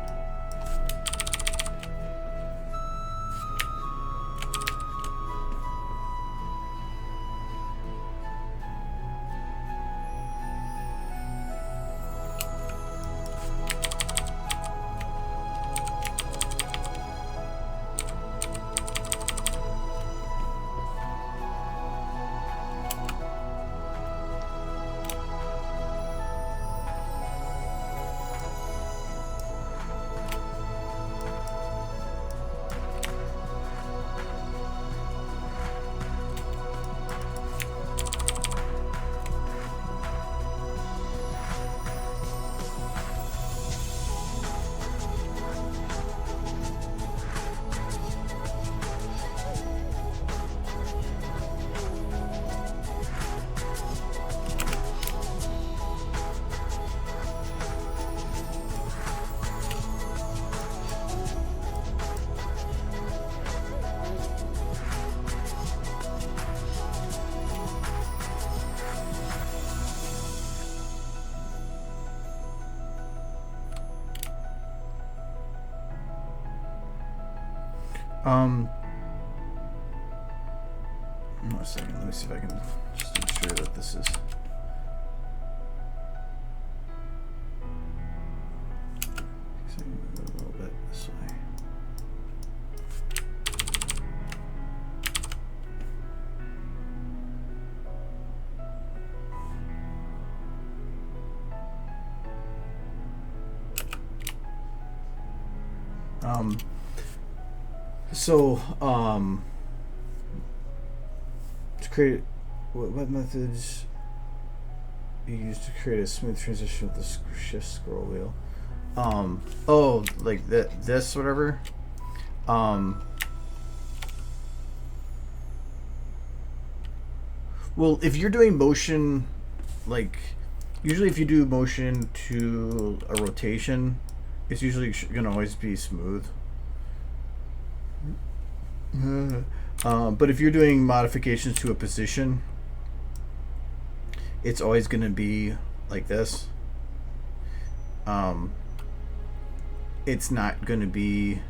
One second, let me see if I can just ensure that this is. So move it a little bit this way. To create, what methods you use to create a smooth transition with the shift scroll wheel? Oh, like this, whatever. Well, if you're doing motion, like, usually if you do motion to a rotation, it's usually gonna always be smooth. But if you're doing modifications to a position, it's always going to be like this. It's not going to be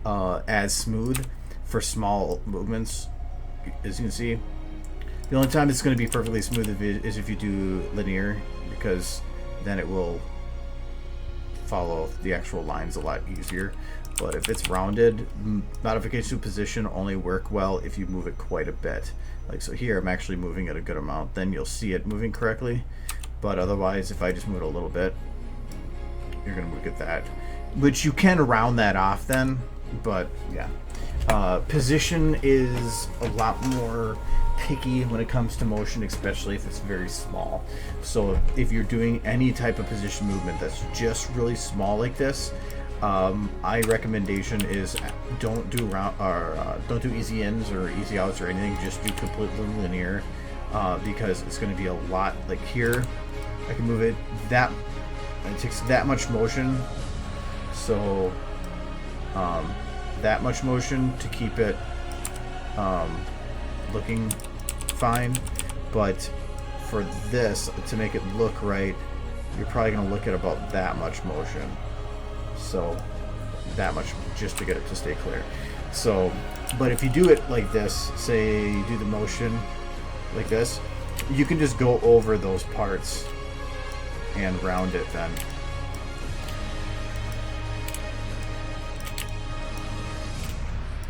as smooth for small movements, as you can see. The only time it's going to be perfectly smooth is if you do linear, because then it will follow the actual lines a lot easier. But if it's rounded, modification to position only work well if you move it quite a bit. Like so here, I'm actually moving it a good amount. Then you'll see it moving correctly. But otherwise, if I just move it a little bit, you're going to look at that. Which you can round that off then, but yeah. Position is a lot more picky when it comes to motion, especially if it's very small. So if you're doing any type of position movement that's just really small like this, my recommendation is don't do don't do easy ins or easy outs or anything. Just do completely linear, because it's going to be a lot. Like here, I can move it that. It takes that much motion, so that much motion to keep it looking fine. But for this to make it look right, you're probably going to look at about that much motion. So that much just to get it to stay clear. So, but if you do it like this, say you do the motion like this, you can just go over those parts and round it then.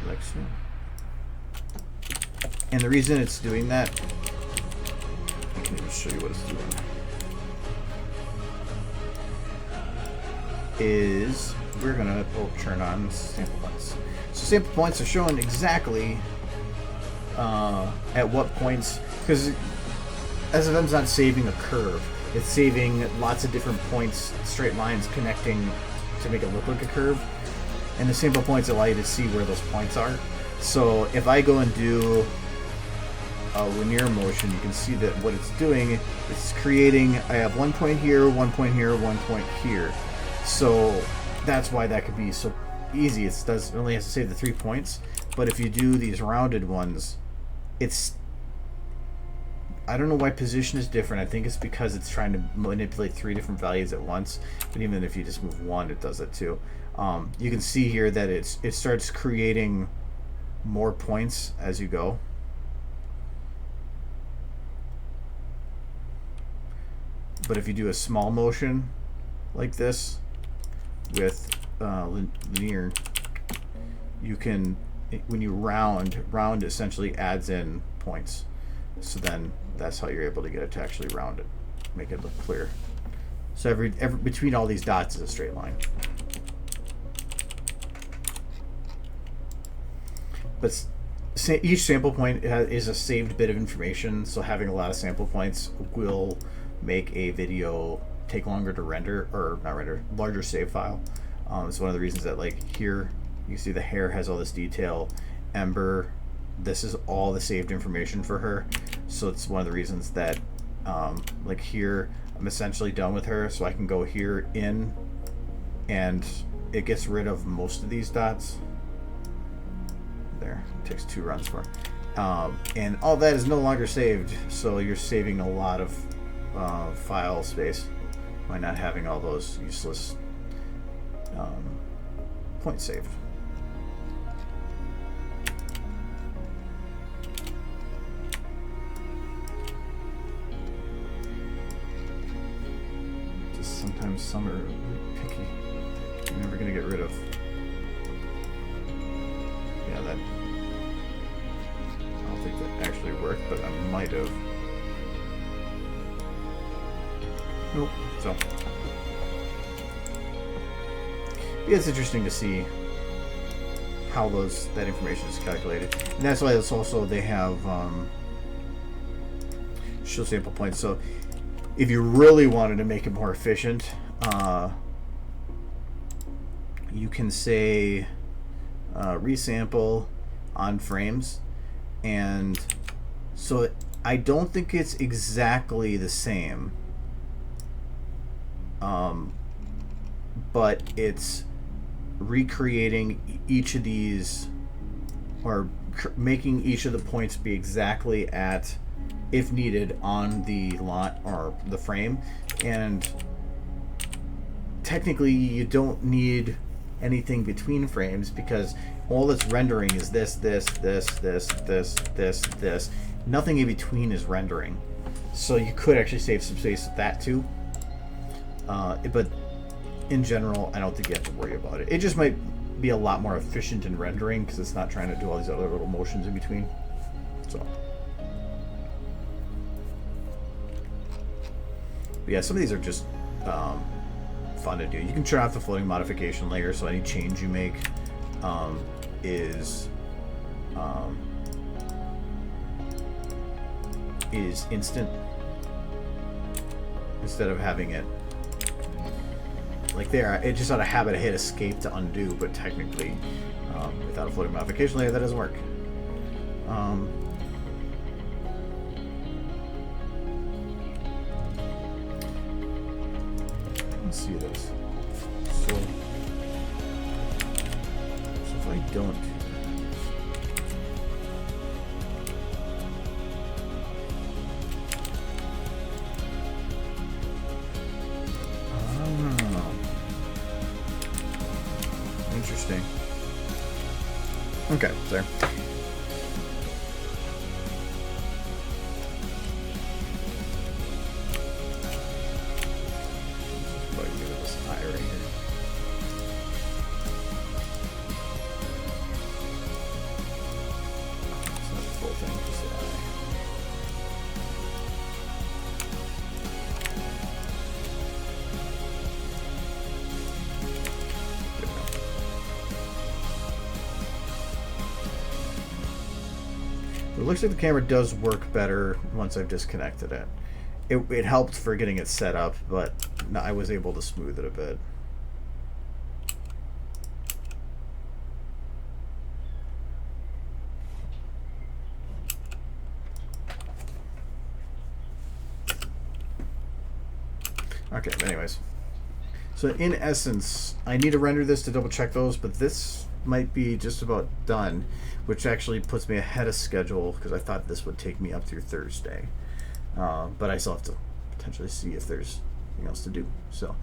Like so. And the reason it's doing that, I can even show you what it's doing, is we're gonna turn on sample points. So sample points are showing exactly at what points, because SFM's not saving a curve. It's saving lots of different points, straight lines connecting to make it look like a curve. And the sample points allow you to see where those points are. So if I go and do a linear motion, you can see that what it's doing, it's creating, I have 1 point here, 1 point here, 1 point here. So that's why that could be so easy. It only has to save the 3 points. But if you do these rounded ones, it's, I don't know why position is different. I think it's because it's trying to manipulate 3 different values at once. But even if you just move 1, it does it too. You can see here that it starts creating more points as you go. But if you do a small motion like this with linear, you can, when you round essentially adds in points. So then that's how you're able to get it to actually round it, make it look clear. So every between all these dots is a straight line. But each sample point is a saved bit of information, so having a lot of sample points will make a video take longer to render, or not render, larger save file. It's one of the reasons that, like here, you see the hair has all this detail. Ember, this is all the saved information for her. So it's one of the reasons that, like here, I'm essentially done with her, so I can go here in, and it gets rid of most of these dots. There, it takes 2 runs for. And all that is no longer saved, so you're saving a lot of file space by not having all those useless points saved. Just sometimes some are really picky. You're never going to get rid of. Yeah, that. I don't think that actually worked, but I might have. Nope. So yeah, it's interesting to see how that information is calculated, and that's why it's also they have show sample points. So if you really wanted to make it more efficient, you can say resample on frames, and so I don't think it's exactly the same. But it's recreating each of these, or making each of the points be exactly at, if needed, on the lot or the frame. And technically you don't need anything between frames, because all it's rendering is this, nothing in between is rendering. So you could actually save some space with that too. But in general, I don't think you have to worry about it. It just might be a lot more efficient in rendering because it's not trying to do all these other little motions in between. So, but yeah, some of these are just fun to do. You can turn off the floating modification layer, so any change you make is instant instead of having it like there. It just out of habit I hit escape to undo, but technically without a floating modification layer that doesn't work. Let's see this. So if I don't interesting. Okay, there. This eye right here. It's not the full thing, just the eye. It looks like the camera does work better once I've disconnected it. It helped for getting it set up, but I was able to smooth it a bit. Okay, but anyways. So in essence, I need to render this to double check those, but this might be just about done, which actually puts me ahead of schedule because I thought this would take me up through Thursday. But I still have to potentially see if there's anything else to do. So,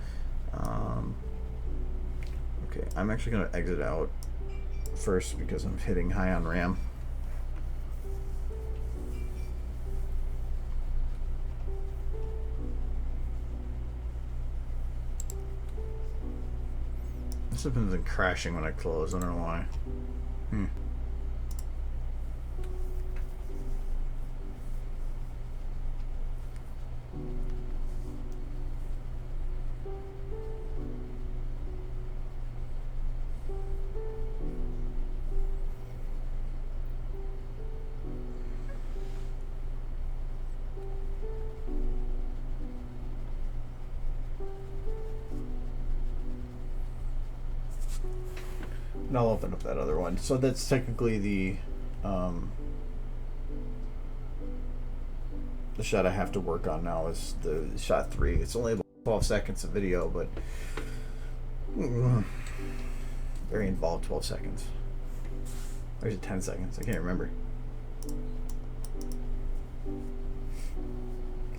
okay, I'm actually going to exit out first because I'm hitting high on RAM. This has been crashing when I close. I don't know why. And I'll open up that other one. So that's technically the shot I have to work on now is the shot 3. It's only about 12 seconds of video, but very involved 12 seconds. Or is it 10 seconds? I can't remember.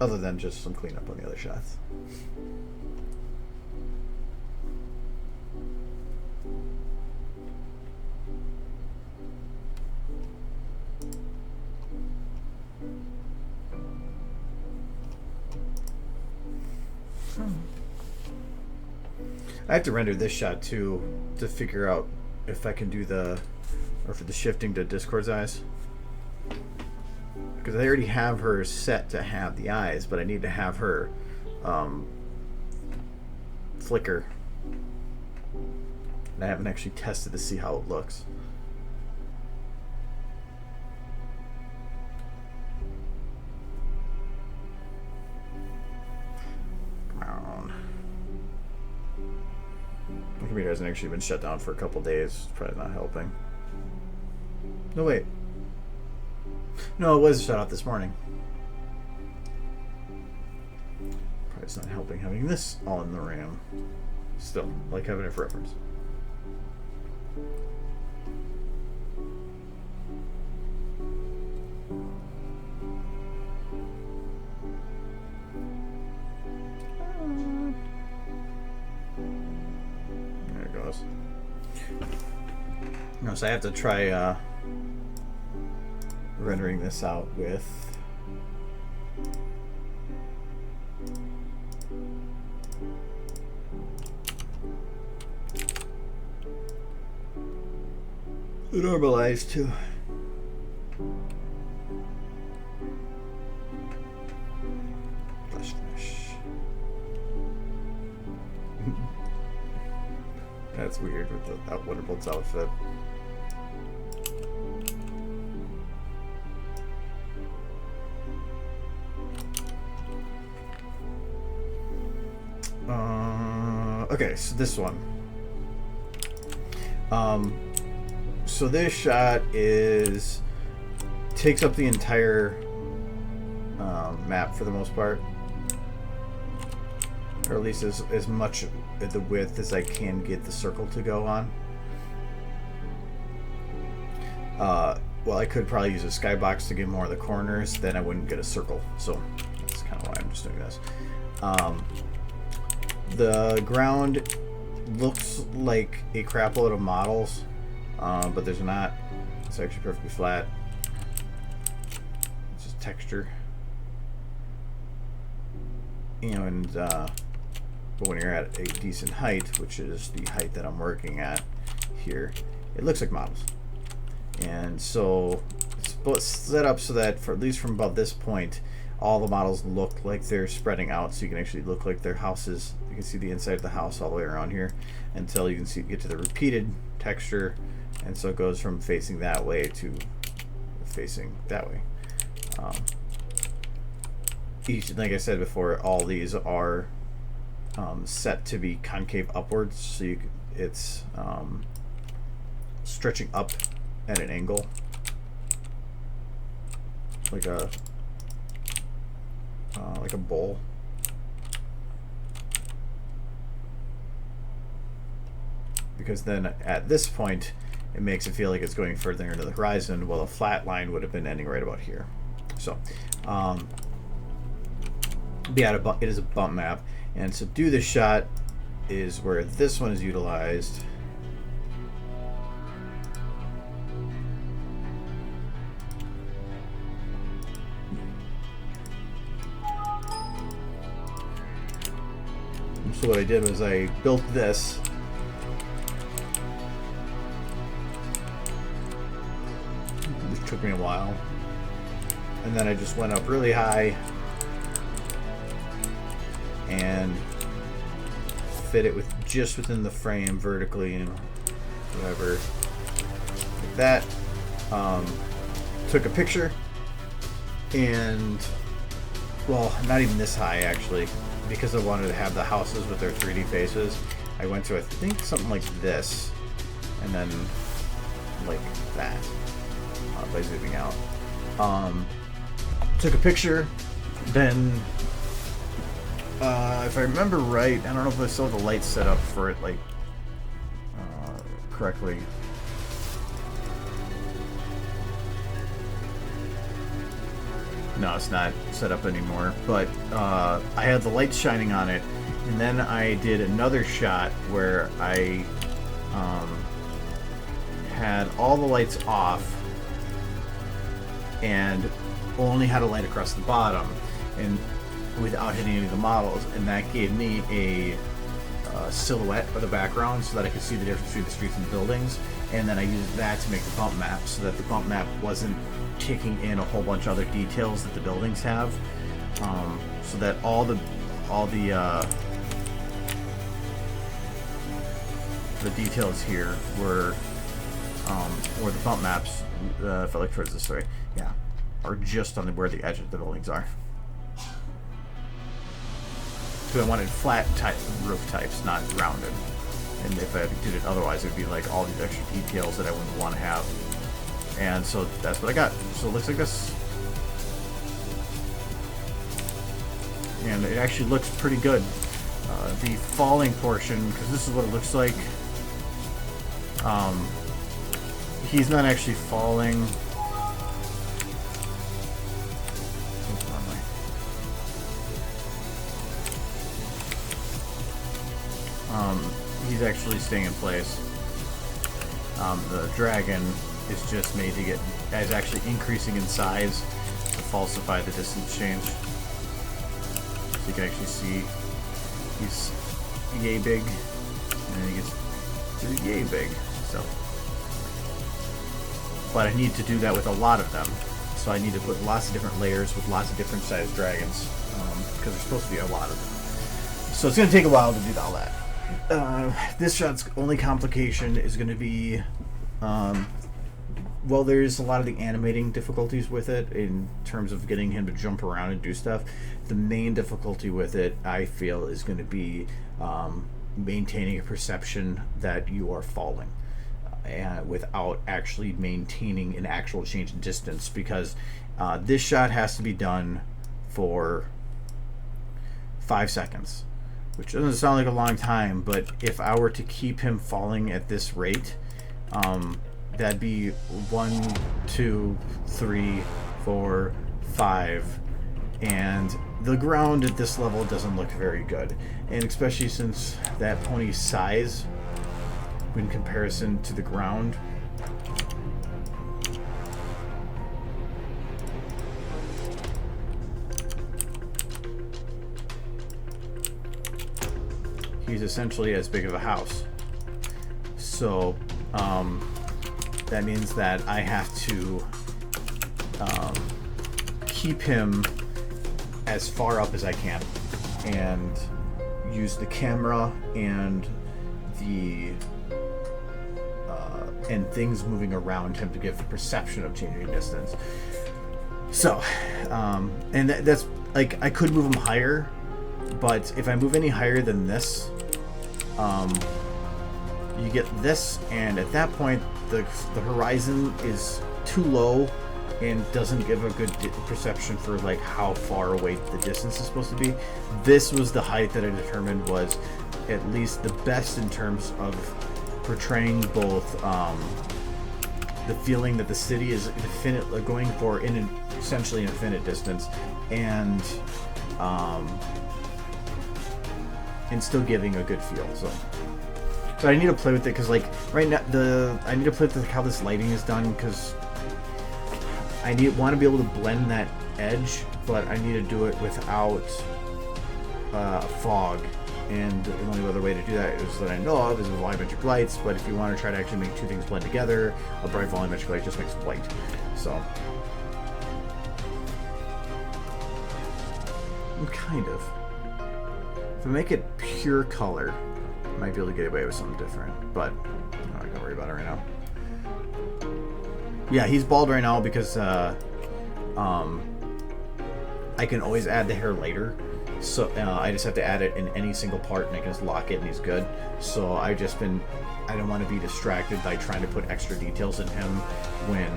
Other than just some cleanup on the other shots. I have to render this shot too to figure out if I can do for the shifting to Discord's eyes. Because I already have her set to have the eyes, but I need to have her flicker. And I haven't actually tested to see how it looks. My computer hasn't actually been shut down for a couple days. It's probably not helping. No, wait. No, it was shut off this morning. Probably it's not helping having this all in the RAM. Still, like having it for reference. There it goes. No, so I have to try rendering this out with normalized too. That's weird with the Wonderbolt's outfit. Okay, so this one. So this shot takes up the entire map for the most part, or at least as much at the width as I can get the circle to go on. Well, I could probably use a skybox to get more of the corners, then I wouldn't get a circle. So that's kind of why I'm just doing this. The ground looks like a crap load of models, but there's not. It's actually perfectly flat. It's just texture. And but when you're at a decent height, which is the height that I'm working at here, it looks like models. And so it's set up so that, for at least from about this point, all the models look like they're spreading out, so you can actually look like their houses. You can see the inside of the house all the way around here until you can get to the repeated texture, and so it goes from facing that way to facing that way. Like I said before, all these are set to be concave upwards, so it's stretching up at an angle, like a bowl. Because then at this point, it makes it feel like it's going further into the horizon, while a flat line would have been ending right about here. So, yeah, it is a bump map, and so do this shot is where this one is utilized. So what I did was I built this, which took me a while, and then I just went up really high and fit it with just within the frame vertically and whatever, like that. Took a picture, and well, not even this high actually, because I wanted to have the houses with their 3D faces. I went to, I think, something like this, and then like that, by zooming out. Took a picture, then if I remember right, I don't know if I still have the lights set up for it like correctly. No, it's not set up anymore, but I had the lights shining on it, and then I did another shot where I had all the lights off and only had a light across the bottom, and without hitting any of the models, and that gave me a silhouette of the background so that I could see the difference between the streets and the buildings. And then I used that to make the bump map, so that the bump map wasn't taking in a whole bunch of other details that the buildings have, so that all the details here were, or the bump maps, if I look towards this way, yeah, are just on where the edge of the buildings are. So I wanted flat type roof types, not rounded. And if I did it otherwise, it would be like all these extra details that I wouldn't want to have. And so that's what I got. So it looks like this. And it actually looks pretty good. The falling portion, because this is what it looks like. He's not actually falling. He's actually staying in place. The dragon is just made to get as actually increasing in size to falsify the distance change. So you can actually see he's yay big, and he gets to yay big. So, but I need to do that with a lot of them. So I need to put lots of different layers with lots of different sized dragons, because there's supposed to be a lot of them. So it's going to take a while to do all that. This shot's only complication is going to be, well, there's a lot of the animating difficulties with it in terms of getting him to jump around and do stuff. The main difficulty with it, I feel, is going to be maintaining a perception that you are falling, without actually maintaining an actual change in distance, because this shot has to be done for 5 seconds, which doesn't sound like a long time, but if I were to keep him falling at this rate, that'd be 1, 2, 3, 4, 5, and the ground at this level doesn't look very good, and especially since that pony's size in comparison to the ground, he's essentially as big of a house. So that means that I have to keep him as far up as I can and use the camera and the and things moving around him to give the perception of changing distance. So and that's like, I could move him higher, but if I move any higher than this, you get this, and at that point the horizon is too low and doesn't give a good perception for like how far away the distance is supposed to be. This was the height that I determined was at least the best in terms of portraying both the feeling that the city is infinite, going for in an essentially infinite distance, and still giving a good feel. So I need to play with it, because like right now I need to play with how this lighting is done, because I want to be able to blend that edge, but I need to do it without fog. And the only other way to do that is that I know of is with volumetric lights. But if you want to try to actually make two things blend together, a bright volumetric light just makes white. So kind of. If I make it pure color, I might be able to get away with something different. But I'm not gonna worry about it right now. Yeah, he's bald right now because I can always add the hair later. So I just have to add it in any single part, and I can just lock it, and he's good. So I don't want to be distracted by trying to put extra details in him when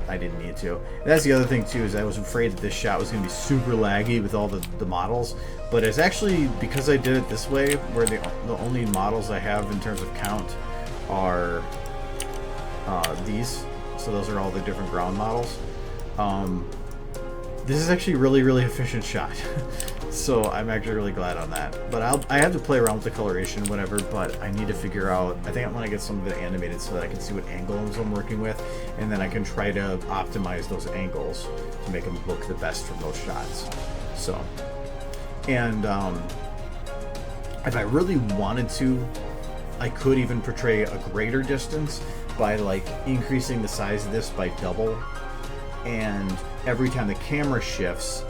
I didn't need to. And that's the other thing too, is I was afraid that this shot was going to be super laggy with all the models, but it's actually, because I did it this way, where the only models I have in terms of count are these. So those are all the different ground models. This is actually a really, really efficient shot. So I'm actually really glad on that. But I have to play around with the coloration, whatever, but I need to figure out, I think I want to get some of it animated so that I can see what angles I'm working with, and then I can try to optimize those angles to make them look the best from those shots. So, and if I really wanted to, I could even portray a greater distance by like increasing the size of this by double, and every time the camera shifts,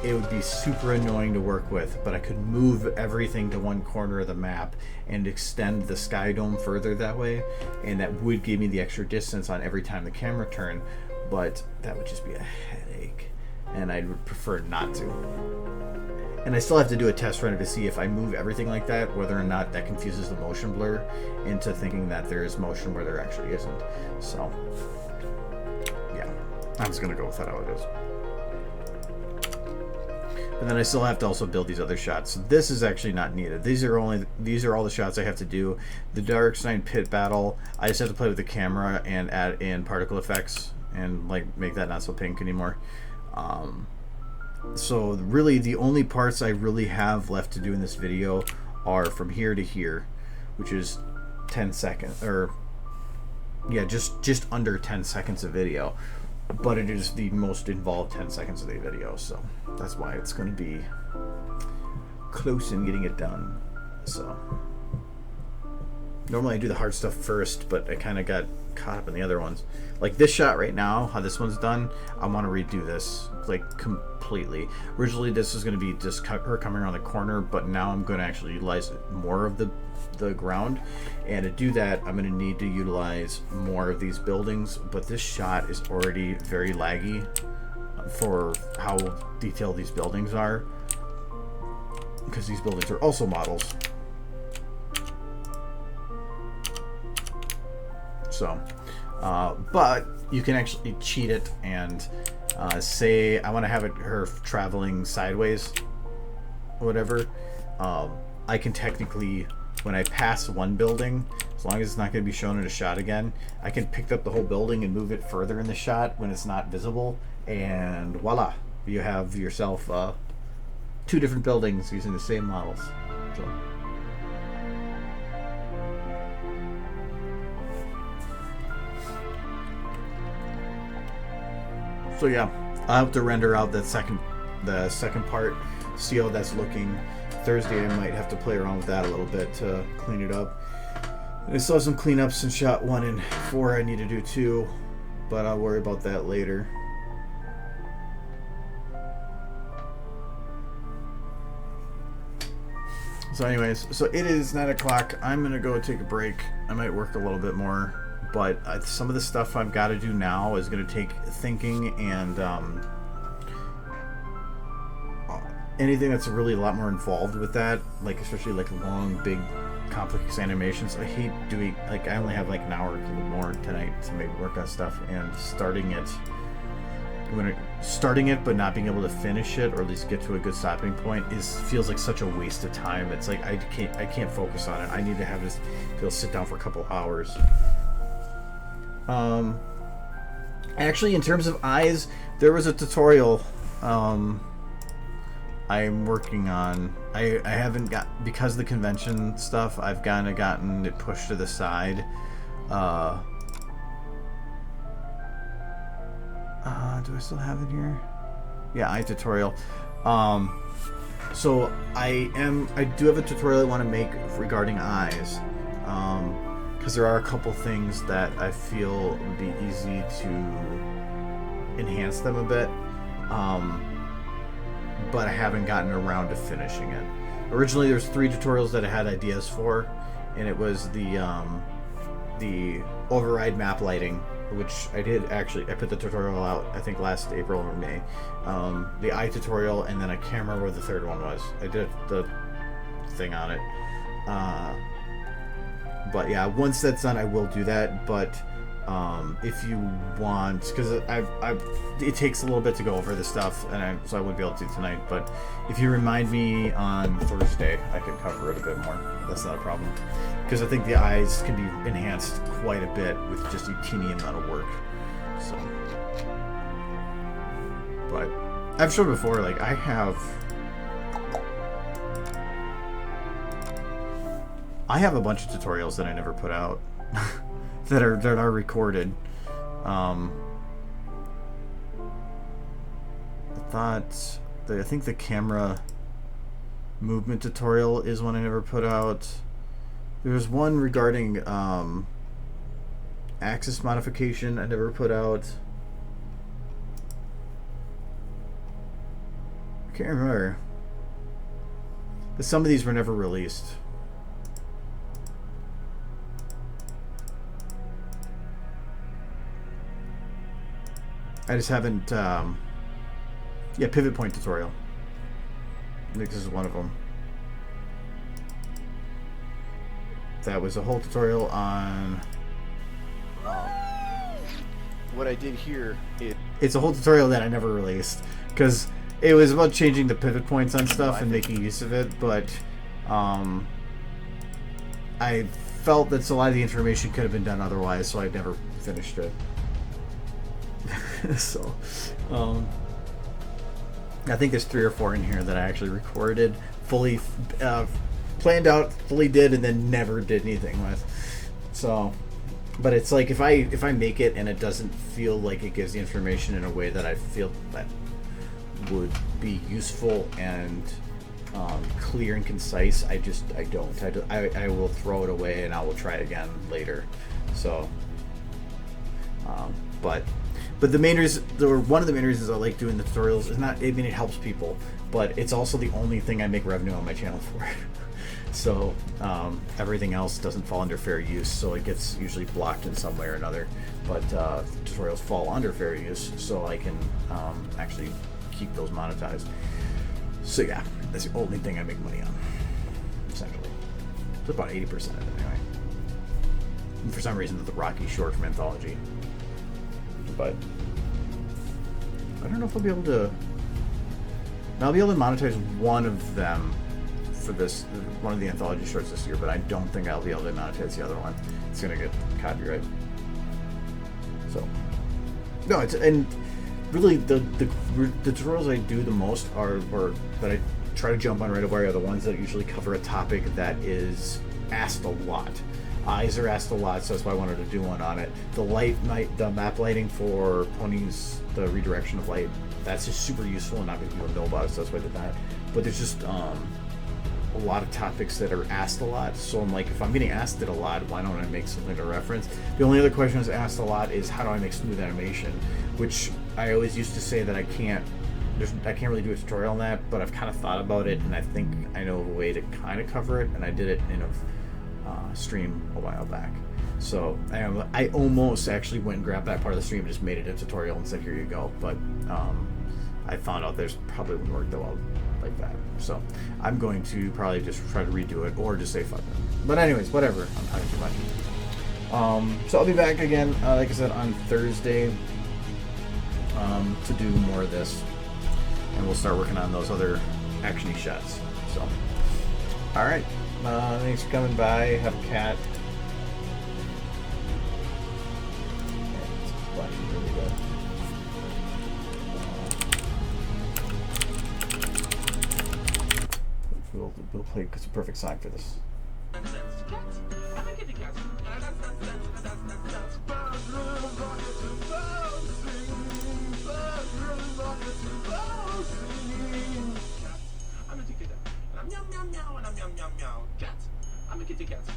it would be super annoying to work with, but I could move everything to one corner of the map and extend the sky dome further that way, and that would give me the extra distance on every time the camera turned, but that would just be a headache, and I would prefer not to. And I still have to do a test run to see if I move everything like that, whether or not that confuses the motion blur into thinking that there is motion where there actually isn't. So, yeah, I'm just going to go with that how it is. And then I still have to also build these other shots. So this is actually not needed. These are all the shots I have to do. The Darkstein pit battle, I just have to play with the camera and add in particle effects and like make that not so pink anymore. So really the only parts I really have left to do in this video are from here to here, which is 10 seconds, or Yeah, just under 10 seconds of video, but it is the most involved 10 seconds of the video, so that's why it's going to be close in getting it done. So normally I do the hard stuff first, but I kind of got caught up in the other ones. Like this shot right now, how this one's done, I want to redo this like completely. Originally this was going to be just her coming around the corner, but now I'm going to actually utilize more of the ground, and to do that I'm going to need to utilize more of these buildings, but this shot is already very laggy for how detailed these buildings are, because these buildings are also models. So but you can actually cheat it and say I want to have her traveling sideways, whatever. I can technically, when I pass one building, as long as it's not going to be shown in a shot again, I can pick up the whole building and move it further in the shot when it's not visible, and voila, you have yourself 2 different buildings using the same models. So yeah, I have to render out the second part, see how that's looking. Thursday I might have to play around with that a little bit to clean it up. I still have some cleanups in shot 1 and 4 I need to do too, but I'll worry about that later. So anyways, so it is 9 o'clock. I'm gonna go take a break. I might work a little bit more, but some of the stuff I've got to do now is going to take thinking, and anything that's really a lot more involved with that, like especially like long, big, complex animations. I hate doing, like, I only have like an hour or more tonight to maybe work on stuff, and starting it but not being able to finish it, or at least get to a good stopping point, feels like such a waste of time. It's like I can't focus on it. I need to have this sit down for a couple hours. Actually, in terms of eyes, there was a tutorial I'm working on. I haven't got, because of the convention stuff, I've kind of gotten it pushed to the side. Do I still have it here? Yeah, eye tutorial. So I do have a tutorial I want to make regarding eyes, because there are a couple things that I feel would be easy to enhance them a bit, but I haven't gotten around to finishing it. Originally there's 3 tutorials that I had ideas for, and it was the override map lighting, which I did actually. I put the tutorial out, I think, last April or May. The eye tutorial, and then I can't remember where the third one was. I did the thing on it. But yeah, once that's done, I will do that. But if you want, because it takes a little bit to go over this stuff, and so I wouldn't be able to do tonight. But if you remind me on Thursday, I can cover it a bit more. That's not a problem, because I think the eyes can be enhanced quite a bit with just a teeny amount of work. So, but I've showed before, like I have a bunch of tutorials that I never put out that are recorded. I think the camera movement tutorial is one I never put out. There's one regarding axis modification I never put out. I can't remember, but some of these were never released. I just haven't, yeah, pivot point tutorial. I think this is one of them. That was a whole tutorial on what I did here. It's a whole tutorial that I never released, because it was about changing the pivot points on stuff and making use of it, but I felt that a lot of the information could have been done otherwise, so I never finished it. So, I think there's 3 or 4 in here that I actually recorded, fully planned out, fully did, and then never did anything with. So, But it's like if I make it and it doesn't feel like it gives the information in a way that I feel that would be useful and clear and concise, I don't. I will throw it away and I will try it again later. So, but the main reason, or one of the main reasons I like doing the tutorials is not, I mean, it helps people, but it's also the only thing I make revenue on my channel for. So everything else doesn't fall under fair use, so it gets usually blocked in some way or another. But tutorials fall under fair use, so I can actually keep those monetized. So yeah, that's the only thing I make money on, essentially. It's about 80% of it anyway. And for some reason, the Rocky short from Anthology. But I don't know if I'll be able to. I'll be able to monetize one of them for this, one of the Anthology shorts this year, but I don't think I'll be able to monetize the other one. It's gonna get copyright. So no, it's, and really the tutorials I do the most or that I try to jump on right away are the ones that usually cover a topic that is asked a lot. Eyes are asked a lot, so that's why I wanted to do one on it. The map lighting for ponies, the redirection of light, that's just super useful and not many people know about it, so that's why I did that. But there's just a lot of topics that are asked a lot, so I'm like, if I'm getting asked it a lot, why don't I make something to reference? The only other question that's asked a lot is how do I make smooth animation, which I always used to say that I can't really do a tutorial on that, but I've kind of thought about it, and I think I know a way to kind of cover it, and I did it in a stream a while back. So I almost actually went and grabbed that part of the stream and just made it a tutorial and said, here you go. But I found out there's probably wouldn't work that well like that. So I'm going to probably just try to redo it or just say fuck it. But anyways, whatever. I'm talking too much. So I'll be back again, like I said, on Thursday to do more of this. And we'll start working on those other action-y shots. So, all right. Thanks for coming by. Have a cat. It's flashing really good. We'll play because it's a perfect song for this. I'm a kitty cat,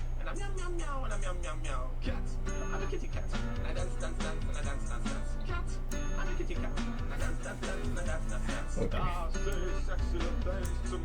and I'm meow meow meow, and I'm meow meow meow. Cat, I'm a kitty cat, and I dance dance dance, and I dance dance dance. Cat, I'm a kitty cat, and I dance dance dance, and I dance dance dance. Okay. I say sexy things to